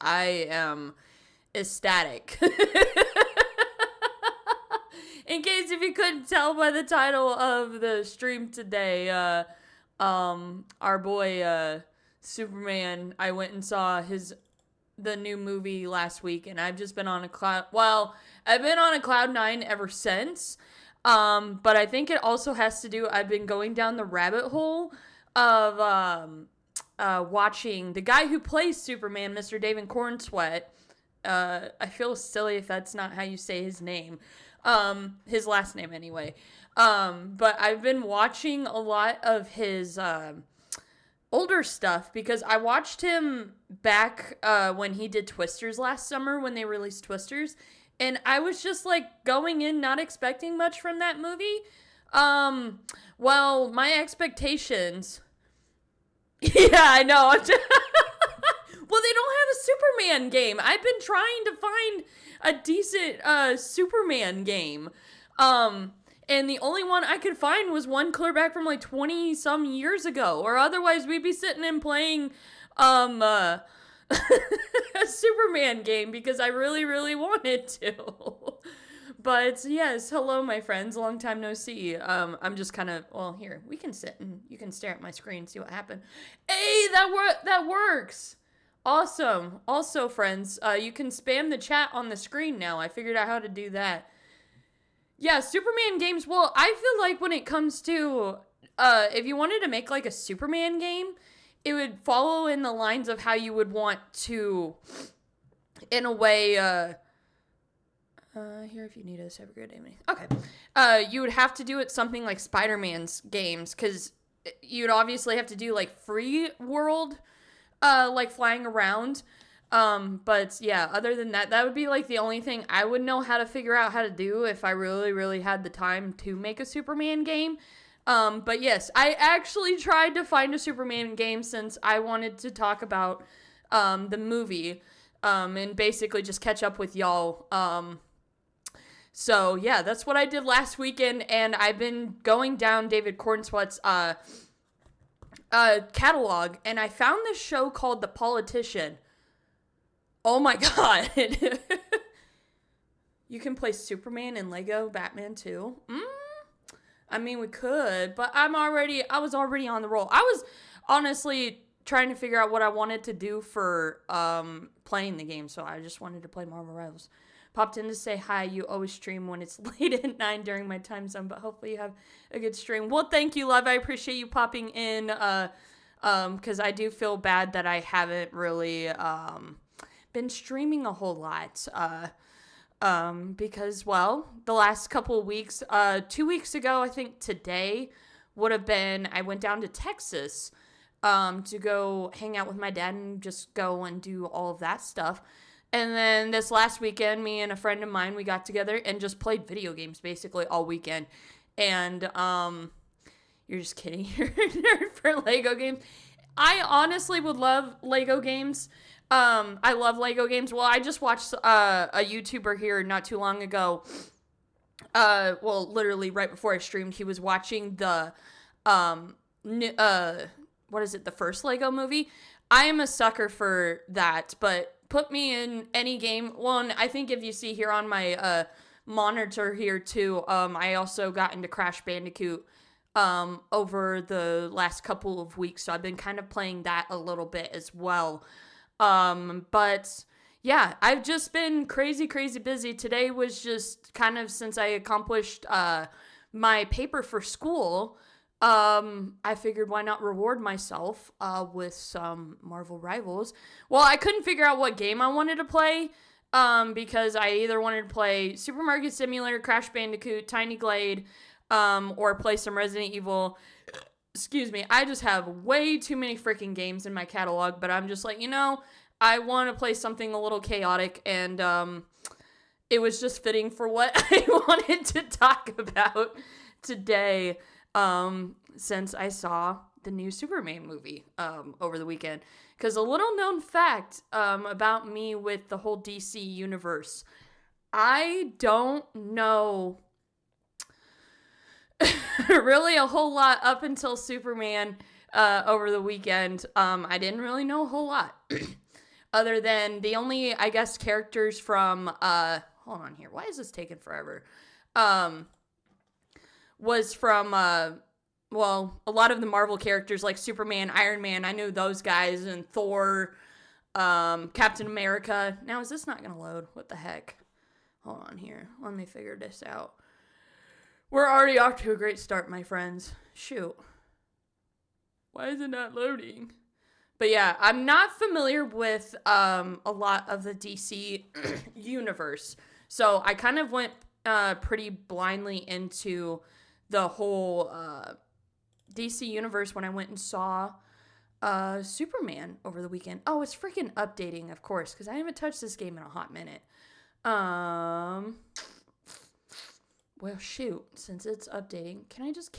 I am ecstatic. In case if you couldn't tell by the title of the stream today, our boy Superman, I went and saw the new movie last week, and I've just been on a cloud. Well, I've been on a cloud nine ever since. But I think it also has to do. I've been going down the rabbit hole of watching the guy who plays Superman, Mr. David Cornsweet. I feel silly if that's not how you say his name. His last name anyway. But I've been watching a lot of his older stuff because I watched him back when he did Twisters last summer when they released Twisters, and I was just like going in not expecting much from that movie. Well, my expectations. Yeah, I know. Well, they don't have a Superman game. I've been trying to find a decent Superman game. And the only one I could find was one clear back from like 20 some years ago. Or otherwise we'd be sitting and playing a Superman game because I really, really wanted to. But yes, hello my friends, long time no see. I'm just kind of, well, here, we can sit and you can stare at my screen and see what happened. Hey, that works. Awesome. Also, friends, you can spam the chat on the screen now. I figured out how to do that. Yeah, Superman games, well, I feel like when it comes to, if you wanted to make like a Superman game, it would follow in the lines of how you would want to, in a way, here if you need us, have a great day. Okay. You would have to do it something like Spider-Man's games, because you'd obviously have to do like free world, like flying around. But yeah, other than that, that would be like the only thing I would know how to figure out how to do if I really, really had the time to make a Superman game. But yes, I actually tried to find a Superman game since I wanted to talk about, the movie, and basically just catch up with y'all. So yeah, that's what I did last weekend, and I've been going down David Cornsweet's, catalog, and I found this show called The Politician. Oh my god. You can play Superman in Lego Batman too. I mean, we could, but I was already on the roll. I was honestly trying to figure out what I wanted to do for playing the game, so I just wanted to play Marvel Rivals. Popped in to say hi. You always stream when it's late at 9 during my time zone, but hopefully you have a good stream. Well, thank you, love. I appreciate you popping in, because I do feel bad that I haven't really been streaming a whole lot, because, well, the last couple of weeks, 2 weeks ago, I think today would have been, I went down to Texas, to go hang out with my dad and just go and do all of that stuff. And then this last weekend, me and a friend of mine, we got together and just played video games basically all weekend. And, you're just kidding. You're a nerd for Lego games. I honestly would love Lego games. I love Lego games. Well, I just watched a YouTuber here not too long ago. Well, literally right before I streamed, he was watching the what is it? The first Lego movie. I am a sucker for that, but put me in any game. Well, I think if you see here on my monitor here too, I also got into Crash Bandicoot over the last couple of weeks, so I've been kind of playing that a little bit as well. But yeah, I've just been crazy busy. Today was just kind of since I accomplished my paper for school. I figured why not reward myself with some Marvel Rivals. Well, I couldn't figure out what game I wanted to play, because I either wanted to play Super Mario Simulator, Crash Bandicoot, Tiny Glade, or play some Resident Evil. Excuse me, I just have way too many freaking games in my catalog, but I'm just like, I want to play something a little chaotic, and it was just fitting for what I wanted to talk about today. Since I saw the new Superman movie, over the weekend. Because a little known fact, about me with the whole DC universe, I don't know really a whole lot up until Superman, over the weekend. I didn't really know a whole lot. other than the only, I guess, characters from, hold on here. Why is this taking forever? Was from, well, a lot of the Marvel characters like Superman, Iron Man. I knew those guys, and Thor, Captain America. Now, is this not going to load? What the heck? Hold on here. Let me figure this out. We're already off to a great start, my friends. Shoot. Why is it not loading? But yeah, I'm not familiar with a lot of the DC universe. So I kind of went pretty blindly into the whole DC universe when I went and saw Superman over the weekend. Oh, it's freaking updating, of course, because I haven't touched this game in a hot minute. Well, shoot, since it's updating, can I just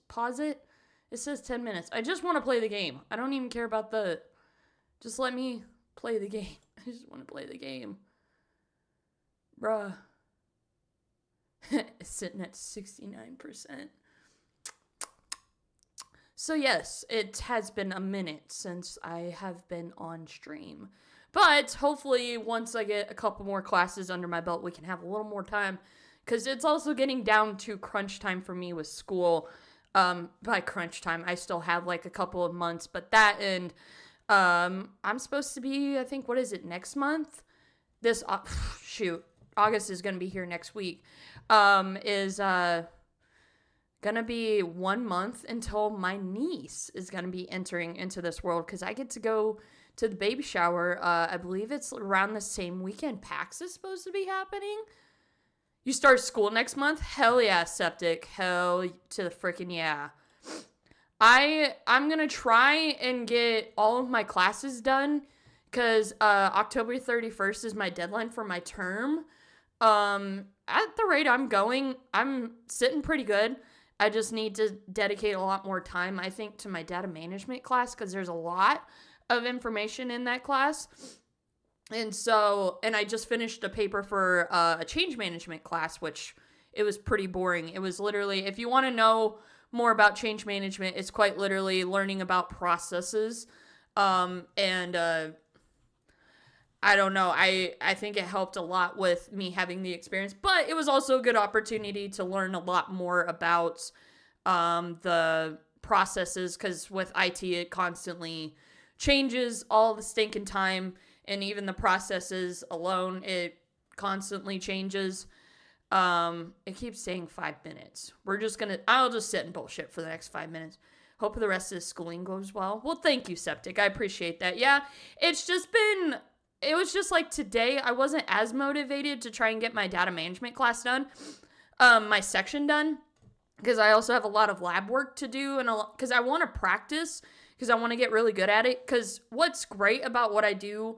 pause it? It says 10 minutes. I just want to play the game. I don't even care about just let me play the game. I just want to play the game. Bruh. It's sitting at 69%. So yes, it has been a minute since I have been on stream. But hopefully once I get a couple more classes under my belt, we can have a little more time. Because it's also getting down to crunch time for me with school. By crunch time, I still have like a couple of months. But that and I'm supposed to be, I think, what is it, next month? August is going to be here next week. Is going to be 1 month until my niece is going to be entering into this world. Because I get to go to the baby shower. I believe it's around the same weekend PAX is supposed to be happening. You start school next month? Hell yeah, Septic. Hell to the freaking yeah. I'm going to try and get all of my classes done because October 31st is my deadline for my term. At the rate I'm going, I'm sitting pretty good. I just need to dedicate a lot more time, I think, to my data management class because there's a lot of information in that class. And I just finished a paper for a change management class, which it was pretty boring. It was literally, if you want to know more about change management, it's quite literally learning about processes. I don't know. I think it helped a lot with me having the experience, but it was also a good opportunity to learn a lot more about the processes because with IT, it constantly changes all the stinking time. And even the processes alone, it constantly changes. It keeps saying 5 minutes. I'll just sit and bullshit for the next 5 minutes. Hope the rest of the schooling goes well. Well, thank you, Septic. I appreciate that. Yeah, it was just like today, I wasn't as motivated to try and get my data management class done, my section done, because I also have a lot of lab work to do, and because I want to practice, because I want to get really good at it. Because what's great about what I do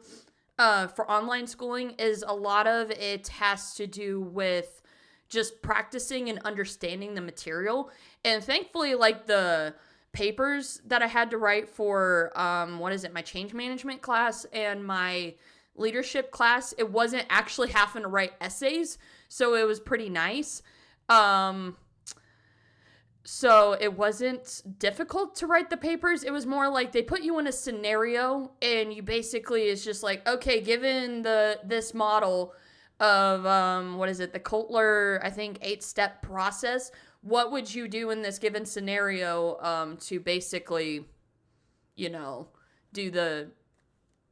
for online schooling is a lot of it has to do with just practicing and understanding the material. And thankfully, like the papers that I had to write for, my change management class and my leadership class, it wasn't actually having to write essays. So it was pretty nice. So it wasn't difficult to write the papers. It was more like they put you in a scenario and you basically is just like, okay, given this model of, the Kotler, I think 8-step process, what would you do in this given scenario to basically,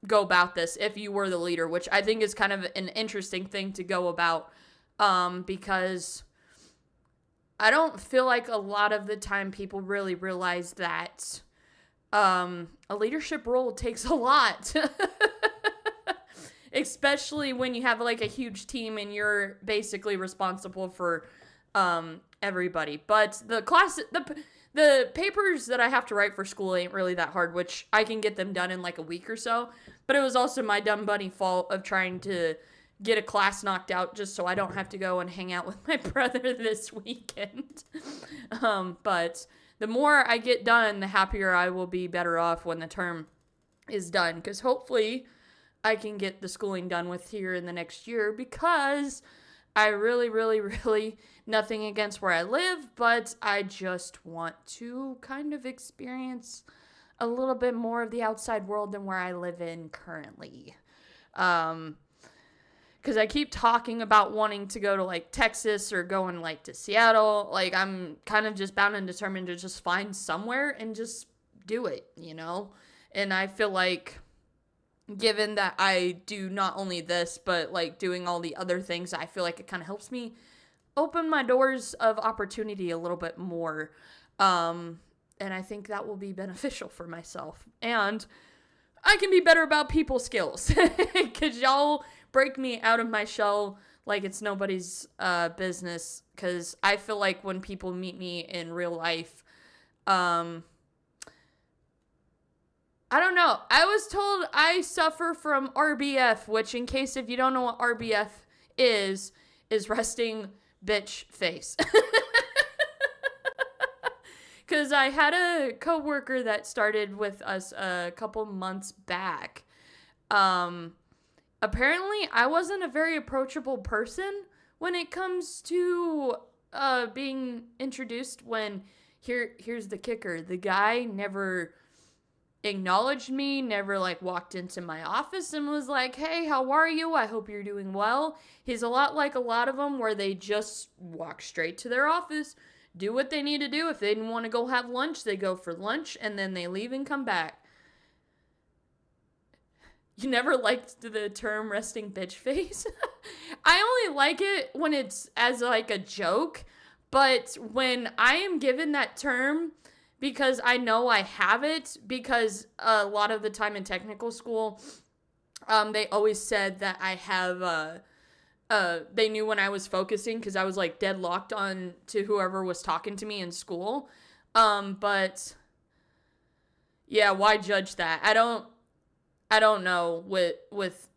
go about this if you were the leader, which I think is kind of an interesting thing to go about because I don't feel like a lot of the time people really realize that a leadership role takes a lot. Especially when you have like a huge team and you're basically responsible for everybody. But the papers that I have to write for school ain't really that hard, which I can get them done in like a week or so. But it was also my dumb bunny fault of trying to get a class knocked out just so I don't have to go and hang out with my brother this weekend. But the more I get done, the happier I will be better off when the term is done. Because hopefully I can get the schooling done with here in the next year because I really, really, really, nothing against where I live, but I just want to kind of experience a little bit more of the outside world than where I live in currently. Because I keep talking about wanting to go to like Texas or going like to Seattle. Like I'm kind of just bound and determined to just find somewhere and just do it, you know? And I feel like given that I do not only this, but like doing all the other things, I feel like it kind of helps me open my doors of opportunity a little bit more. And I think that will be beneficial for myself. And I can be better about people skills because y'all break me out of my shell like it's nobody's business. Because I feel like when people meet me in real life, I don't know. I was told I suffer from RBF, which, in case if you don't know what RBF is resting bitch face. Because I had a coworker that started with us a couple months back. Apparently, I wasn't a very approachable person when it comes to being introduced. When here's the kicker: the guy never acknowledged me, never like walked into my office and was like, "Hey, how are you? I hope you're doing well." He's a lot like a lot of them where they just walk straight to their office, do what they need to do. If they didn't want to go have lunch, they go for lunch and then they leave and come back. You never liked the term resting bitch face? I only like it when it's as like a joke, but when I am given that term, because I know I have it, because a lot of the time in technical school, they always said that I have, they knew when I was focusing because I was like deadlocked on to whoever was talking to me in school. But yeah, why judge that? I don't know with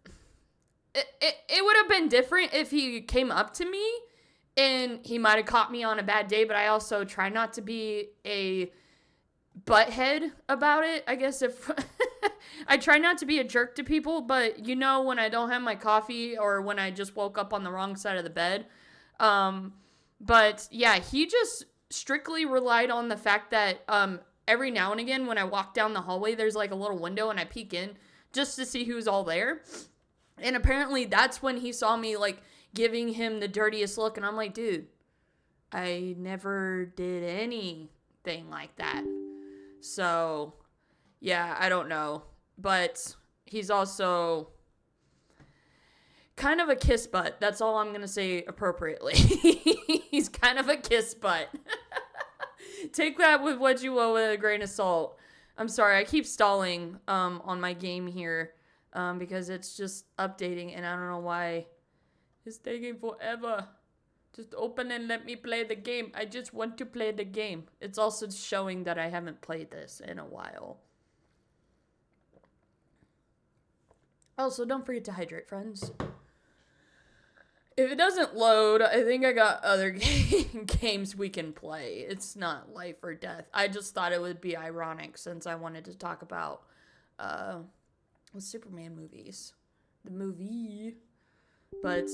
it would have been different if he came up to me and he might have caught me on a bad day, but I also try not to be a butthead about it. I guess if I try not to be a jerk to people, but you know, when I don't have my coffee or when I just woke up on the wrong side of the bed. But yeah, he just strictly relied on the fact that every now and again when I walk down the hallway, there's like a little window and I peek in just to see who's all there. And apparently that's when he saw me like giving him the dirtiest look, and I'm like, dude, I never did anything like that. So, yeah, I don't know. But he's also kind of a kiss butt. That's all I'm going to say appropriately. He's kind of a kiss butt. Take that with what you will with a grain of salt. I'm sorry, I keep stalling on my game here because it's just updating and I don't know why it's taking forever. Just open and let me play the game. I just want to play the game. It's also showing that I haven't played this in a while. Also, don't forget to hydrate, friends. If it doesn't load, I think I got other games we can play. It's not life or death. I just thought it would be ironic since I wanted to talk about Superman movies. The movie. But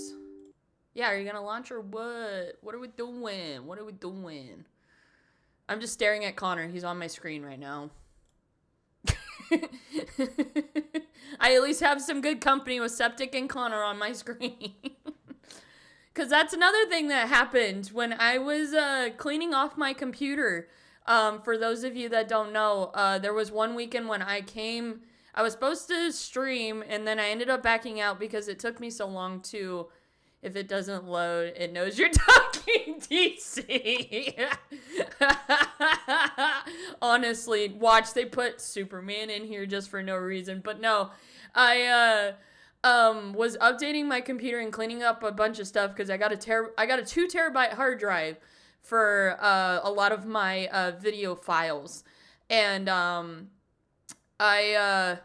yeah, are you gonna launch or what? What are we doing? What are we doing? I'm just staring at Connor. He's on my screen right now. I at least have some good company with Septic and Connor on my screen. Because that's another thing that happened when I was cleaning off my computer. For those of you that don't know, there was one weekend when I was supposed to stream, and then I ended up backing out because it took me so long to... If it doesn't load, it knows you're talking DC. Honestly, watch, they put Superman in here just for no reason. But no, I was updating my computer and cleaning up a bunch of stuff because I got a 2 terabyte hard drive for a lot of my video files, and I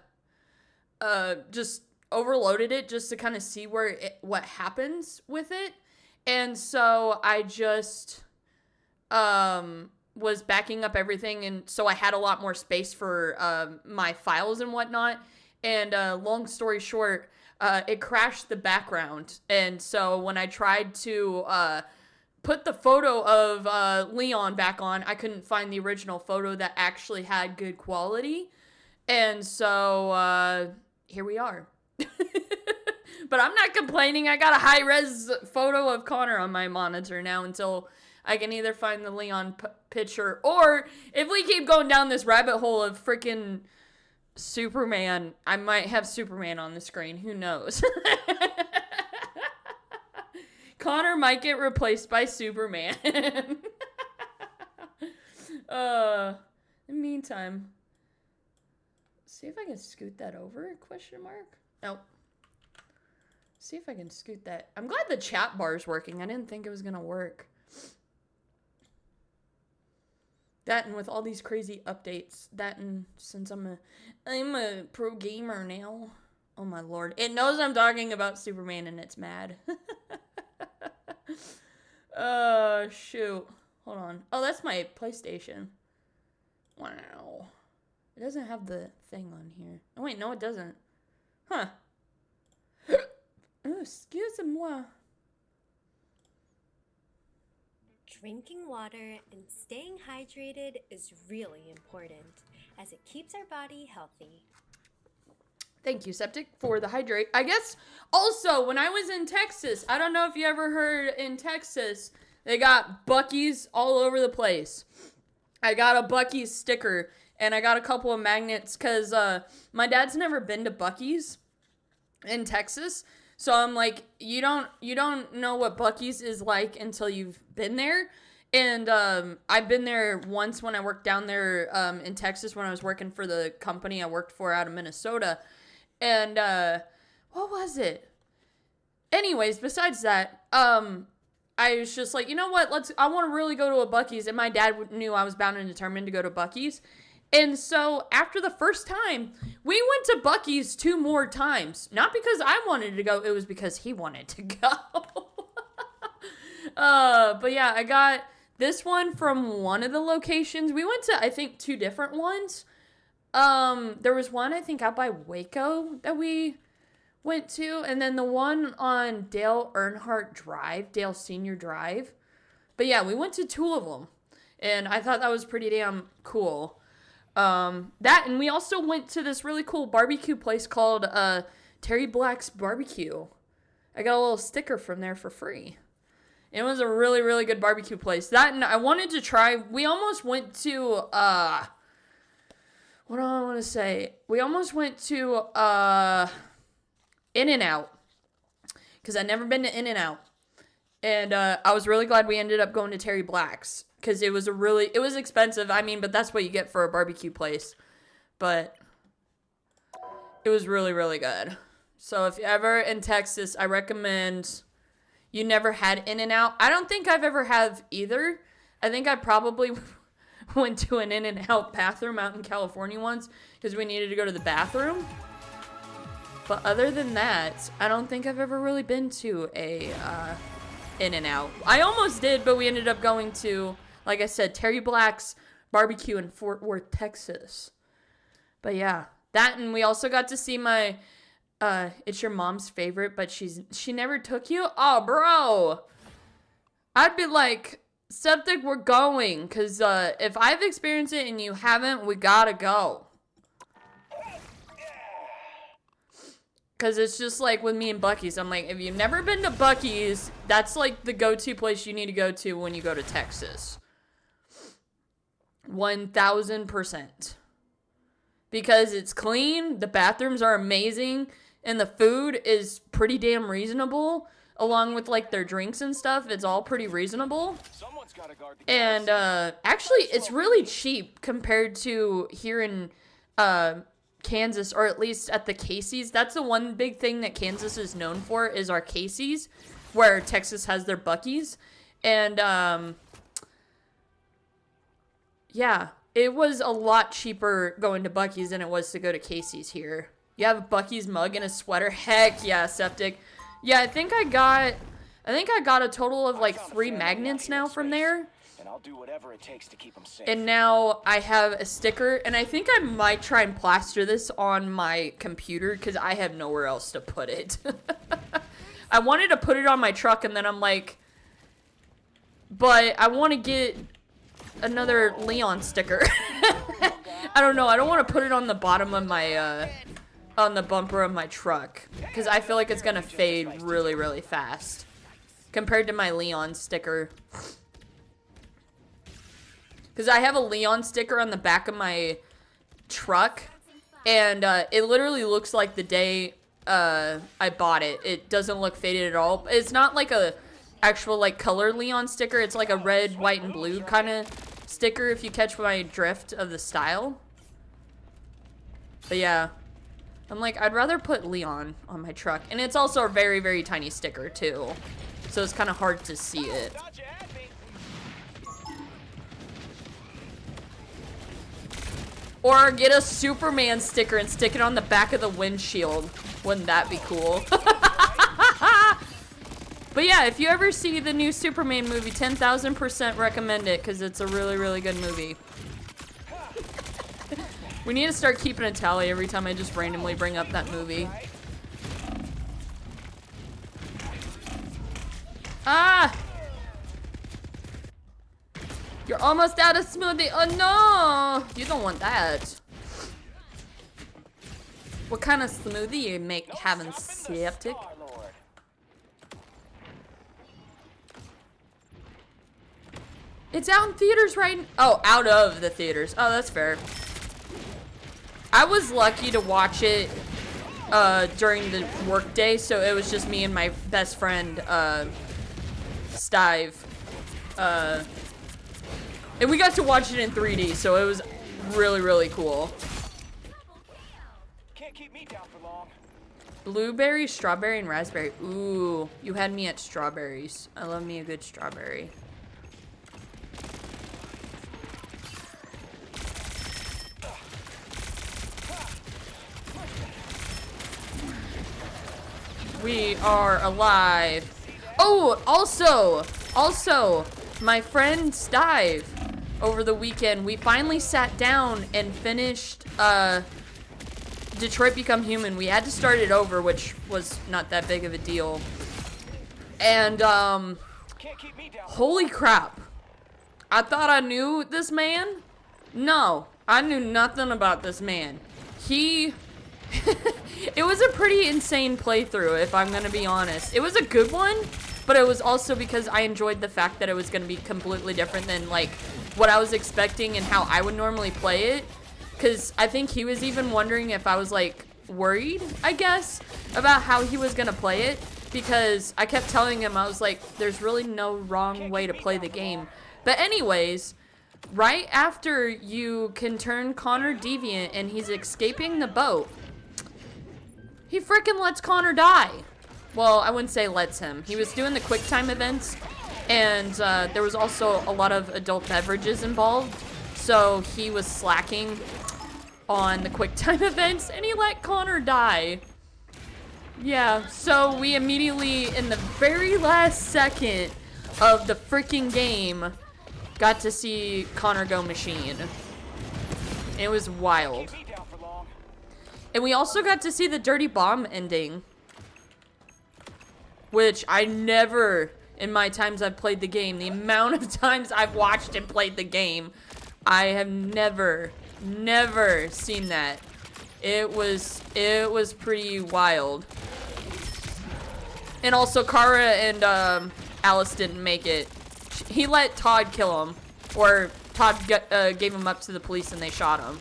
just overloaded it just to kind of see what happens with it. And so I just was backing up everything, and so I had a lot more space for my files and whatnot. And long story short, it crashed the background, and so when I tried to put the photo of Leon back on, I couldn't find the original photo that actually had good quality. And so here we are. But I'm not complaining. I got a high-res photo of Connor on my monitor now until I can either find the Leon picture, or if we keep going down this rabbit hole of freaking Superman, I might have Superman on the screen. Who knows? Connor might get replaced by Superman. In the meantime, see if I can scoot that over, question mark? Nope. See if I can scoot that. I'm glad the chat bar is working. I didn't think it was going to work. That and with all these crazy updates. That and since I'm a pro gamer now. Oh my lord. It knows I'm talking about Superman and it's mad. Shoot. Hold on. Oh, that's my PlayStation. Wow. It doesn't have the thing on here. Oh wait, no it doesn't. Huh. Oh, excuse-moi. Drinking water and staying hydrated is really important as it keeps our body healthy. Thank you, Septic, for the hydrate. I guess also when I was in Texas, I don't know if you ever heard in Texas, they got Buc-ee's all over the place. I got a Buc-ee's sticker and I got a couple of magnets because my dad's never been to Buc-ee's in Texas. So I'm like, you don't know what Buc-ee's is like until you've been there. And I've been there once when I worked down there in Texas when I was working for the company I worked for out of Minnesota. And what was it? Anyways, besides that, I was just like, you know what? I want to really go to a Buc-ee's. And my dad knew I was bound and determined to go to Buc-ee's. And so after the first time, we went to Buc-ee's 2 more times. Not because I wanted to go, it was because he wanted to go. But yeah, I got this one from one of the locations. We went to, I think, 2 different ones. There was one, I think, out by Waco that we went to. And then the one on Dale Earnhardt Drive, Dale Senior Drive. But yeah, we went to 2 of them. And I thought that was pretty damn cool. That, and we also went to this really cool barbecue place called, Terry Black's Barbecue. I got a little sticker from there for free. It was a really, really good barbecue place. That, and I wanted to try, we almost went to, what do I want to say? We almost went to, In-N-Out. Because I'd never been to In-N-Out. And, I was really glad we ended up going to Terry Black's. Because it was expensive. I mean, but that's what you get for a barbecue place. But it was really, really good. So if you're ever in Texas, I recommend. You never had In-N-Out? I don't think I've ever have either. I think I probably went to an In-N-Out bathroom out in California once. Because we needed to go to the bathroom. But other than that, I don't think I've ever really been to a In-N-Out. I almost did, but we ended up going to, like I said, Terry Black's Barbecue in Fort Worth, Texas. But yeah, that, and we also got to see my, it's your mom's favorite, but she never took you? Oh, bro. I'd be like, Septic, we're going, because if I've experienced it and you haven't, we gotta go. Because it's just like with me and Buc-ee's. I'm like, if you've never been to Buc-ee's, that's like the go-to place you need to go to when you go to Texas. 1000%. Because it's clean, the bathrooms are amazing, and the food is pretty damn reasonable. Along with like their drinks and stuff, it's all pretty reasonable. And actually, it's really cheap compared to here in Kansas, or at least at the Casey's. That's the one big thing that Kansas is known for, is our Casey's, where Texas has their Buc-ee's. And yeah, it was a lot cheaper going to Buc-ee's than it was to go to Casey's here. You have a Buc-ee's mug and a sweater? Heck yeah, Septic. Yeah, I think I got a total of like 3 magnets now from there. And I'll do whatever it takes to keep them safe. And now I have a sticker, and I think I might try and plaster this on my computer because I have nowhere else to put it. I wanted to put it on my truck, and then I'm like, but I want to get another Leon sticker. I don't know. I don't want to put it on the bottom of my, on the bumper of my truck, because I feel like it's going to fade really, really fast compared to my Leon sticker. Because I have a Leon sticker on the back of my truck, and it literally looks like the day I bought it. It doesn't look faded at all. It's not like a actual like color Leon sticker. It's like a red, white, and blue kind of sticker, if you catch my drift of the style. But yeah, I'm like, I'd rather put Leon on my truck. And it's also a very, very tiny sticker too, so it's kind of hard to see it. Or get a Superman sticker and stick it on the back of the windshield. Wouldn't that be cool? But yeah, if you ever see the new Superman movie, 10,000% recommend it, because it's a really, really good movie. We need to start keeping a tally every time I just randomly bring up that movie. Ah! You're almost out of smoothie. Oh no! You don't want that. What kind of smoothie you make having septic? It's out in theaters right now. Oh, out of the theaters. Oh, that's fair. I was lucky to watch it during the work day, so it was just me and my best friend, Stive. And we got to watch it in 3D, so it was really, really cool. Can't keep me down for long. Blueberry, strawberry, and raspberry. Ooh, you had me at strawberries. I love me a good strawberry. We are alive. Oh, also, my friend Stive, over the weekend, we finally sat down and finished Detroit Become Human. We had to start it over, which was not that big of a deal. And holy crap. I thought I knew this man. No, I knew nothing about this man. It was a pretty insane playthrough, if I'm gonna be honest. It was a good one, but it was also because I enjoyed the fact that it was gonna be completely different than like what I was expecting and how I would normally play it. Because I think he was even wondering if I was like worried, I guess, about how he was gonna play it. Because I kept telling him, I was like, there's really no wrong way to play the game. But anyways, right after you can turn Connor deviant and he's escaping the boat, he freaking lets Connor die. Well, I wouldn't say lets him. He was doing the quick time events, and there was also a lot of adult beverages involved, so he was slacking on the quick time events, and he let Connor die. Yeah, so we immediately, in the very last second of the freaking game, got to see Connor go machine. It was wild. And we also got to see the Dirty Bomb ending, which I never, in my times I've played the game, the amount of times I've watched and played the game, I have never seen that. It was pretty wild. And also Kara and Alice didn't make it. He let Todd kill him, or Todd gave him up to the police and they shot him.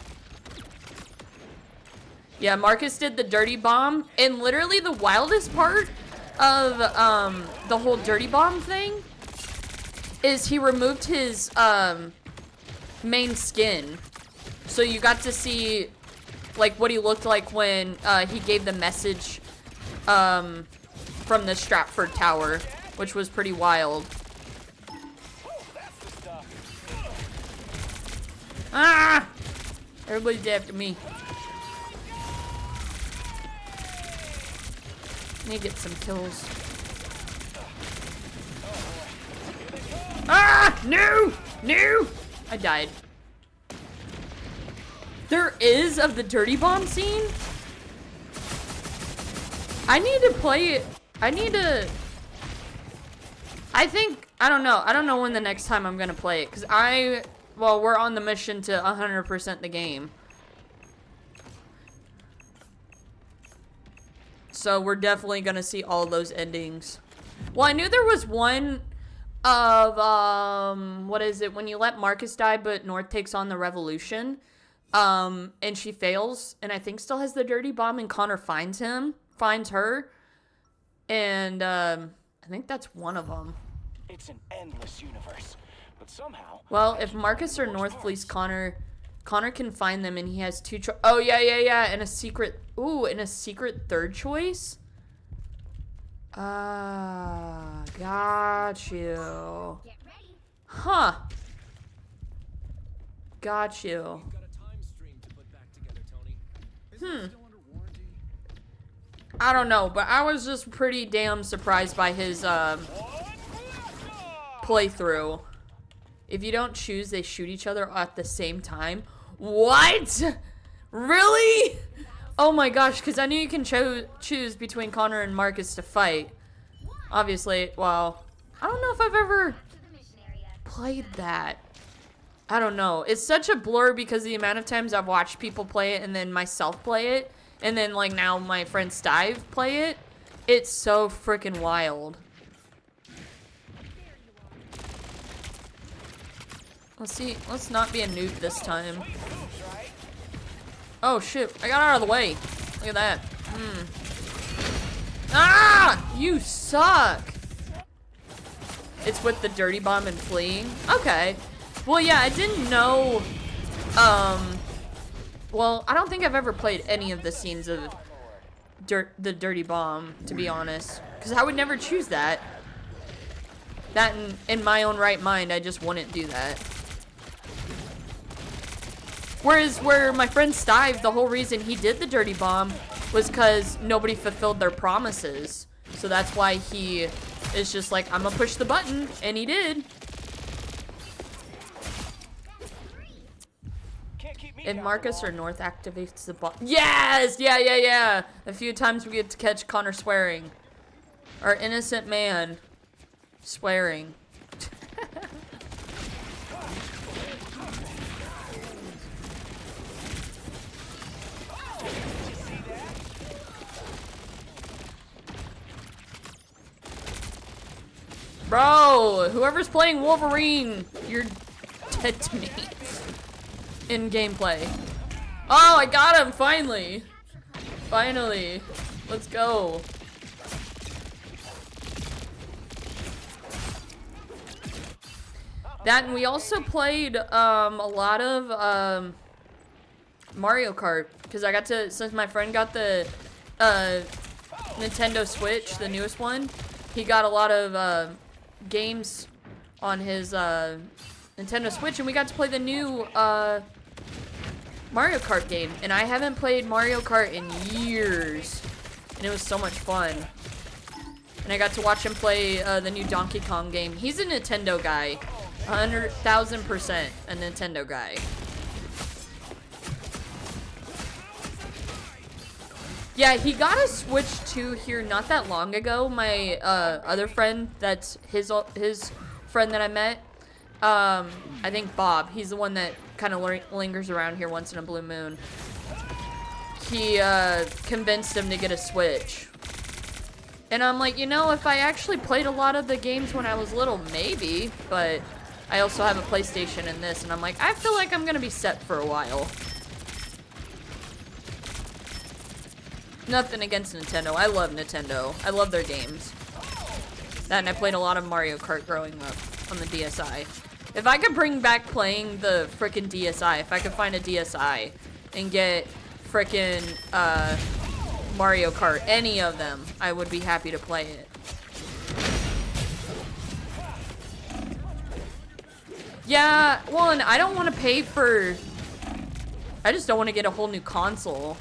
Yeah, Marcus did the Dirty Bomb, and literally the wildest part of the whole Dirty Bomb thing is he removed his main skin, so you got to see like what he looked like when he gave the message from the Stratford Tower, which was pretty wild. Ah! Everybody's after me. Need to get some kills. Ah! No! No! I died. There is of the Dirty Bomb scene? I need to play it. I I don't know. I don't know when the next time I'm gonna play it. Because well, we're on the mission to 100% the game. So we're definitely gonna see all those endings. Well, I knew there was one of, what is it? When you let Marcus die, but North takes on the revolution. And she fails, and I think still has the dirty bomb, and Connor finds her. And, I think that's one of them. It's an endless universe, but somehow. Well, if Marcus or North flees Connor can find them, and he has two oh, yeah, and a secret, and a secret third choice? Got you. Huh. Got you. I don't know, but I was just pretty damn surprised by his, playthrough. If you don't choose, they shoot each other at the same time. What? Really? Oh my gosh, because I knew you can choose between Connor and Marcus to fight. Obviously, well, I don't know if I've ever played that. I don't know. It's such a blur because the amount of times I've watched people play it and then myself play it. And then, like, now my friend Stive play it. It's so freaking wild. Let's see. Let's not be a noob this time. Oh, shoot. I got out of the way. Look at that. Ah! You suck! It's with the dirty bomb and fleeing? Okay. Well, yeah, I didn't know... Well, I don't think I've ever played any of the scenes of the dirty bomb, to be honest. Because I would never choose that. That, in my own right mind, I just wouldn't do that. Whereas where my friend Stive, the whole reason he did the dirty bomb was because nobody fulfilled their promises. So that's why he is just like, I'm gonna push the button, and he did. If Marcus or North activates the bomb. Yes! Yeah. A few times we get to catch Connor swearing. Our innocent man swearing. Bro, whoever's playing Wolverine, you're dead to me. In gameplay. Oh, I got him, finally. Finally. Let's go. That, and we also played a lot of Mario Kart, because I got to, since my friend got the Nintendo Switch, the newest one, he got a lot of games on his Nintendo Switch, and we got to play the new Mario Kart game, and I haven't played Mario Kart in years, and it was so much fun. And I got to watch him play the new Donkey Kong game. He's a Nintendo guy, 100,000% a Nintendo guy. Yeah, he got a Switch 2 here not that long ago. My other friend, that's his friend that I met, I think Bob, he's the one that kind of lingers around here once in a blue moon. He convinced him to get a Switch. And I'm like, you know, if I actually played a lot of the games when I was little, maybe. But I also have a PlayStation in this, and I'm like, I feel like I'm going to be set for a while. Nothing against Nintendo. I love Nintendo. I love their games. That, and I played a lot of Mario Kart growing up on the DSi. If I could bring back playing the frickin' DSi, if I could find a DSi and get frickin' Mario Kart, any of them, I would be happy to play it. Yeah, well, and I don't want to pay for... I just don't want to get a whole new console.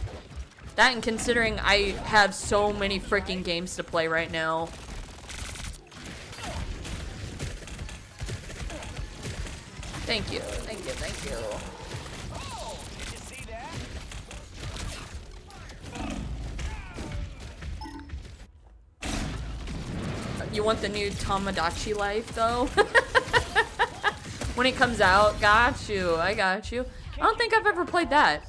That, and considering I have so many freaking games to play right now. Thank you. You want the new Tomodachi Life, though? When it comes out, got you. I got you. I don't think I've ever played that.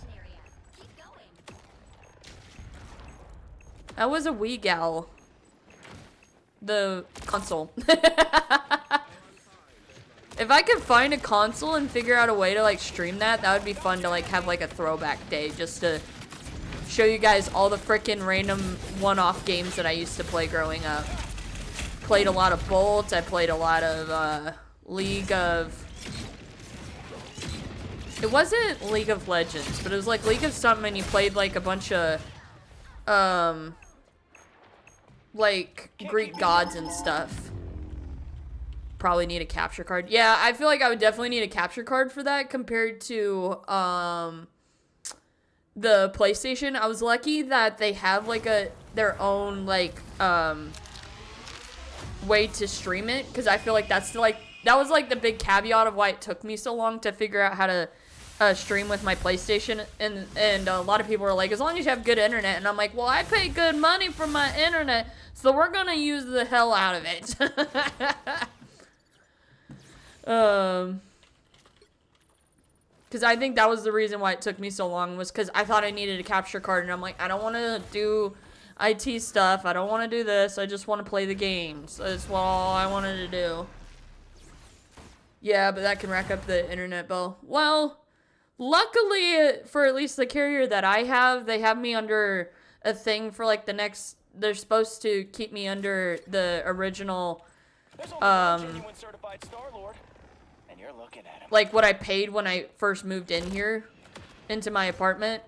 That was a Wii Gal. The console. If I could find a console and figure out a way to like stream that, that would be fun to like have like a throwback day just to show you guys all the frickin' random one-off games that I used to play growing up. Played a lot of Bolt, I played a lot of League of... It wasn't League of Legends, but it was like League of something, and you played like a bunch of like Greek gods and stuff. Probably need a capture card. Yeah, I feel like I would definitely need a capture card for that compared to the PlayStation. I was lucky that they have like their own like way to stream it, because I feel like that was like the big caveat of why it took me so long to figure out how to stream with my PlayStation, and a lot of people are like, as long as you have good internet, and I'm like, well, I pay good money for my internet, so we're gonna use the hell out of it. Because I think that was the reason why it took me so long, was because I thought I needed a capture card, and I'm like, I don't want to do IT stuff, I don't want to do this, I just want to play the games. That's all I wanted to do. Yeah, but that can rack up the internet bill. Well, luckily, for at least the carrier that I have, they have me under a thing for like the next, they're supposed to keep me under the original, like what I paid when I first moved in here, into my apartment,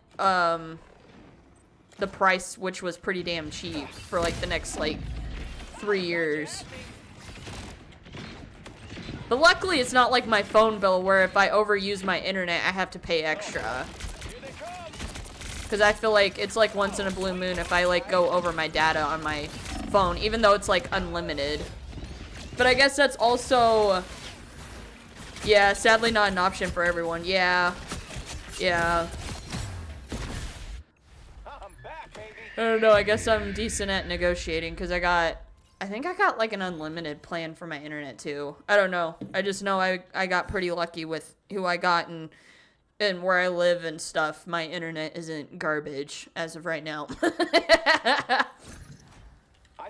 the price, which was pretty damn cheap for like the next like 3 years. But luckily it's not like my phone bill where if I overuse my internet I have to pay extra. Because I feel like it's like once in a blue moon if I like go over my data on my phone, even though it's like unlimited. But I guess that's also, yeah, sadly not an option for everyone. Yeah. Yeah. I don't know, I guess I'm decent at negotiating because I think I got like an unlimited plan for my internet too. I don't know. I just know I got pretty lucky with who I got and where I live and stuff. My internet isn't garbage as of right now. I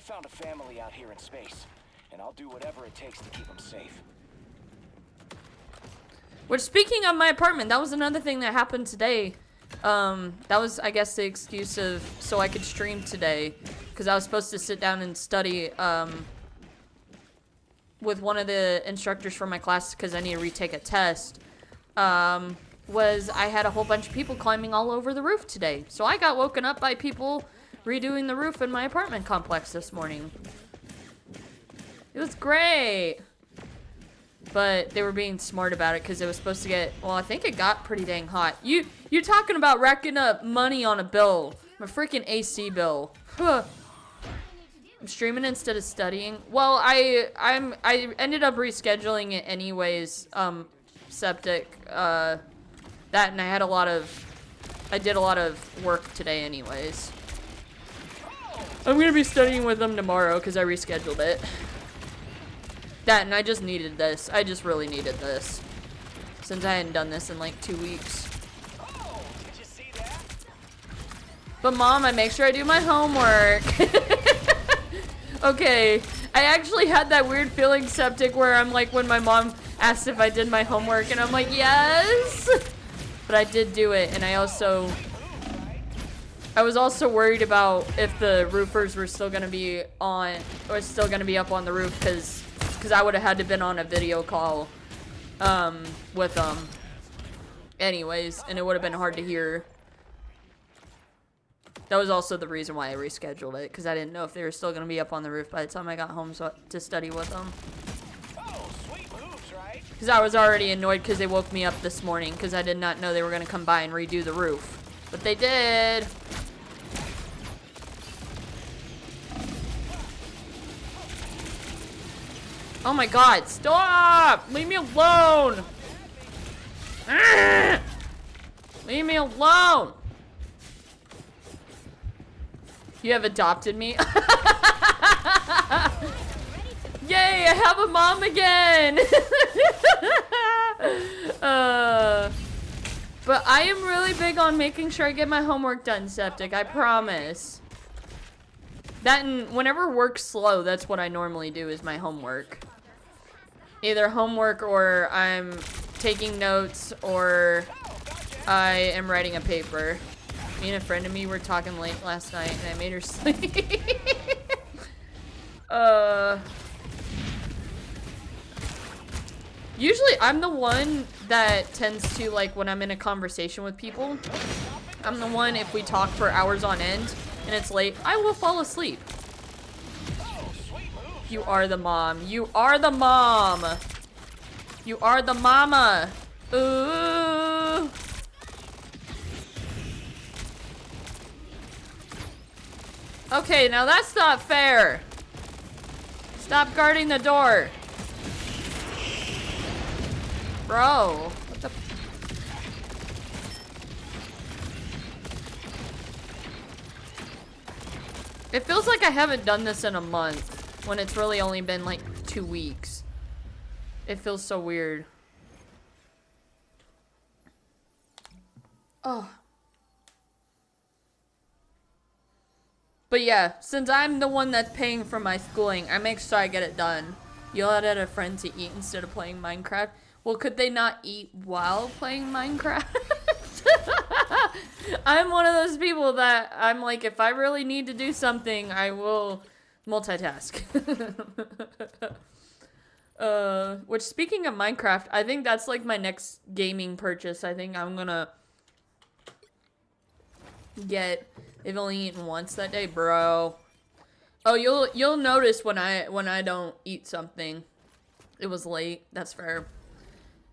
found a family out here in space, and I'll do whatever it takes to keep them safe. Which, speaking of my apartment, that was another thing that happened today. That was, I guess, the excuse of so I could stream today, because I was supposed to sit down and study with one of the instructors from my class because I need to retake a test. Was I had a whole bunch of people climbing all over the roof today, so I got woken up by people redoing the roof in my apartment complex this morning. It was great. But they were being smart about it because it was supposed to get, well, I think it got pretty dang hot. You talking about racking up money on a bill. My freaking AC bill. Huh. I'm streaming instead of studying. Well, I ended up rescheduling it anyways, Septic. That, and I did a lot of work today anyways. I'm gonna be studying with them tomorrow because I rescheduled it. That, and I just needed this. I just really needed this. Since I hadn't done this in like 2 weeks. Oh, did you see that? But Mom, I make sure I do my homework. Okay, I actually had that weird feeling, Septic, where I'm like when my mom asked if I did my homework and I'm like, yes! But I did do it, and I was also worried about if the roofers were still gonna be on, or still gonna be up on the roof, because I would have had to been on a video call with them anyways, and it would have been hard to hear. That was also the reason why I rescheduled it, because I didn't know if they were still going to be up on the roof by the time I got home to study with them. Oh, sweet moves, right? Because I was already annoyed because they woke me up this morning because I did not know they were going to come by and redo the roof. But they did. Oh my god, stop! Leave me alone! Ah! Leave me alone! You have adopted me? have a mom again. But I am really big on making sure I get my homework done, Septic. I promise. That and whenever work's slow, that's what I normally do is my homework. Either homework or I'm taking notes or I am writing a paper. Me and a friend of me were talking late last night and I made her sleep. Usually I'm the one that tends to, like, when I'm in a conversation with people, I'm the one, if we talk for hours on end and it's late, I will fall asleep. You are the mom. You are the mom. You are the mama. Ooh. Okay, now that's not fair. Stop guarding the door. Bro, what the... It feels like I haven't done this in a month, when it's really only been like 2 weeks. It feels so weird. Oh. But yeah, since I'm the one that's paying for my schooling, I make sure I get it done. Yell at a friend to eat instead of playing Minecraft. Well, could they not eat while playing Minecraft? I'm one of those people that I'm like, if I really need to do something, I will multitask. Which, speaking of Minecraft, I think that's like my next gaming purchase. I think I'm gonna get... They've only eaten once that day, bro. Oh, you'll notice when I don't eat something. It was late. That's fair.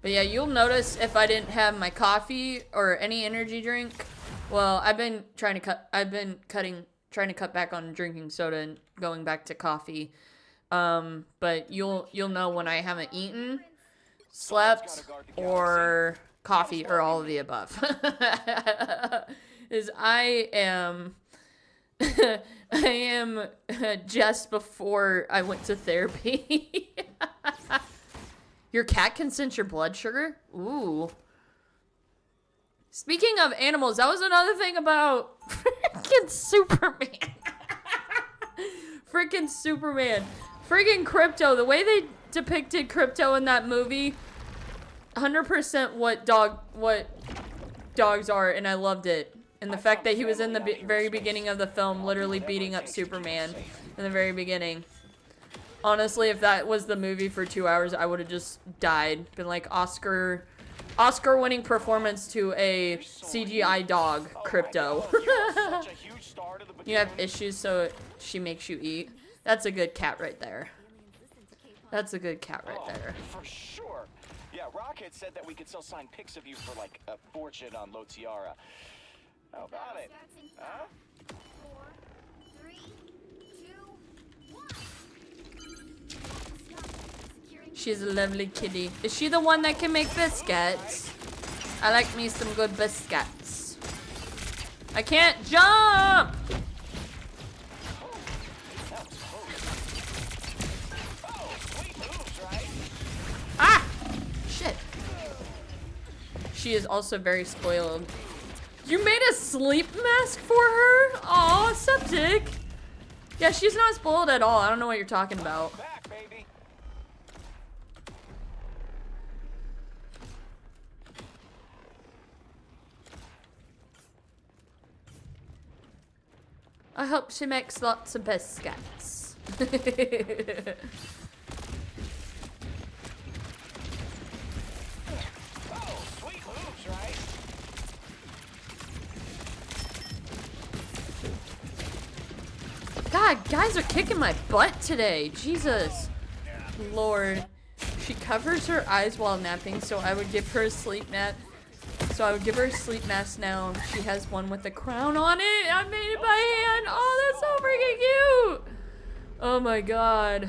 But yeah, you'll notice if I didn't have my coffee or any energy drink. Well, I've been trying to cut back on drinking soda and going back to coffee. But you'll know when I haven't eaten, slept, or coffee, or all of the above. Is I am just before I went to therapy. Your cat can sense your blood sugar? Ooh. Speaking of animals, that was another thing about freaking Superman. Freaking Superman. Freaking Crypto. The way they depicted Crypto in that movie, 100% what dogs are, and I loved it. And the fact that he was in the very beginning of the film literally beating up Superman in the very beginning. Honestly, if that was the movie for 2 hours, I would have just died. Been like, Oscar-winning performance to a CGI dog, Crypto. You have issues, so she makes you eat. That's a good cat right there. That's a good cat right there. For sure. Yeah, Rocket said that we could sell signed pics of you for like a fortune on Lotiara. How about it? Huh? 4, 3, 2, 1. She's a lovely kitty. Is she the one that can make biscuits? I like me some good biscuits. I can't jump! Ah! Shit. She is also very spoiled. You made a sleep mask for her? Aw, Septic. Yeah, she's not spoiled at all. I don't know what you're talking about. Back, baby. I hope she makes lots of biscuits. Sweet moves, right? God, guys are kicking my butt today. Jesus. Lord. She covers her eyes while napping, so I would give her a sleep mat. So I would give her a sleep mask now. She has one with a crown on it. I made it by hand. Oh, that's so freaking cute. Oh my god.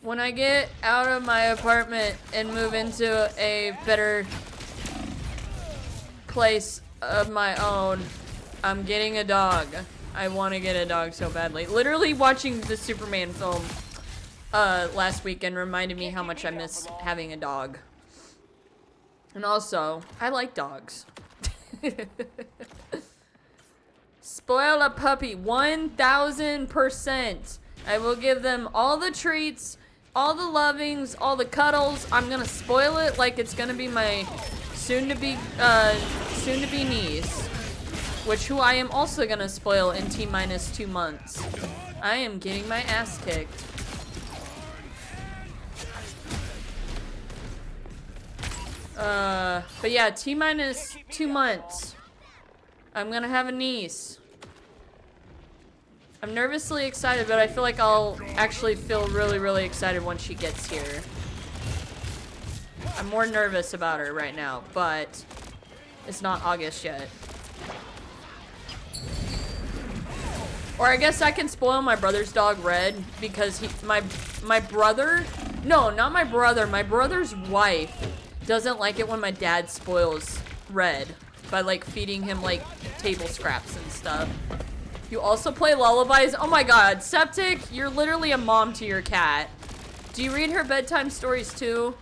When I get out of my apartment and move into a better place of my own, I'm getting a dog. I want to get a dog so badly. Literally watching the Superman film last weekend reminded me how much I miss having a dog. And also, I like dogs. Spoil a puppy 1000%. I will give them all the treats, all the lovings, all the cuddles. I'm gonna spoil it like it's gonna be my soon-to-be niece, who I am also gonna spoil in T-minus 2 months. I am getting my ass kicked. But yeah, T-minus 2 months. I'm gonna have a niece. I'm nervously excited, but I feel like I'll actually feel really, really excited once she gets here. I'm more nervous about her right now, but it's not August yet. Or I guess I can spoil my brother's dog, Red, because my brother, no, not my brother, my brother's wife doesn't like it when my dad spoils Red by like feeding him like table scraps and stuff. You also play lullabies? Oh my god, Septic, you're literally a mom to your cat. Do you read her bedtime stories too?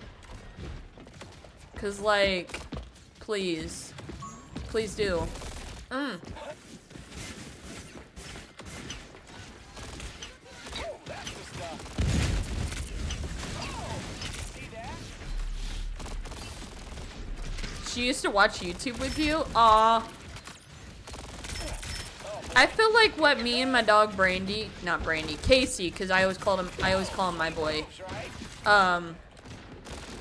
Cause like, please. Please do. She used to watch YouTube with you? Aw. I feel like what me and my dog Brandy, not Brandy, Casey, because I always call him my boy,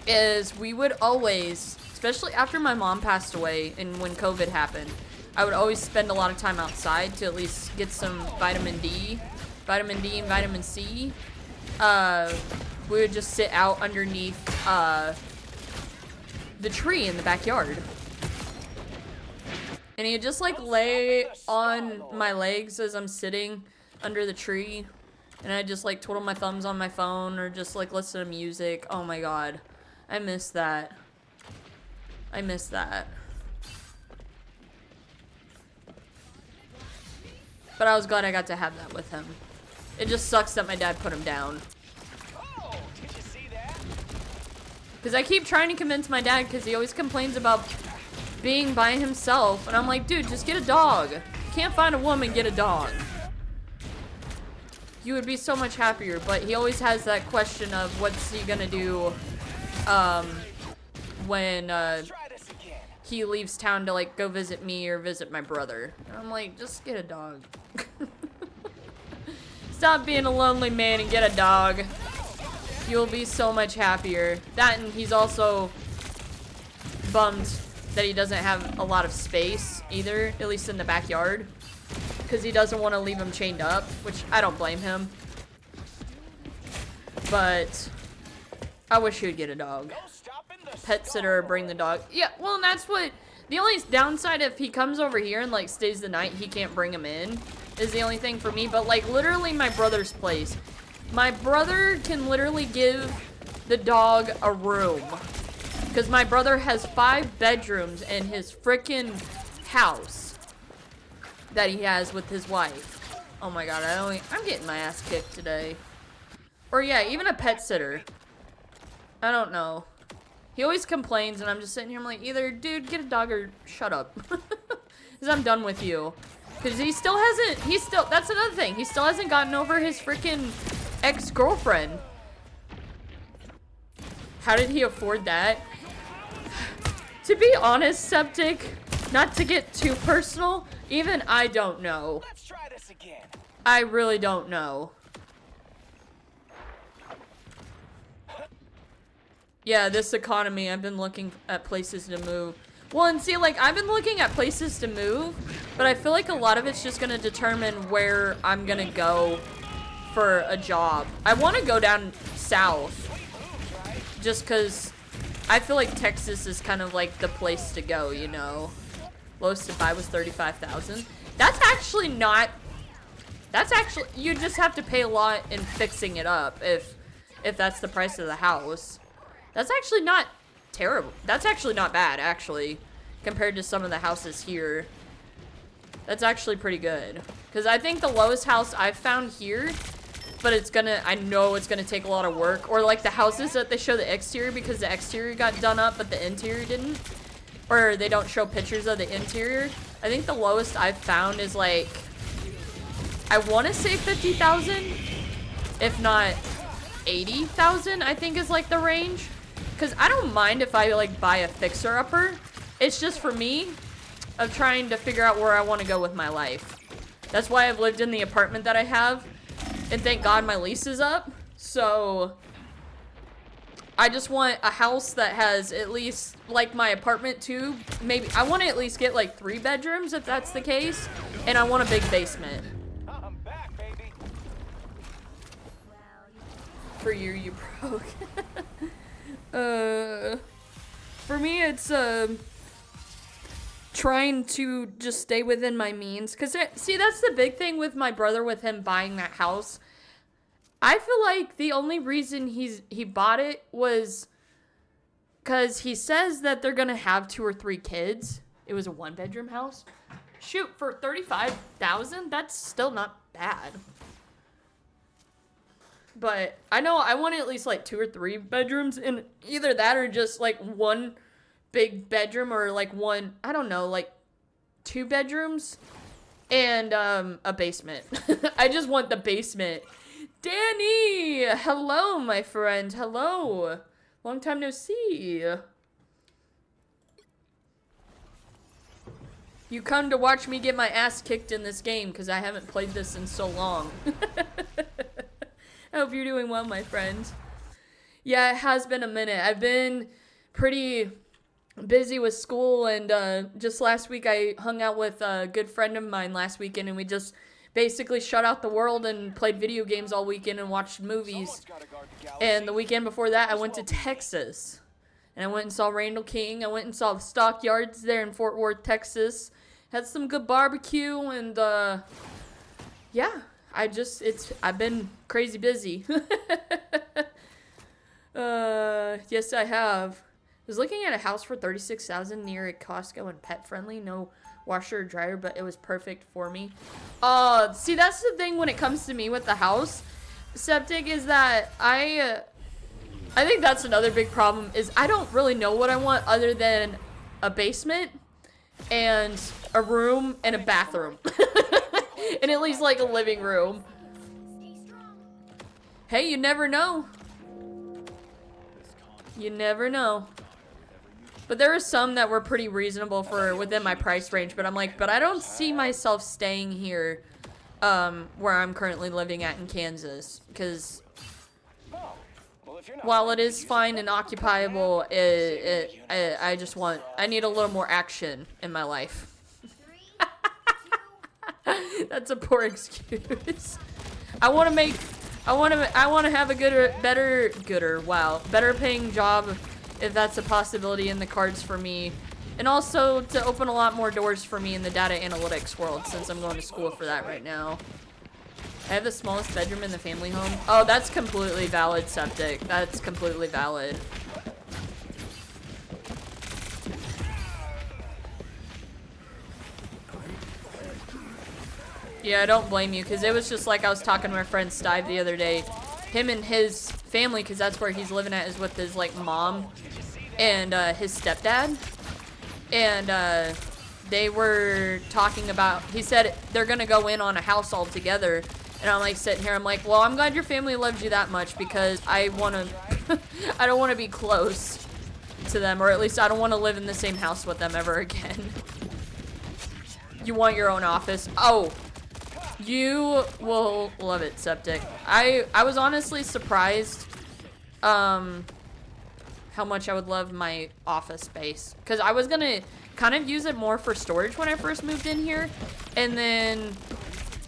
is we would always, especially after my mom passed away and when COVID happened, I would always spend a lot of time outside to at least get some vitamin D and vitamin C. We would just sit out underneath the tree in the backyard. And he'd just like lay on my legs as I'm sitting under the tree. And I'd just like twiddle my thumbs on my phone or just like listen to music. Oh my god. I miss that. I miss that. But I was glad I got to have that with him. It just sucks that my dad put him down. Oh, did you see that? Because I keep trying to convince my dad because he always complains about being by himself. And I'm like, dude, just get a dog. You can't find a woman, get a dog. You would be so much happier. But he always has that question of what's he gonna do when he leaves town to like go visit me or visit my brother. And I'm like, just get a dog. Stop being a lonely man and get a dog. You'll be so much happier. That, and he's also bummed that he doesn't have a lot of space either, at least in the backyard, because he doesn't want to leave him chained up, which I don't blame him. But I wish he would get a dog. Pet sitter or bring the dog. Yeah, well, and that's what, the only downside if he comes over here and like stays the night, he can't bring him in, is the only thing for me. But like literally my brother's place, my brother can literally give the dog a room. Because my brother has 5 bedrooms in his freaking house that he has with his wife. Oh my god, I'm getting my ass kicked today. Or yeah, even a pet sitter. I don't know. He always complains and I'm just sitting here, I'm like, either dude, get a dog or shut up. Because I'm done with you. Because he still hasn't, that's another thing. He still hasn't gotten over his freaking ex-girlfriend. How did he afford that? To be honest, Septic, not to get too personal, even I don't know. Let's try this again. I really don't know. Yeah, this economy, I've been looking at places to move. Well, and see, like, I've been looking at places to move, but I feel like a lot of it's just gonna determine where I'm gonna go for a job. I want to go down south, just because I feel like Texas is kind of like the place to go, you know. Lowest to buy was $35,000. That's actually not, that's actually, you just have to pay a lot in fixing it up if that's the price of the house. That's actually not terrible. That's actually not bad, actually, compared to some of the houses here. That's actually pretty good. Because I think the lowest house I've found here, but it's gonna, I know it's gonna take a lot of work. Or like the houses that they show the exterior because the exterior got done up, but the interior didn't. Or they don't show pictures of the interior. I think the lowest I've found is like, I want to say 50,000, if not 80,000, I think is like the range. Because I don't mind if I like buy a fixer-upper. It's just for me of trying to figure out where I want to go with my life. That's why I've lived in the apartment that I have. And thank God my lease is up. So I just want a house that has at least, like my apartment too, maybe, I want to at least get like 3 bedrooms if that's the case. And I want a big basement. I'm back, baby. For you broke. For me, it's, trying to just stay within my means. Because, see, that's the big thing with my brother, with him buying that house. I feel like the only reason he bought it was because he says that they're going to have 2 or 3 kids. It was a 1-bedroom house. Shoot, for $35,000, that's still not bad. But I know I want at least like 2 or 3 bedrooms, and either that or just like 1 big bedroom, or like 1, I don't know, like 2 bedrooms and a basement. I just want the basement. Danny, hello my friend, hello, long time no see. You come to watch me get my ass kicked in this game because I haven't played this in so long. I hope you're doing well, my friend. Yeah, it has been a minute. I've been pretty busy with school, and just last week I hung out with a good friend of mine last weekend, and we just basically shut out the world and played video games all weekend and watched movies. And the weekend before that I went to Texas, and I went and saw Randall King. I went and saw the Stockyards there in Fort Worth, Texas. Had some good barbecue, and yeah, I've been crazy busy. Yes, I have. I was looking at a house for $36,000 near a Costco and pet friendly. No washer or dryer, but it was perfect for me. See, that's the thing when it comes to me with the house, Septic, is that I think that's another big problem, is I don't really know what I want other than a basement and a room and a bathroom. And at least like a living room. Hey, you never know. You never know. But there were some that were pretty reasonable for within my price range, but I'm like, but I don't see myself staying here where I'm currently living at in Kansas, because while it is fine and occupiable, I need a little more action in my life. That's a poor excuse. I want to have a better paying job, if that's a possibility in the cards for me. And also to open a lot more doors for me in the data analytics world, since I'm going to school for that right now. I have the smallest bedroom in the family home. Oh, that's completely valid, Septic. That's completely valid. Yeah, I don't blame you, because it was just like I was talking to my friend Stive the other day. Him and his family, because that's where he's living at, is with his like mom and his stepdad. And they were talking about, he said they're going to go in on a house all together. And I'm like sitting here, I'm like, well, I'm glad your family loves you that much, because I want to, I don't want to be close to them, or at least I don't want to live in the same house with them ever again. You want your own office? Oh. You will love it, Septic. I was honestly surprised how much I would love my office space, because I was gonna kind of use it more for storage when I first moved in here, and then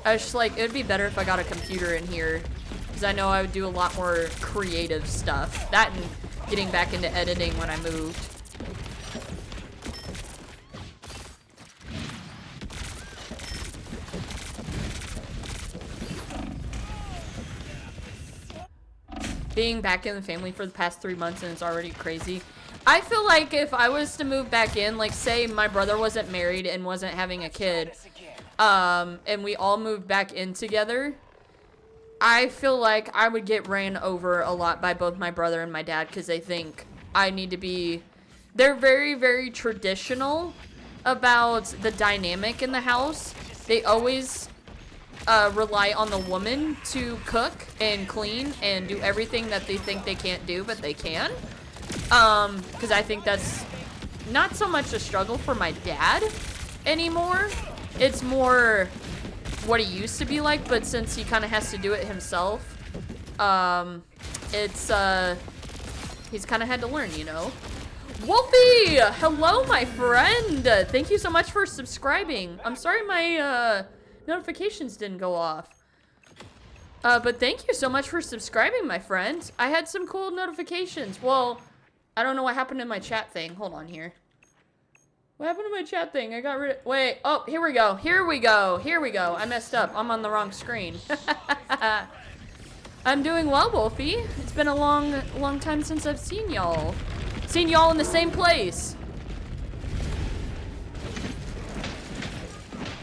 I was just like, it would be better if I got a computer in here, because I know I would do a lot more creative stuff. That and getting back into editing when I moved. Being back in the family for the past 3 months, and it's already crazy. I feel like if I was to move back in, like say my brother wasn't married and wasn't having a kid, and we all moved back in together, I feel like I would get ran over a lot by both my brother and my dad because they think I need to be... They're very, very traditional about the dynamic in the house. They always rely on the woman to cook and clean and do everything that they think they can't do, but they can. Because I think that's not so much a struggle for my dad anymore. It's more what he used to be like, but since he kind of has to do it himself, he's kind of had to learn, you know? Wolfie! Hello, my friend! Thank you so much for subscribing. I'm sorry my notifications didn't go off. But thank you so much for subscribing, my friend. I had some cool notifications. Well, I don't know what happened to my chat thing. Hold on here. What happened to my chat thing? I got rid of... Wait. Oh, here we go. Here we go. Here we go. I messed up. I'm on the wrong screen. I'm doing well, Wolfie. It's been a long time since I've seen y'all. Seen y'all in the same place.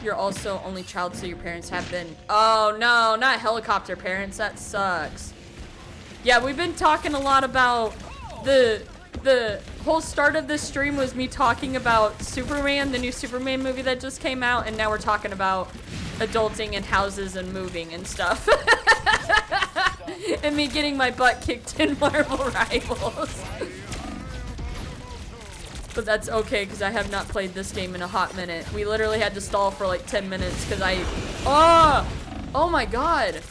You're also only child, so your parents have been... Oh, no. Not helicopter parents. That sucks. Yeah, we've been talking a lot about the whole start of this stream was me talking about Superman, the new Superman movie that just came out, and now we're talking about adulting and houses and moving and stuff. And me getting my butt kicked in Marvel Rivals. But that's okay, because I have not played this game in a hot minute. We literally had to stall for like 10 minutes, because Oh my god!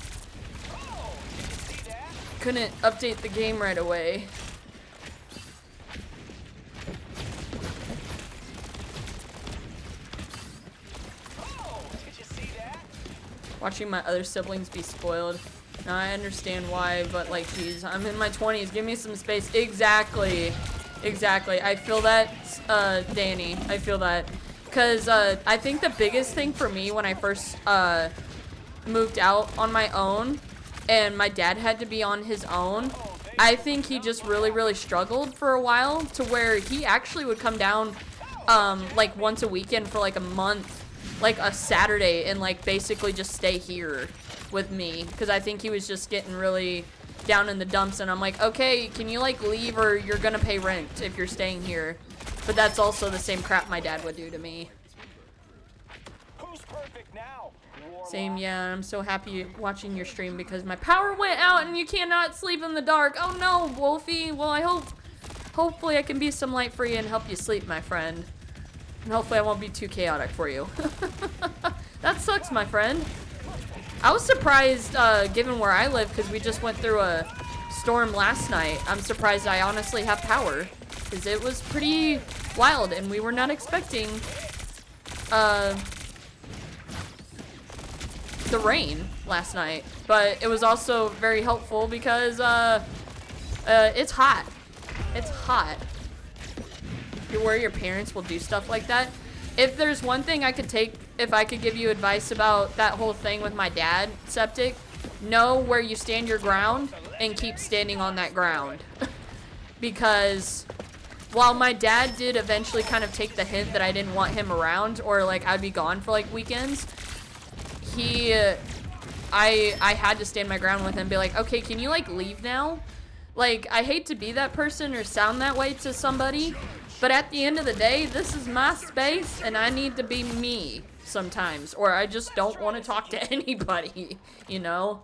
Couldn't update the game right away. Watching my other siblings be spoiled. Now I understand why, but like, geez, I'm in my 20s. Give me some space. Exactly. Exactly. I feel that, Danny. I feel that. Because I think the biggest thing for me when I first moved out on my own and my dad had to be on his own, I think he just really struggled for a while to where he actually would come down like once a weekend for like a month, like a Saturday, and like basically just stay here with me because I think he was just getting really down in the dumps, and I'm like, okay, can you like leave or you're gonna pay rent if you're staying here? But that's also the same crap my dad would do to me. Who's perfect now? Same, yeah, I'm so happy watching your stream because my power went out and you cannot sleep in the dark. Oh no, Wolfie. Well, hopefully I can be some light for you and help you sleep, my friend. And hopefully I won't be too chaotic for you. That sucks, my friend. I was surprised, given where I live, because we just went through a storm last night. I'm surprised I honestly have power, because it was pretty wild, and we were not expecting, the rain last night. But it was also very helpful because, it's hot. It's hot. Where your parents will do stuff like that. If there's one thing I could take, if I could give you advice about that whole thing with my dad, septic, know where you stand your ground and keep standing on that ground. Because while my dad did eventually kind of take the hint that I didn't want him around or like I'd be gone for like weekends, I had to stand my ground with him and be like, okay, can you like leave now? Like, I hate to be that person or sound that way to somebody, but at the end of the day, this is my space, and I need to be me sometimes, or I just don't want to talk to anybody, you know?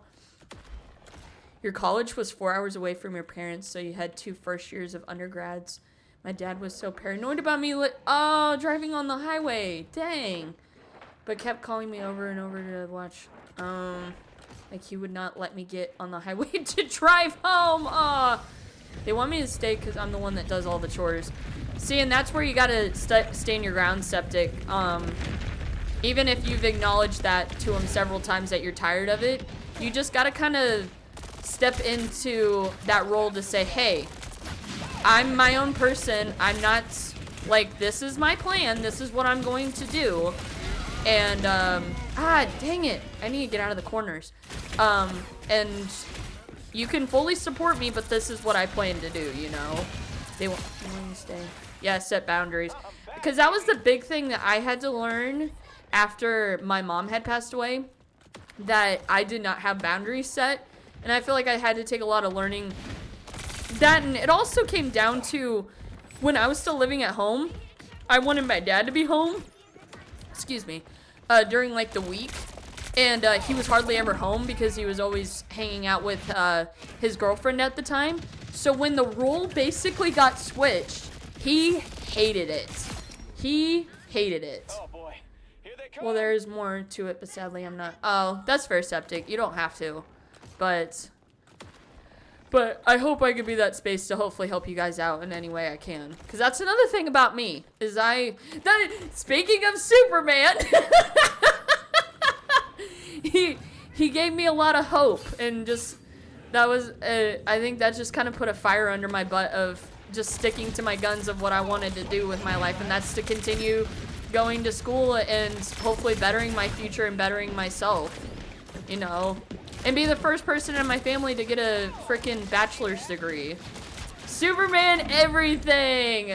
Your college was 4 hours away from your parents, so you had 2 first years of undergrads. My dad was so paranoid about me, driving on the highway, dang. But kept calling me over and over to watch, like he would not let me get on the highway to drive home. They want me to stay because I'm the one that does all the chores. See, and that's where you gotta stand your ground, septic. Even if you've acknowledged that to him several times that you're tired of it, you just gotta kind of step into that role to say, hey, I'm my own person. I'm not, like, this is my plan. This is what I'm going to do. And, dang it. I need to get out of the corners. And you can fully support me, but this is what I plan to do, you know? They want to stay. Yeah, set boundaries. Because that was the big thing that I had to learn after my mom had passed away that I did not have boundaries set. And I feel like I had to take a lot of learning that. And it also came down to when I was still living at home, I wanted my dad to be home, excuse me, during like the week. And he was hardly ever home because he was always hanging out with his girlfriend at the time. So when the role basically got switched, he hated it. He hated it. Oh boy, here they come. Well, there's more to it, but sadly I'm not. Oh, that's fair, Septic. You don't have to. But I hope I can be that space to hopefully help you guys out in any way I can. Because that's another thing about me, is speaking of Superman, he gave me a lot of hope, and just, that was, I think that just kind of put a fire under my butt of just sticking to my guns of what I wanted to do with my life, and that's to continue going to school and hopefully bettering my future and bettering myself, you know, and be the first person in my family to get a freaking bachelor's degree. Superman everything.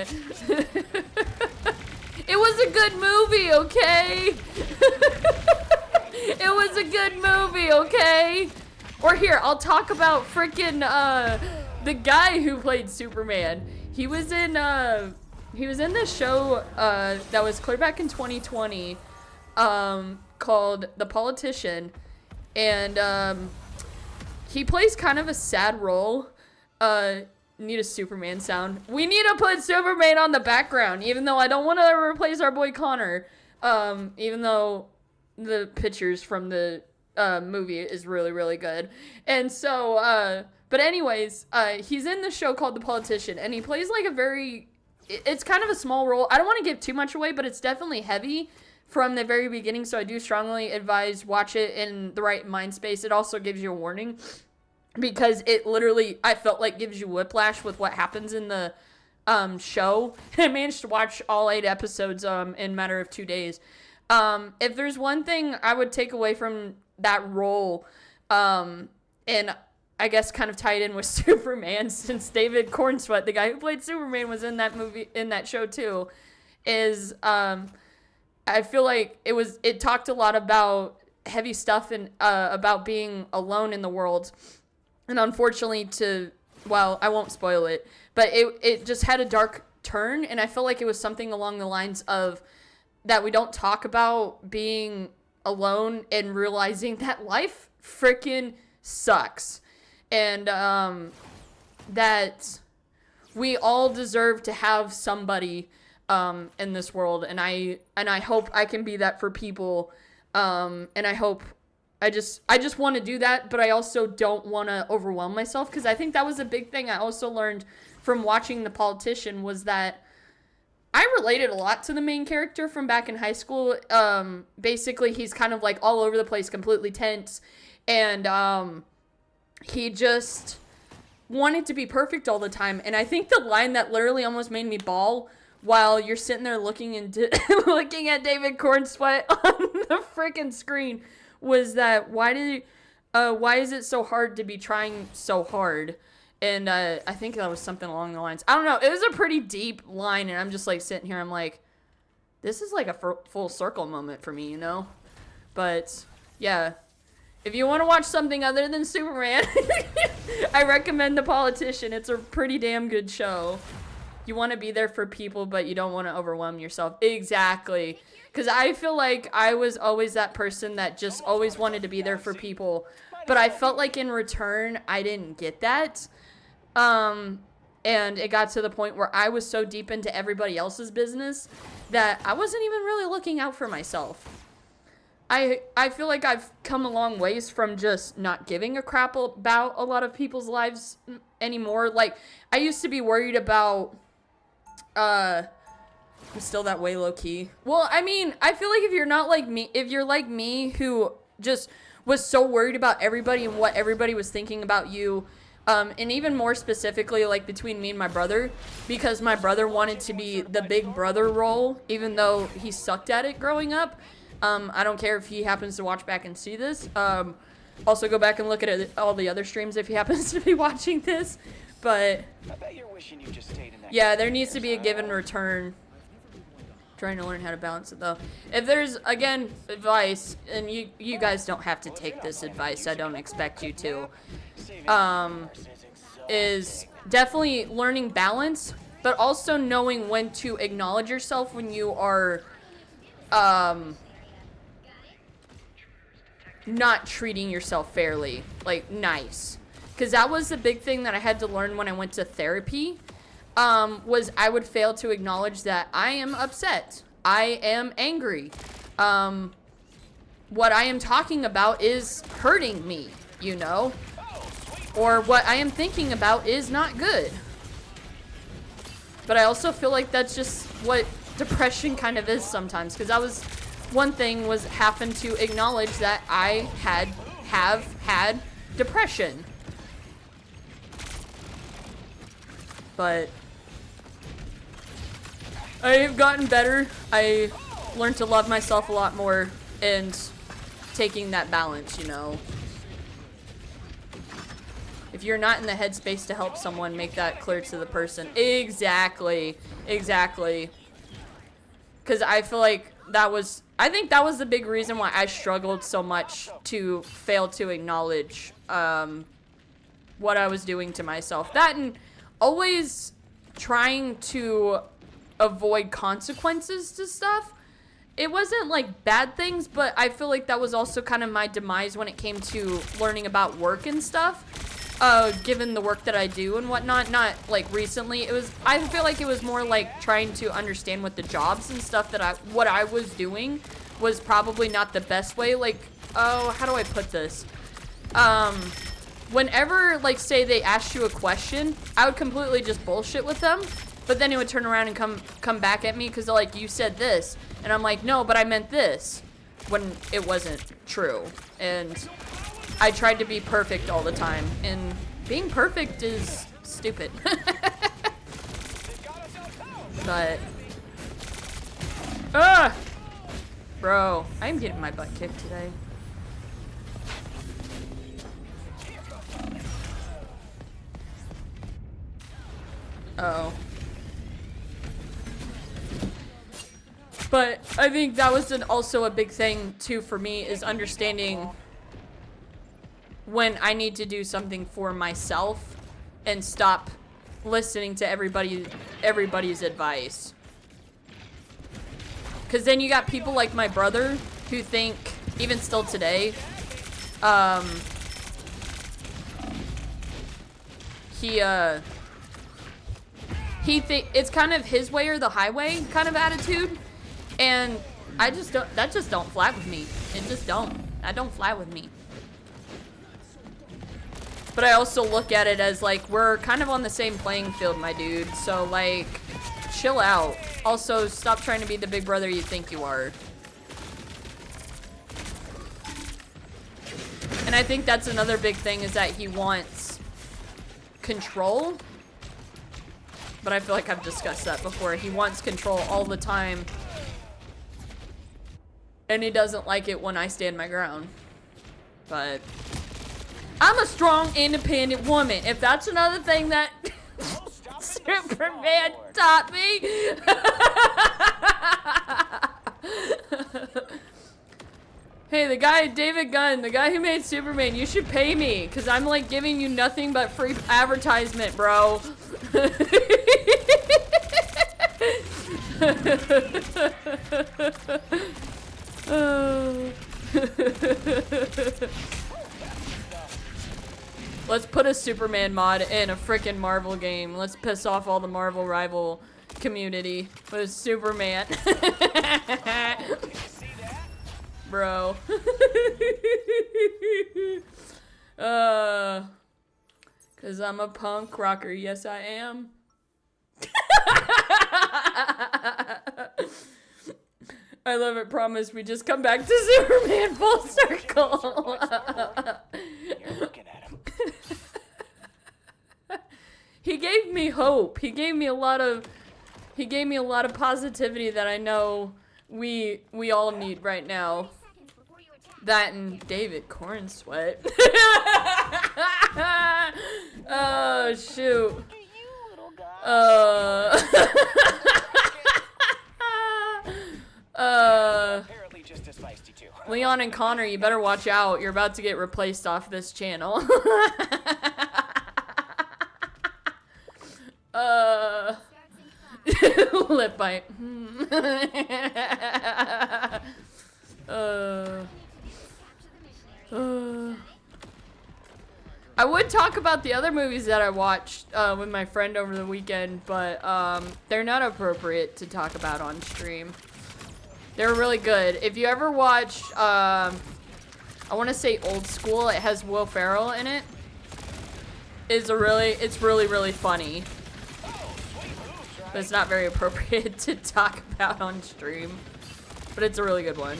It was a good movie, okay? It was a good movie, okay? Or here, I'll talk about freaking the guy who played Superman. He was in this show that was clear back in 2020 called The Politician, and he plays kind of a sad role. Need a Superman sound. We need to put Superman on the background, even though I don't want to replace our boy Connor. Even though the pictures from the movie is really, really good. And so, but anyways, he's in the show called The Politician, and he plays like it's kind of a small role. I don't want to give too much away, but it's definitely heavy from the very beginning, so I do strongly advise watch it in the right mind space. It also gives you a warning, because it literally, I felt like, gives you whiplash with what happens in the show. I managed to watch all 8 episodes in a matter of 2 days. If there's one thing I would take away from that role, and I guess kind of tied in with Superman, since David Cornsweet, the guy who played Superman, was in that movie, in that show too, is I feel like it talked a lot about heavy stuff and about being alone in the world. And unfortunately well, I won't spoil it, but it just had a dark turn, and I feel like it was something along the lines of that we don't talk about being alone and realizing that life freaking sucks. And that we all deserve to have somebody in this world, and I hope I can be that for people, and I hope I just want to do that, but I also don't want to overwhelm myself, because I think that was a big thing I also learned from watching The Politician, was that I related a lot to the main character from back in high school. Basically, he's kind of like all over the place, completely tense, and he just wanted to be perfect all the time. And I think the line that literally almost made me bawl while you're sitting there looking looking at David Cornsweet on the freaking screen was that, why is it so hard to be trying so hard? And I think that was something along the lines. I don't know. It was a pretty deep line, and I'm just like sitting here. I'm like, this is like a full circle moment for me, you know? But yeah, if you want to watch something other than Superman, I recommend The Politician. It's a pretty damn good show. You want to be there for people, but you don't want to overwhelm yourself. Exactly. Because I feel like I was always that person that just always wanted to be there for people. But I felt like in return, I didn't get that. And it got to the point where I was so deep into everybody else's business that I wasn't even really looking out for myself. I feel like I've come a long ways from just not giving a crap about a lot of people's lives anymore. Like, I used to be worried about, I'm still that way low key. Well, I mean, I feel like if you're not like me, if you're like me who just was so worried about everybody and what everybody was thinking about you, and even more specifically, like between me and my brother, because my brother wanted to be the big brother role, even though he sucked at it growing up. I don't care if he happens to watch back and see this. Also go back and look at all the other streams if he happens to be watching this. But I bet you're wishing you just stayed in that yeah, there needs to be a give and return. Trying to learn how to balance it though. If there's, again, advice, and you guys don't have to take this advice, I don't expect you to, is definitely learning balance, but also knowing when to acknowledge yourself when you are not treating yourself fairly, like nice. Because that was the big thing that I had to learn when I went to therapy. Was I would fail to acknowledge that I am upset. I am angry. What I am talking about is hurting me, you know? Or what I am thinking about is not good. But I also feel like that's just what depression kind of is sometimes. Because that was one thing, was having to acknowledge that I have had depression. But I have gotten better. I learned to love myself a lot more and taking that balance, you know. If you're not in the headspace to help someone, make that clear to the person. Exactly. Because I feel like I think that was the big reason why I struggled so much to fail to acknowledge what I was doing to myself. That and always trying to avoid consequences to stuff. It wasn't like bad things, but I feel like that was also kind of my demise when it came to learning about work and stuff. Given the work that I do and whatnot, not like recently. I feel like it was more like trying to understand what the jobs and stuff what I was doing was probably not the best way. Like, oh, how do I put this? Whenever, like, say they asked you a question, I would completely just bullshit with them, but then it would turn around and come back at me because they're like, you said this, and I'm like, no, but I meant this, when it wasn't true. And I tried to be perfect all the time, and being perfect is stupid. But bro, I'm getting my butt kicked today. Uh-oh. But I think that was also a big thing too for me, is understanding when I need to do something for myself and stop listening to everybody's advice. Because then you got people like my brother who think, even still today, he think it's kind of his way or the highway kind of attitude, and that just don't fly with me. That don't fly with me. But I also look at it as like, we're kind of on the same playing field, my dude. So like, chill out. Also, stop trying to be the big brother you think you are. And I think that's another big thing, is that he wants control. But I feel like I've discussed that before. He wants control all the time. And he doesn't like it when I stand my ground. But I'm a strong, independent woman. If that's another thing that Superman taught me. Hey, the guy, David Gunn, the guy who made Superman, you should pay me, because I'm like giving you nothing but free advertisement, bro. Let's put a Superman mod in a frickin' Marvel game. Let's piss off all the Marvel rival community with Superman. Bro. Cause I'm a punk rocker. Yes, I am. I love it. Promise we just come back to Superman full circle. You're looking at him. He gave me hope. He gave me a lot of positivity that I know we all need right now. That and David Corn Sweat. Oh shoot. Leon and Connor, you better watch out. You're about to get replaced off this channel. Lip bite. I would talk about the other movies that I watched with my friend over the weekend, but they're not appropriate to talk about on stream. They're really good. If you ever watched, I want to say Old School, it has Will Ferrell in it. It's really funny. But it's not very appropriate to talk about on stream. But it's a really good one.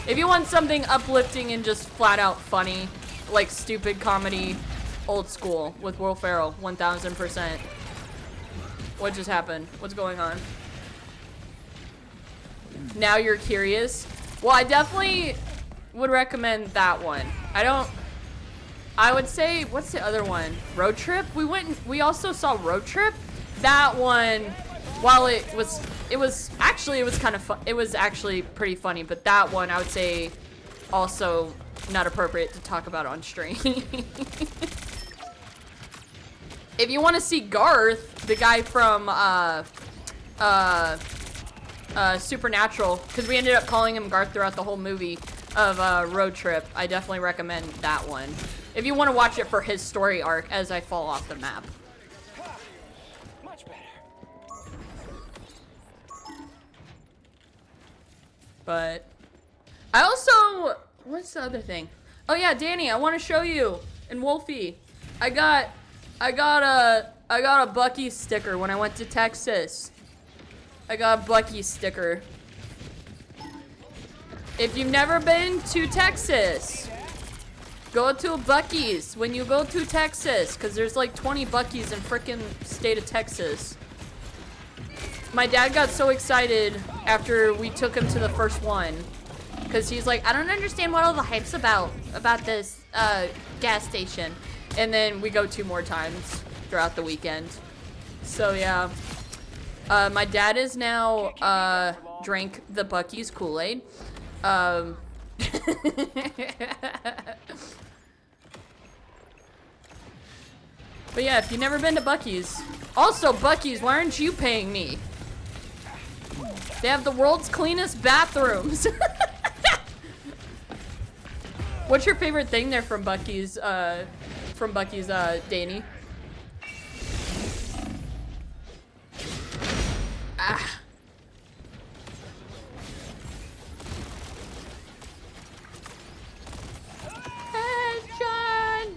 If you want something uplifting and just flat out funny, like stupid comedy, Old School with Will Ferrell, 1000%. What just happened? What's going on? Now you're curious? Well, I definitely would recommend that one. I would say, what's the other one? Road Trip? We also saw Road Trip. That one, while it was kind of fun. It was actually pretty funny, but that one I would say also not appropriate to talk about on stream. If you want to see Garth, the guy from Supernatural, because we ended up calling him Garth throughout the whole movie of Road Trip, I definitely recommend that one. If you want to watch it for his story arc as I fall off the map. Much better. But I also, what's the other thing? Oh yeah, Danny, I want to show you. And Wolfie, I got a Bucky sticker when I went to Texas. I got a Bucky sticker. If you've never been to Texas, go to a Bucky's when you go to Texas, because there's like 20 Bucky's in frickin' state of Texas. My dad got so excited after we took him to the first one, because he's like, I don't understand what all the hype's about this gas station. And then we go 2 more times throughout the weekend. So yeah. My dad is now drank the Bucky's Kool-Aid. But yeah, if you've never been to Bucky's. Also, Bucky's, why aren't you paying me? They have the world's cleanest bathrooms. What's your favorite thing there from Bucky's, Danny? Ah.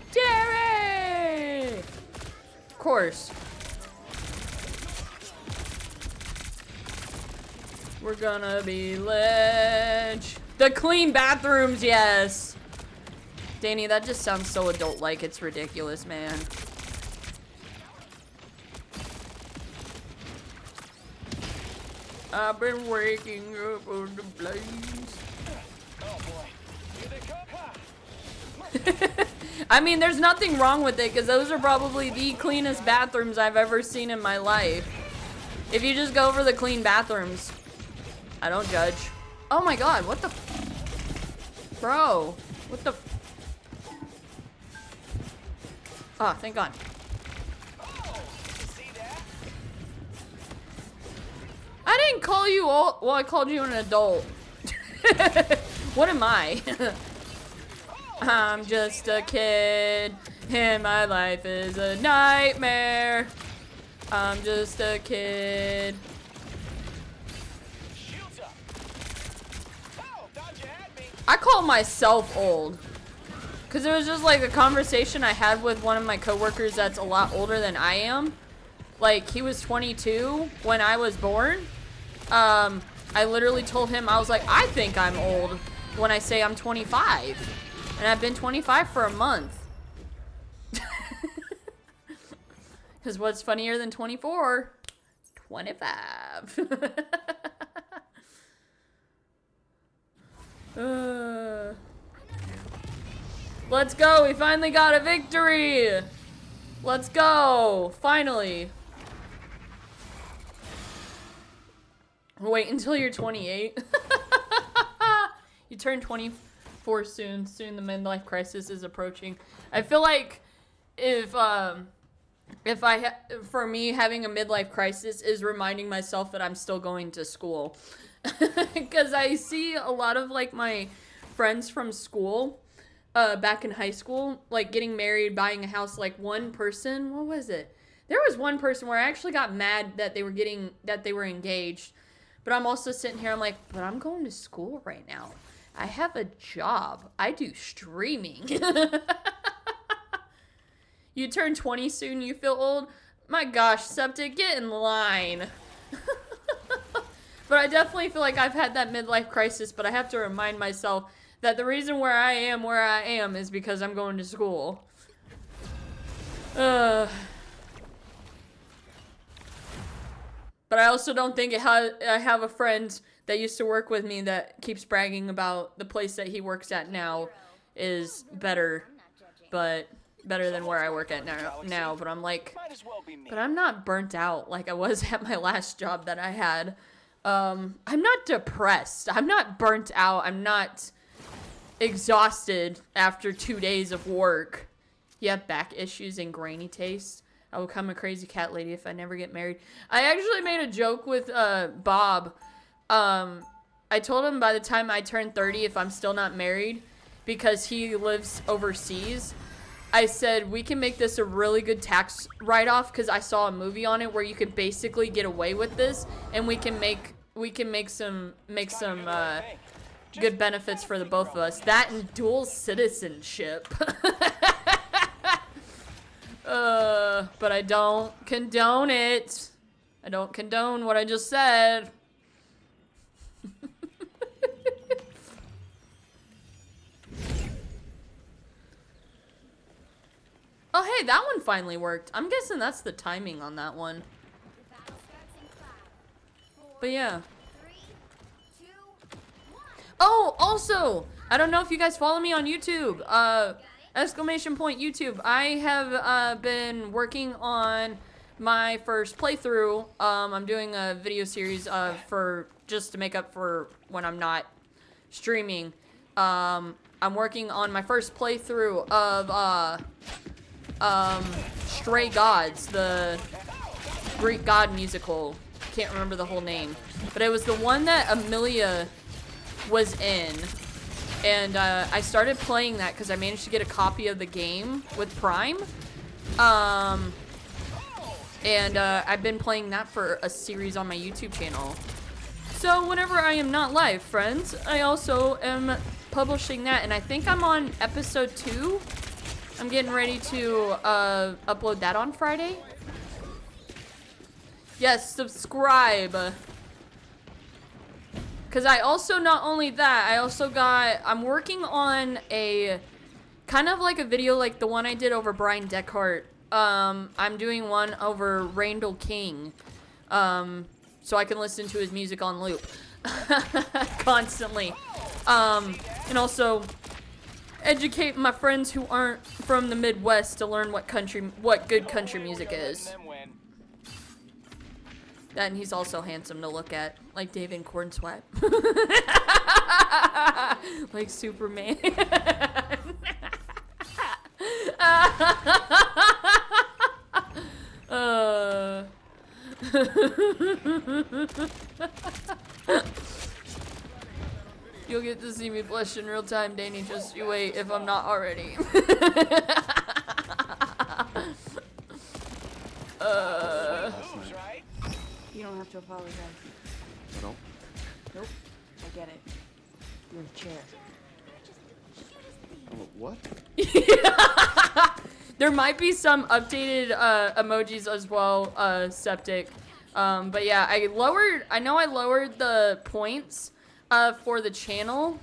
Legendary! Of course. We're gonna be the clean bathrooms, yes. Danny, that just sounds so adult-like. It's ridiculous, man. I've been waking up on the blaze. Oh boy. Here they come. I mean, there's nothing wrong with it, because those are probably the cleanest bathrooms I've ever seen in my life. If you just go for the clean bathrooms, I don't judge. Oh my god, what the... Bro, what the... Oh, thank god. I didn't call you old. Well, I called you an adult. What am I? I'm just a kid, and my life is a nightmare. I'm just a kid. I call myself old. Because it was just like a conversation I had with one of my coworkers that's a lot older than I am. Like, he was 22 when I was born. I literally told him, I was like, I think I'm old when I say I'm 25. And I've been 25 for a month. Because what's funnier than 24? 25. Let's go. We finally got a victory. Let's go. Finally. Wait until you're 28. You turn 24 soon. Soon the midlife crisis is approaching. I feel like for me, having a midlife crisis is reminding myself that I'm still going to school. Because I see a lot of, like, my friends from school, back in high school, like, getting married, buying a house. Like, one person, what was it? There was one person where I actually got mad that they were engaged. But I'm also sitting here, I'm like, but I'm going to school right now. I have a job. I do streaming. You turn 20 soon, you feel old? My gosh, Septic, get in line. But I definitely feel like I've had that midlife crisis, but I have to remind myself that the reason where I am is because I'm going to school. But I also don't think I have a friend that used to work with me that keeps bragging about the place that he works at now is better, but better than where I work at now. But I'm like, Might as well be me. but I'm not burnt out like I was at my last job that I had. I'm not depressed. I'm not burnt out. I'm not exhausted after 2 days of work. You have back issues and grainy taste. I will become a crazy cat lady if I never get married. I actually made a joke with Bob. I told him by the time I turn 30, if I'm still not married, because he lives overseas, I said we can make this a really good tax write-off because I saw a movie on it where you could basically get away with this, and we can make some good benefits for the both of us. That and dual citizenship. But I don't condone it. I don't condone what I just said. Oh, hey, that one finally worked. I'm guessing that's the timing on that one. The battle starts in 5, 4, But yeah. 3, 2, 1. Oh, also, I don't know if you guys follow me on YouTube. Exclamation point YouTube. I have been working on my first playthrough. I'm doing a video series for just to make up for when I'm not streaming. I'm working on my first playthrough of Stray Gods, the Greek god musical. Can't remember the whole name, but it was the one that Amelia was in. And I started playing that because I managed to get a copy of the game with Prime. And I've been playing that for a series on my YouTube channel. So whenever I am not live, friends, I also am publishing that. And I think I'm on episode 2. I'm getting ready to upload that on Friday. Yes, subscribe. Because I also, not only that, I also I'm working on a, kind of like a video like the one I did over Brian Deckhart. I'm doing one over Randall King. So I can listen to his music on loop. Constantly. And also educate my friends who aren't from the Midwest to learn what good country music is. That, and he's also handsome to look at, like David Cornswet. Like Superman. You'll get to see me blush in real time, Danny. Just you wait if I'm not already. You don't have to apologize. No? Nope. I get it. Your chair. Oh, what? There might be some updated emojis as well, Septic. But yeah, I know I lowered the points for the channel.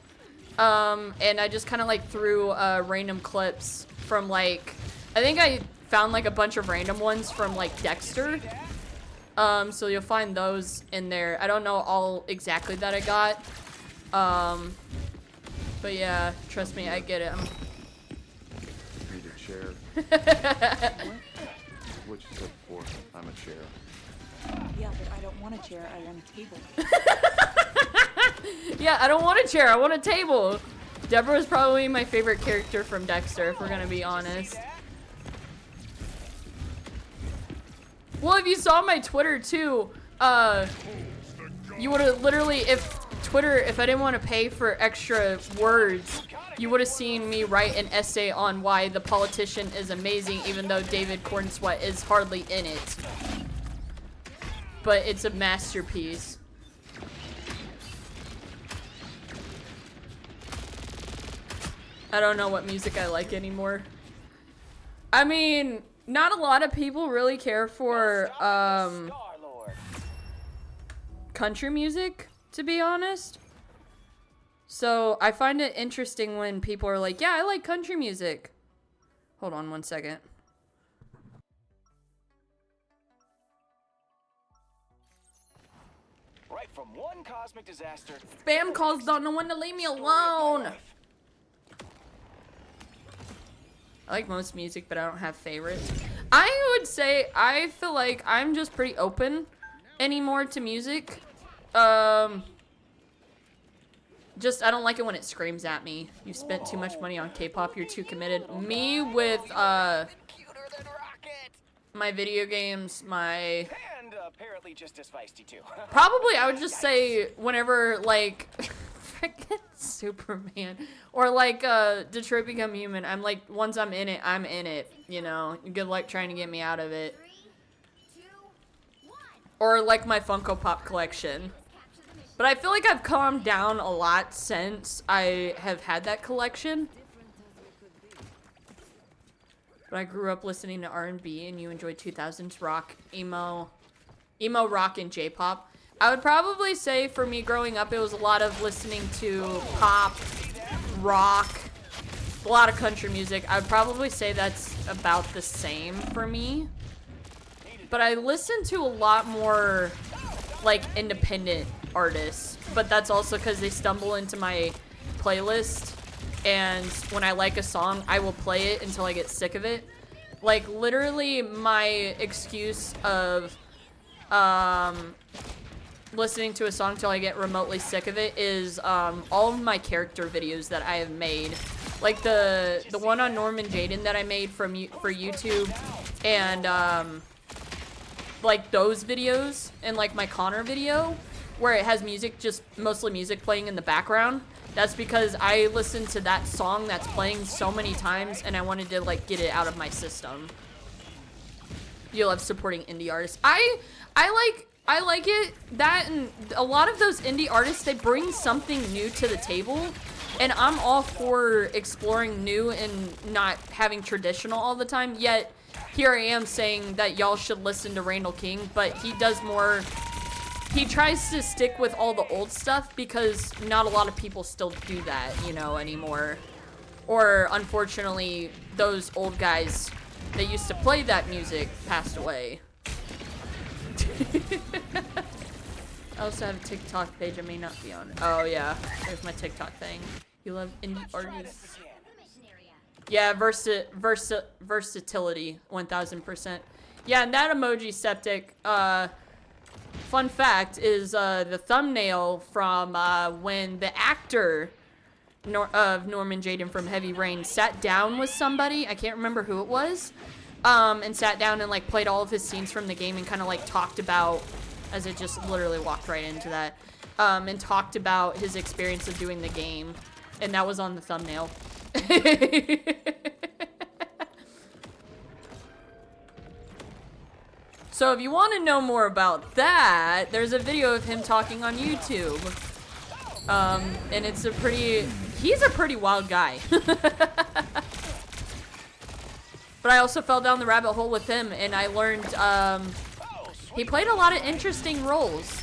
And I just kind of like threw random clips from like, I think I found like a bunch of random ones from like Dexter. So you'll find those in there. I don't know all exactly that I got. But yeah, trust me, I get it. Need a chair. What you said before, I'm a chair. Yeah, but I don't want a chair. I want a table. Yeah, I don't want a chair. I want a table. Deborah is probably my favorite character from Dexter, if we're gonna be honest. Well, if you saw my Twitter too, you would have literally, if I didn't want to pay for extra words, you would have seen me write an essay on why The Politician is amazing, even though David Cornsweet is hardly in it. But it's a masterpiece. I don't know what music I like anymore. I mean, not a lot of people really care for country music, to be honest. So I find it interesting when people are like, yeah, I like country music. Hold on one second. Right from one cosmic disaster. Spam calls don't know when to leave me alone. I like most music, but I don't have favorites. I would say I feel like I'm just pretty open anymore to music. Just I don't like it when it screams at me. You spent too much money on K-pop. You're too committed. Me with my video games, my And apparently just as feisty too. probably I would just say whenever like freaking Superman or like Detroit Become Human, I'm like once I'm in it, I'm in it. You know, good luck trying to get me out of it. 3, 2, 1. Or like my Funko Pop collection. But I feel like I've calmed down a lot since I have had that collection. But I grew up listening to R&B, and you enjoyed 2000s rock, emo rock, and J-pop. I would probably say for me growing up, it was a lot of listening to pop, rock, a lot of country music. I would probably say that's about the same for me. But I listen to a lot more like independent artists, but that's also because they stumble into my playlist, and when I like a song I will play it until I get sick of it. Like literally my excuse of listening to a song till I get remotely sick of it is all of my character videos that I have made, like the one on Norman Jaden that I made for YouTube, and like those videos, and like my Connor video where it has music, just mostly music playing in the background. That's because I listened to that song that's playing so many times and I wanted to like get it out of my system. You love supporting indie artists. I like it, that, and a lot of those indie artists, they bring something new to the table, and I'm all for exploring new and not having traditional all the time. Yet here I am saying that y'all should listen to Randall King, but he does more. He tries to stick with all the old stuff because not a lot of people still do that, you know, anymore. Or unfortunately, those old guys that used to play that music passed away. I also have a TikTok page I may not be on. Oh yeah, there's my TikTok thing. You love indie artists. Yeah, versatility, 1000%. Yeah, and that emoji septic, fun fact is the thumbnail from when the actor of Norman Jaden from Heavy Rain sat down with somebody, I can't remember who it was, and sat down and like played all of his scenes from the game and kind of like talked about, as it just literally walked right into that, and talked about his experience of doing the game, and that was on the thumbnail. So if you want to know more about that, there's a video of him talking on YouTube. And it's he's a pretty wild guy. But I also fell down the rabbit hole with him, and I learned, he played a lot of interesting roles.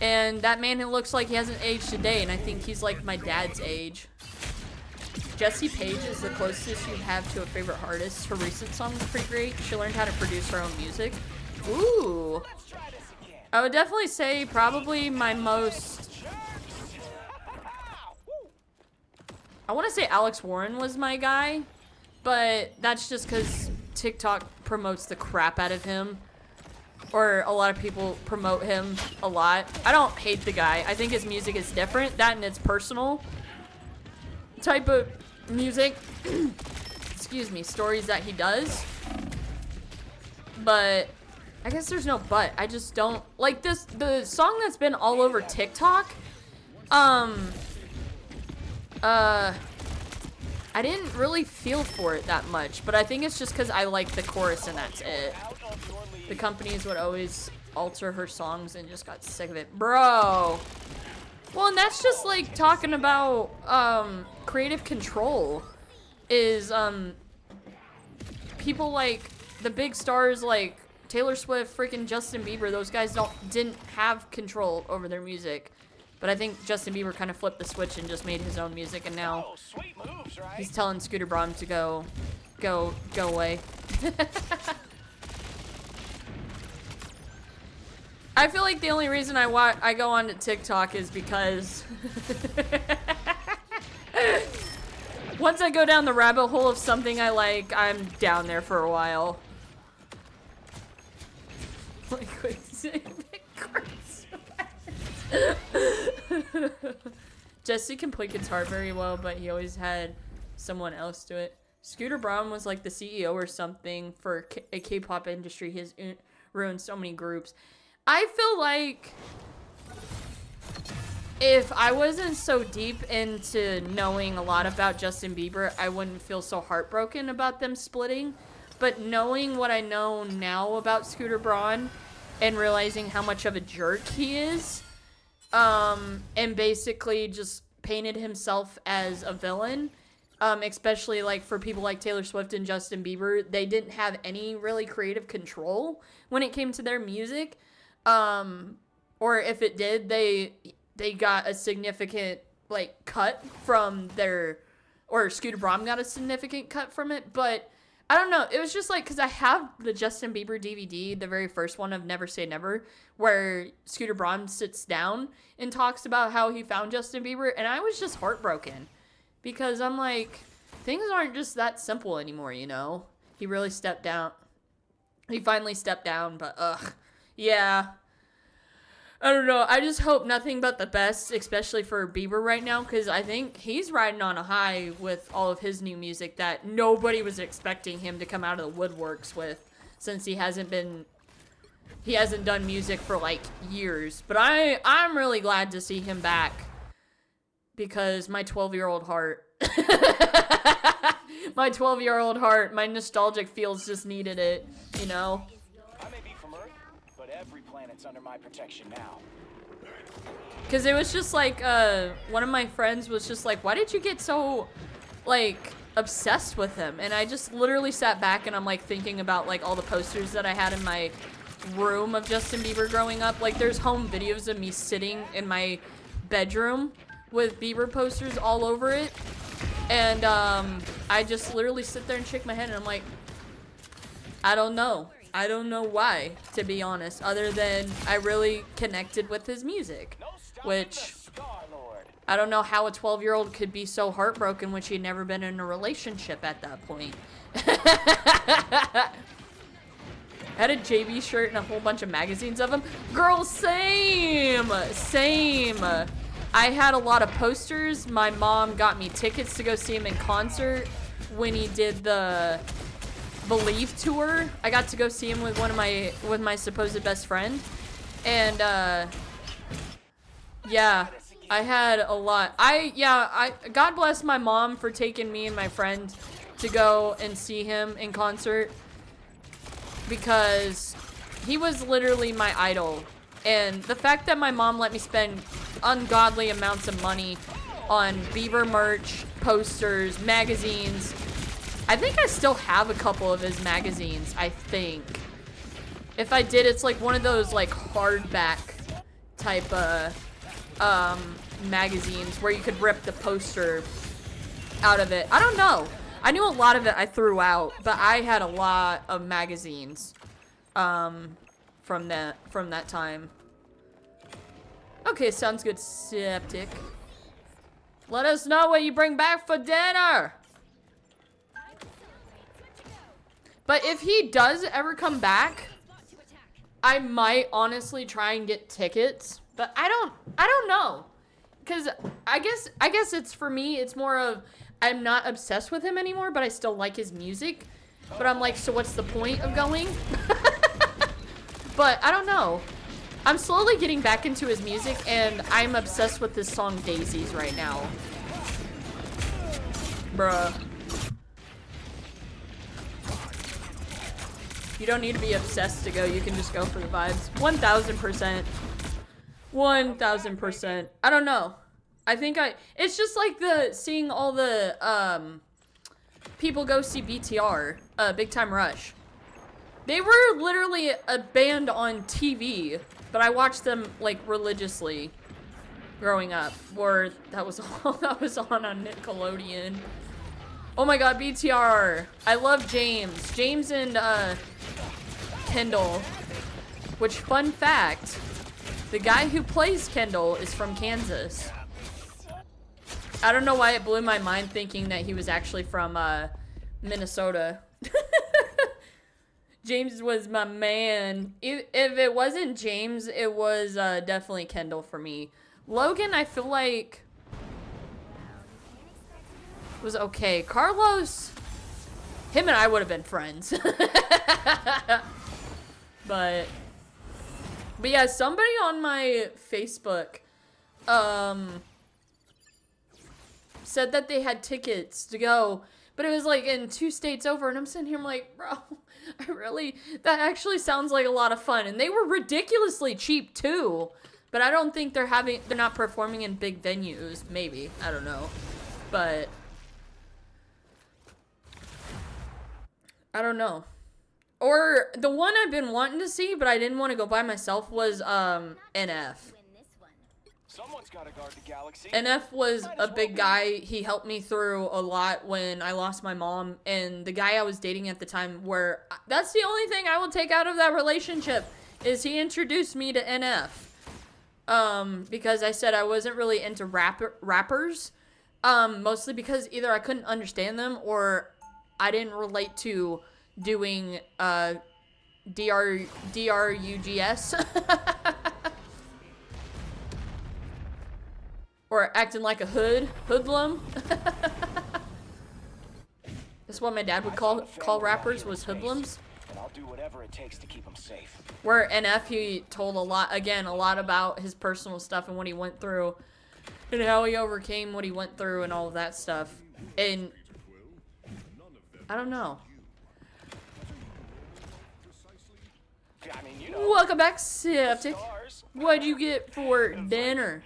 And that man, it looks like he hasn't aged a day, and I think he's like my dad's age. Jessie Page is the closest you have to a favorite artist. Her recent song was pretty great. She learned how to produce her own music. Ooh. I would definitely say probably my most... I want to say Alex Warren was my guy, but that's just because TikTok promotes the crap out of him. or a lot of people promote him a lot. I don't hate the guy. I think his music is different. That and it's personal type of music. Excuse me, stories that he does. But I guess there's no but. I just don't like this. The song that's been all over TikTok. I didn't really feel for it that much, but I think it's just because I like the chorus and that's it. The companies would always alter her songs and just got sick of it. Bro. Well, and that's just like talking about creative control is people like the big stars like Taylor Swift, freaking Justin Bieber, those guys didn't have control over their music. But I think Justin Bieber kind of flipped the switch and just made his own music, and now he's telling Scooter Braun to go away. I feel like the only reason I go on to TikTok is because once I go down the rabbit hole of something I like, I'm down there for a while. Like, Jesse can play guitar very well, but he always had someone else do it. Scooter Braun was like the CEO or something for a K-pop industry. He has ruined so many groups. I feel like if I wasn't so deep into knowing a lot about Justin Bieber, I wouldn't feel so heartbroken about them splitting. But knowing what I know now about Scooter Braun and realizing how much of a jerk he is, and basically just painted himself as a villain, especially like for people like Taylor Swift and Justin Bieber, they didn't have any really creative control when it came to their music, or if it did, they got a significant like cut from their, or Scooter Braun got a significant cut from it, but I don't know. It was just like, because I have the Justin Bieber DVD, the very first one of Never Say Never, where Scooter Braun sits down and talks about how he found Justin Bieber, and I was just heartbroken. Because I'm like, things aren't just that simple anymore, you know? He really stepped down. He finally stepped down, but yeah. I don't know. I just hope nothing but the best, especially for Bieber right now, because I think he's riding on a high with all of his new music that nobody was expecting him to come out of the woodworks with, since he hasn't done music for like years. But I'm really glad to see him back, because my 12-year-old heart, my nostalgic feels just needed it, you know? Every planet's under my protection now. Because it was just like, one of my friends was just like, why did you get so, like, obsessed with him? And I just literally sat back and I'm, like, thinking about, like, all the posters that I had in my room of Justin Bieber growing up. Like, there's home videos of me sitting in my bedroom with Bieber posters all over it. And, I just literally sit there and shake my head and I'm like, I don't know. I don't know why, to be honest, other than I really connected with his music, which I don't know how a 12-year-old could be so heartbroken when she'd never been in a relationship at that point. Had a JB shirt and a whole bunch of magazines of him. Girl, same. I had a lot of posters. My mom got me tickets to go see him in concert when he did the Believe tour. I got to go see him with my supposed best friend, and yeah, I had a lot. God bless my mom for taking me and my friend to go and see him in concert, because he was literally my idol. And the fact that my mom let me spend ungodly amounts of money on Bieber merch, posters, magazines. I think I still have a couple of his magazines, I think. If I did, it's like one of those like hardback type magazines where you could rip the poster out of it. I don't know. I knew a lot of it I threw out, but I had a lot of magazines from that time. Okay, sounds good, Septic. Let us know what you bring back for dinner. But if he does ever come back, I might honestly try and get tickets, but I don't know. Cuz I guess it's for me, it's more of I'm not obsessed with him anymore, but I still like his music. But I'm like, so what's the point of going? But I don't know. I'm slowly getting back into his music, and I'm obsessed with this song Daisies right now. Bruh. You don't need to be obsessed to go. You can just go for the vibes. 1000%. 1000%. I don't know. I think it's just like seeing all the, people go see BTR, Big Time Rush. They were literally a band on TV, but I watched them, like, religiously growing up. Or that was all that was on Nickelodeon. Oh my god, BTR. I love James. James and, Kendall. Which, fun fact, the guy who plays Kendall is from Kansas. I don't know why it blew my mind thinking that he was actually from, Minnesota. James was my man. If it wasn't James, it was definitely Kendall for me. Logan, I feel like was okay. Carlos, him and I would have been friends. But yeah, somebody on my Facebook said that they had tickets to go, but it was like in 2 states over, and I'm sitting here, I'm like, bro, that actually sounds like a lot of fun. And they were ridiculously cheap too, but I don't think they're not performing in big venues. Maybe, I don't know, but I don't know. Or the one I've been wanting to see, but I didn't want to go by myself was NF. Someone's gotta guard the galaxy. NF was a big guy. He helped me through a lot when I lost my mom, and the guy I was dating at the time, where that's the only thing I will take out of that relationship, is he introduced me to NF. Because I said I wasn't really into rappers, mostly because either I couldn't understand them or I didn't relate to doing DRUGS. Or acting like a hoodlum. That's what my dad would call rappers, was hoodlums. And I'll do whatever it takes to keep them safe. Where NF, he told a lot about his personal stuff and what he went through and how he overcame what he went through and all of that stuff. And I don't know. I mean, you know, Welcome back, Septic. stars, What'd you get for dinner?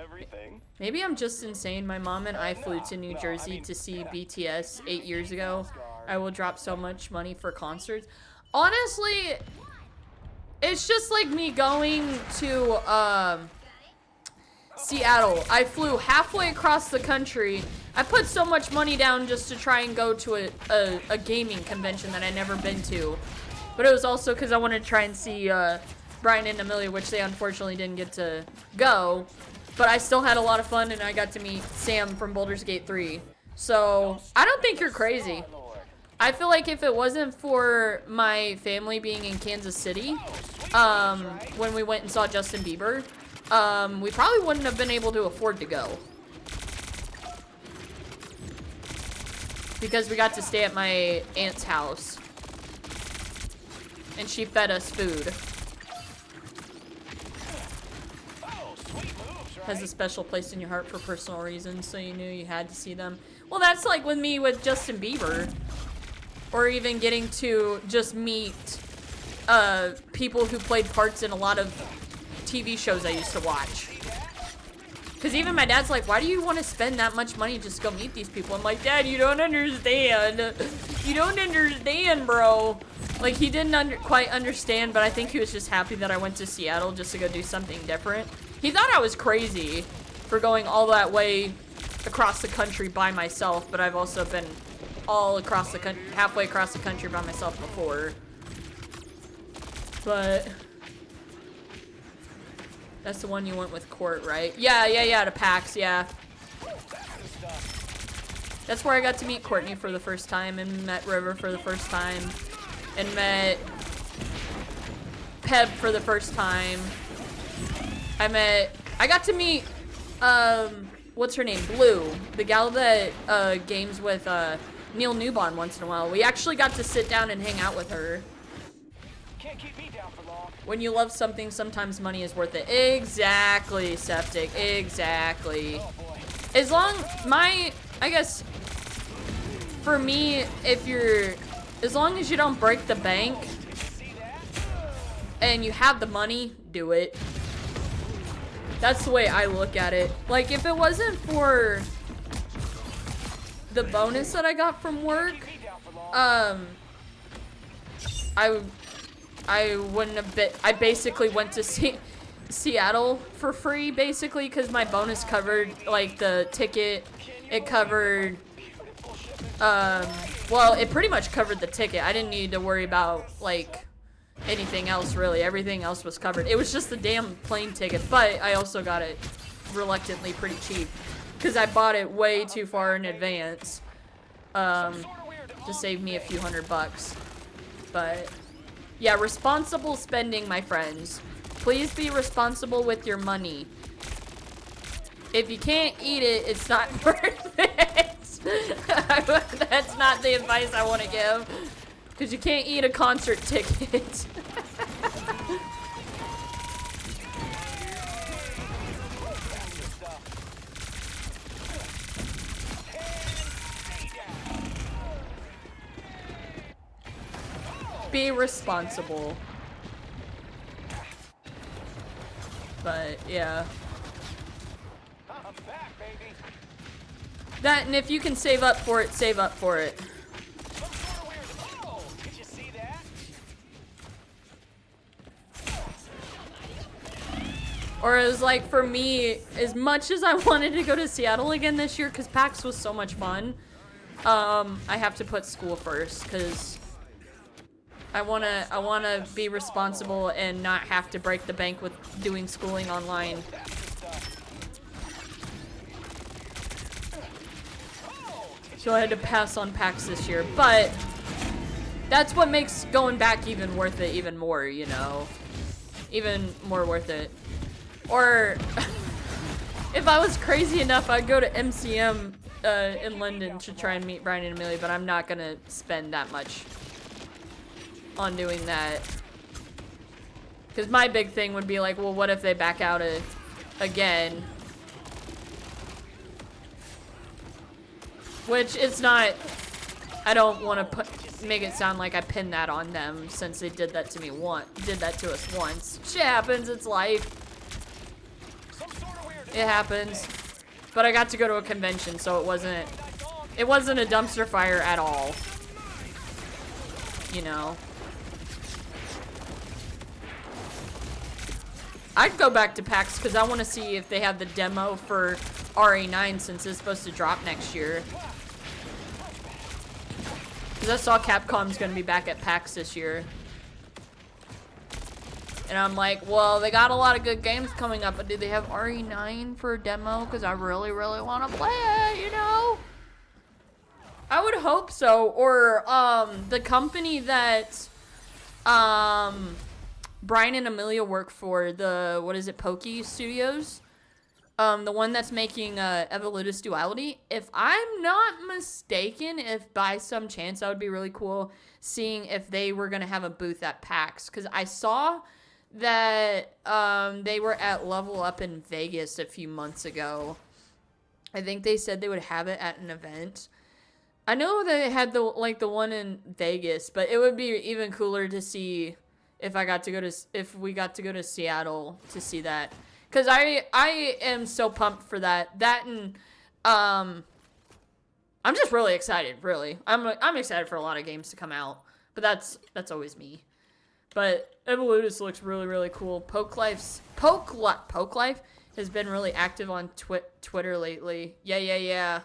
everything. Maybe I'm just insane. My mom and I flew to New Jersey to see BTS 8 years ago. I will drop so much money for concerts. Honestly, it's just like me going to Seattle. I flew halfway across the country. I put so much money down just to try and go to a gaming convention that I'd never been to. But it was also because I wanted to try and see Brian and Amelia, which they unfortunately didn't get to go. But I still had a lot of fun, and I got to meet Sam from Baldur's Gate 3. So, I don't think you're crazy. I feel like if it wasn't for my family being in Kansas City, when we went and saw Justin Bieber, we probably wouldn't have been able to afford to go. Because we got to stay at my aunt's house. And she fed us food. Has a special place in your heart for personal reasons, so you knew you had to see them. Well, that's like with me with Justin Bieber. Or even getting to just meet people who played parts in a lot of TV shows I used to watch. Because even my dad's like, why do you want to spend that much money just to go meet these people? I'm like, Dad, you don't understand. You don't understand, bro. Like, he didn't quite understand, but I think he was just happy that I went to Seattle just to go do something different. He thought I was crazy for going all that way across the country by myself, but I've also been all across the halfway across the country by myself before. But that's the one you went with Court, right? Yeah, to PAX, yeah. That's where I got to meet Courtney for the first time and met River for the first time and met Peb for the first time. I got to meet, what's her name? Blue, the gal that games with Neil Newbon once in a while. We actually got to sit down and hang out with her. Can't keep me down for long. When you love something, sometimes money is worth it. Exactly, Septic. Exactly. Oh boy. I guess, for me, as long as you don't break the bank See that? and you have the money, do it. That's the way I look at it. Like, if it wasn't for the bonus that I got from work, Me down for long. I wouldn't have been. I basically went to Seattle for free, basically, because my bonus covered like the ticket. It covered. Well, it pretty much covered the ticket. I didn't need to worry about like anything else really. Everything else was covered. It was just the damn plane ticket, but I also got it reluctantly pretty cheap because I bought it way too far in advance. To save me a few $100. But yeah, responsible spending, my friends. Please be responsible with your money. If you can't eat it, it's not worth it. That's not the advice I want to give. Because you can't eat a concert ticket. Be responsible. But yeah. I'm back, baby. That, and if you can save up for it, save up for it. Some sort of weird. Oh, did you see that? Or it was like, for me, as much as I wanted to go to Seattle again this year, because PAX was so much fun, I have to put school first, because I wanna be responsible and not have to break the bank with doing schooling online. So I had to pass on PAX this year, but that's what makes going back even worth it even more, you know? Even more worth it. Or if I was crazy enough, I'd go to MCM in London to try and meet Brian and Amelia, but I'm not gonna spend that much on doing that. Because my big thing would be like, well, what if they back out again? Which it's not. I don't want to make it sound like I pinned that on them since they did that to me did that to us once. Shit happens. It's life. It happens. But I got to go to a convention, so it wasn't a dumpster fire at all. You know. I'd go back to PAX because I want to see if they have the demo for RE9 since it's supposed to drop next year. Because I saw Capcom's going to be back at PAX this year. And I'm like, well, they got a lot of good games coming up, but do they have RE9 for a demo? Because I really, really want to play it, you know? I would hope so. Or the company that Brian and Amelia work for, what is it, Poke Studios? The one that's making Evolutus Duality. If I'm not mistaken, if by some chance that would be really cool, seeing if they were going to have a booth at PAX. Because I saw that they were at Level Up in Vegas a few months ago. I think they said they would have it at an event. I know they had the one in Vegas, but it would be even cooler to see if we got to go to Seattle to see that. Cause I am so pumped for that. That and I'm just really excited. Really, I'm excited for a lot of games to come out. But that's always me. But Evolutus looks really, really cool. Poke Life has been really active on Twitter lately. Yeah.